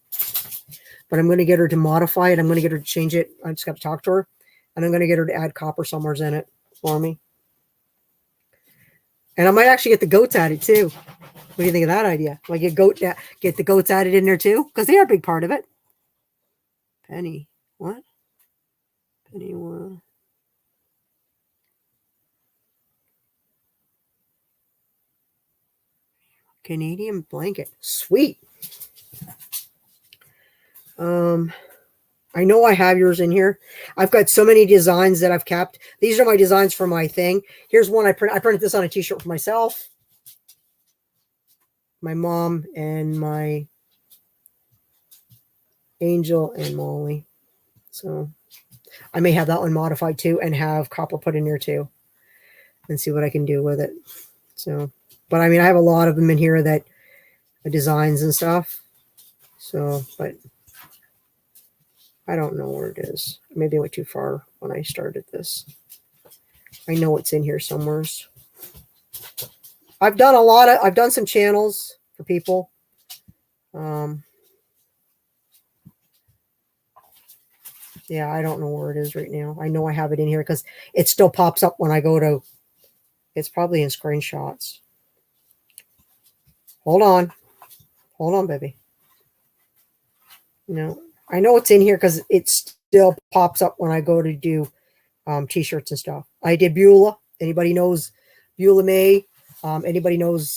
But I'm going to get her to modify it. I'm going to get her to change it. I just got to talk to her. And I'm going to get her to add Copper somewhere in it for me. And I might actually get the goats added too. What do you think of that idea? Like get the goats added in there too? Because they are a big part of it. Penny. What? Penny one. Canadian blanket. Sweet. I know I have yours in here. I've got so many designs that I've kept. These are my designs for my thing. Here's one I printed this on a t-shirt for myself. my mom and my Angel and Molly. So I may have that one modified too and have copper put in there too and see what I can do with it. So, but I mean, I have a lot of them in here that designs and stuff. So, but I don't know where it is. Maybe I went too far when I started this. I know it's in here somewhere. I've done some channels for people. Yeah, I don't know where it is right now. I know I have it in here because it still pops up when I go to, it's probably in screenshots. Hold on, baby. No, I know it's in here because it still pops up when I go to do t-shirts and stuff. I did Beulah. Anybody knows Beulah May? Anybody knows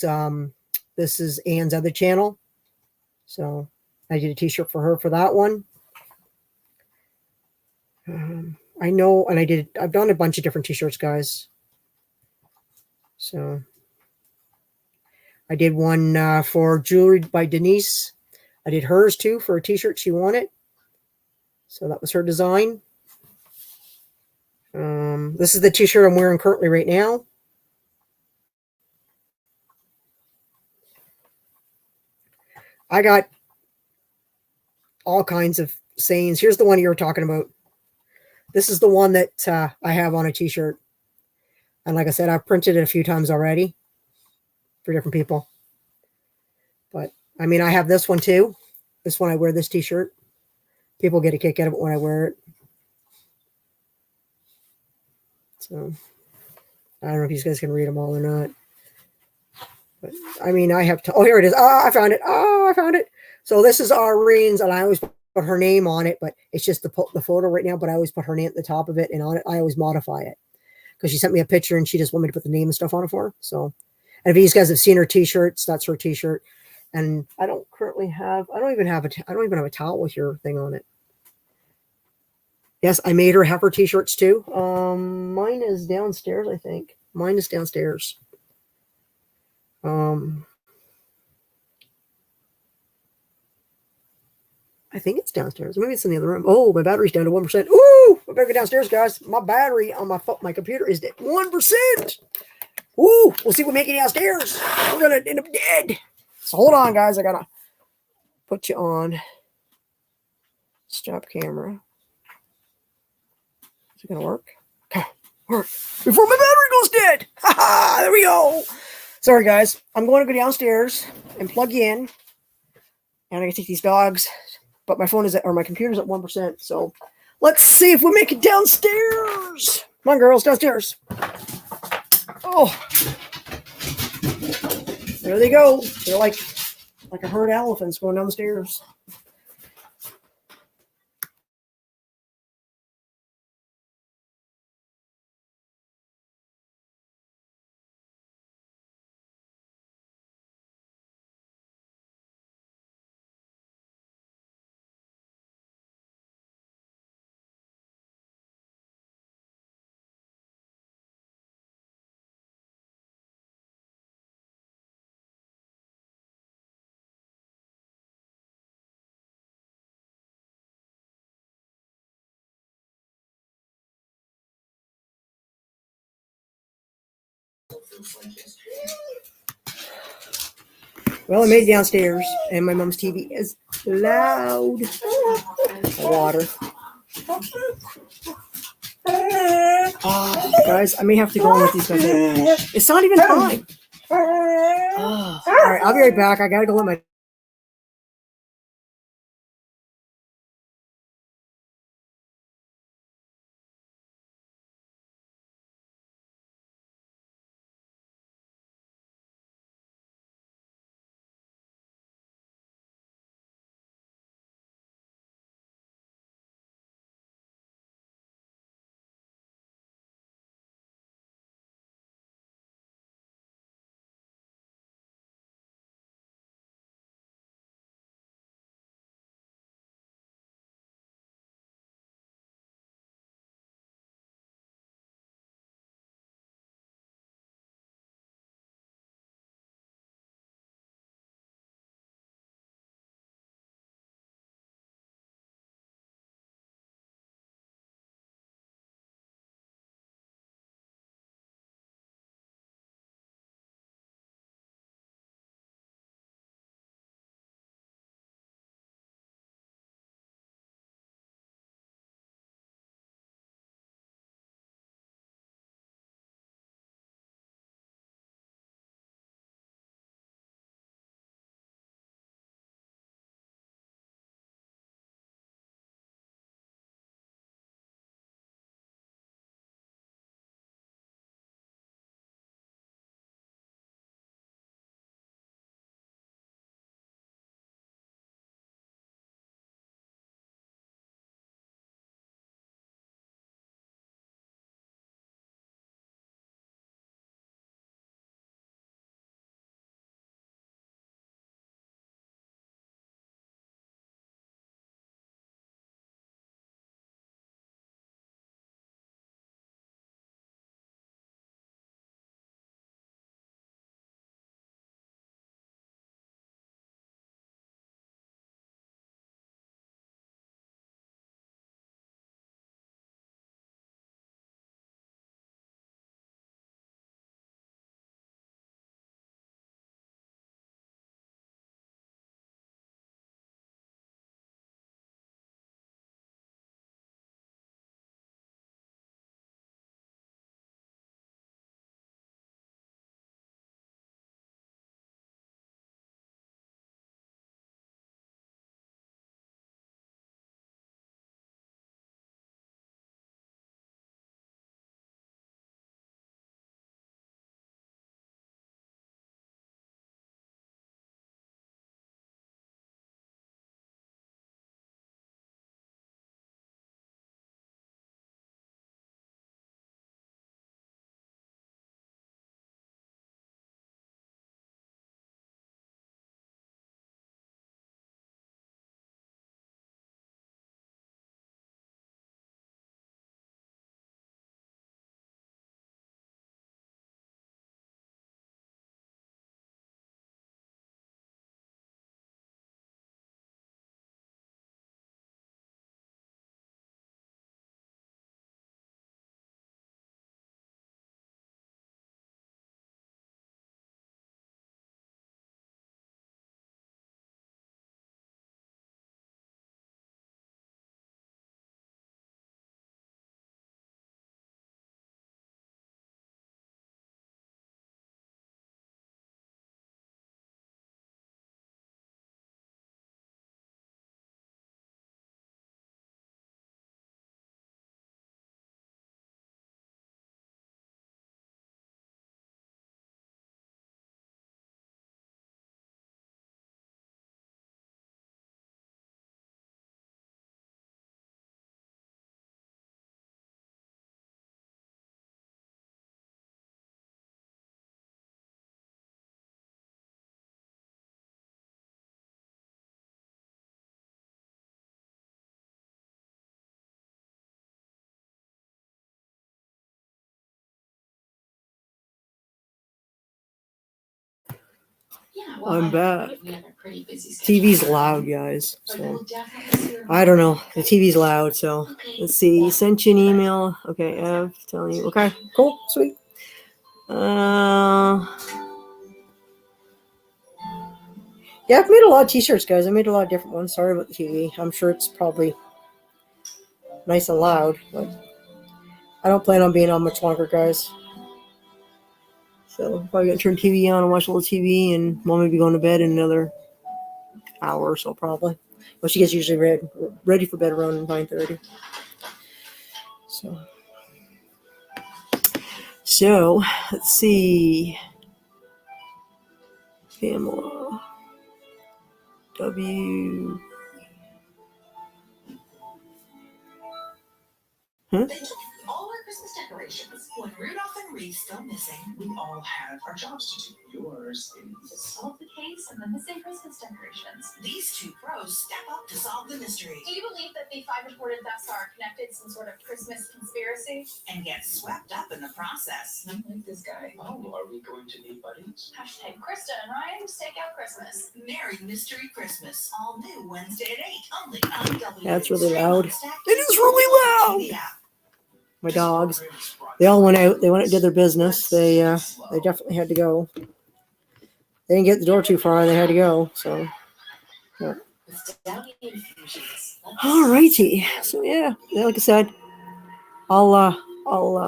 this is Anne's other channel? So I did a t-shirt for her for that one. I know, and I've done a bunch of different t-shirts, guys. So I did one for Jewelry by Denise. I did hers too for a t-shirt she wanted. So that was her design. This is the t-shirt I'm wearing currently right now. I got all kinds of sayings. Here's the one you were talking about. This is the one that I have on a t-shirt. And like I said, I've printed it a few times already for different people. But I mean, I have this one too. This one, I wear this t-shirt. People get a kick out of it when I wear it. So I don't know if you guys can read them all or not. But I mean, I have to. Oh, here it is. Oh, I found it. Oh, I found it. So this is Irene's, and I always put her name on it, but it's just the photo right now. But I always put her name at the top of it, and on it, I always modify it because she sent me a picture and she just wanted me to put the name and stuff on it for her. So, and if you guys have seen her t-shirts, that's her t-shirt. And I don't currently have. I don't even have a towel with your thing on it. Yes, I made her have her t-shirts too. Mine is downstairs, I think. Mine is downstairs. I think it's downstairs. Maybe it's in the other room. Oh, my battery's down to 1%. Ooh, I better go downstairs, guys. My battery on my computer is at 1%. Ooh, we'll see if we make it downstairs. We're going to end up dead. So hold on, guys. I got to put you on stop camera. Is it going to work? Okay, work. Before my battery goes dead. Ha! There we go. Sorry, guys. I'm going to go downstairs and plug in. And I can take these dogs. But my phone is my computer's at 1%. So let's see if we make it downstairs. Come on, girls, downstairs. Oh, there they go. They're like a herd of elephants going down the stairs. Well, I made it downstairs, and my mom's TV is loud. Water. Oh, guys, I may have to go on with these guys. It's not even time. Oh. All right, I'll be right back. I gotta go let my Yeah, I'm back. We have a pretty busy schedule. TV's loud, guys. But So we'll definitely see her I don't know. The TV's loud. So Okay. let's see. Sent you an email. Okay, Ev, telling you. Okay, cool, sweet. Yeah, I've made a lot of t-shirts, guys. I made a lot of different ones. Sorry about the TV. I'm sure it's probably nice and loud, but I don't plan on being on much longer, guys. So probably gonna turn TV on and watch a little TV, and mom may be going to bed in another hour or so, probably. Well, she gets usually ready for bed around 9:30. So let's see. Pamela W. They took all our Christmas decorations. When Rudolph and Reese go missing, We all have our jobs to do. Yours to is solve the case and the missing Christmas decorations. these two pros step up to solve the mystery Do you believe that the 5 reported thefts are connected to some sort of Christmas conspiracy? and get swept up in the process. I like this guy. Oh, are we going to be buddies? Hashtag Krista and Ryan stake out Christmas. Merry Mystery Christmas, all new Wednesday at 8, only on W. That's really loud. Stack It is really TV loud. app. My dogs. They all went out. They went and did their business. They definitely had to go. They didn't get the door too far. They had to go. So. With Downy infusions. All righty. So yeah, like I said, I'll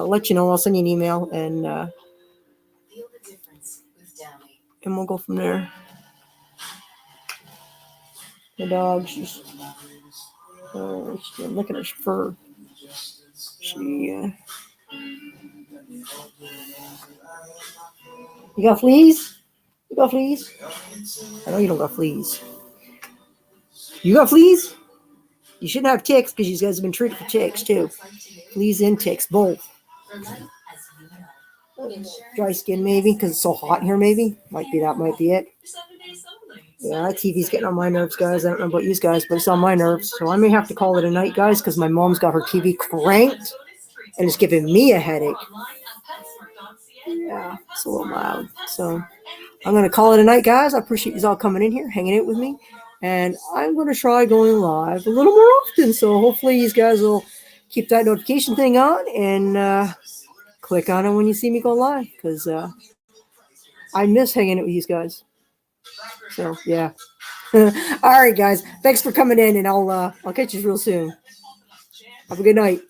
let you know. I'll send you an email and Feel the difference with Downy. we'll go from there. The dog, she's look at her fur. You got fleas? You got fleas? I know you don't got fleas. You got fleas? You shouldn't have ticks because you guys have been treated for ticks too. Fleas and ticks, both. For life as you know. Dry skin maybe because it's so hot in here maybe. Might be it. 7 days only. Yeah, that TV's getting on my nerves, guys. I don't know about you guys, but it's on my nerves. So I may have to call it a night, guys, because my mom's got her TV cranked and it's giving me a headache. Yeah, it's a little loud. So I'm going to call it a night, guys. I appreciate you all coming in here, hanging out with me. And I'm going to try going live a little more often. So hopefully you guys will keep that notification thing on and click on it when you see me go live. Because I miss hanging out with you guys. So, yeah. All right, guys. Thanks for coming in. And I'll catch you real soon. Have a good night.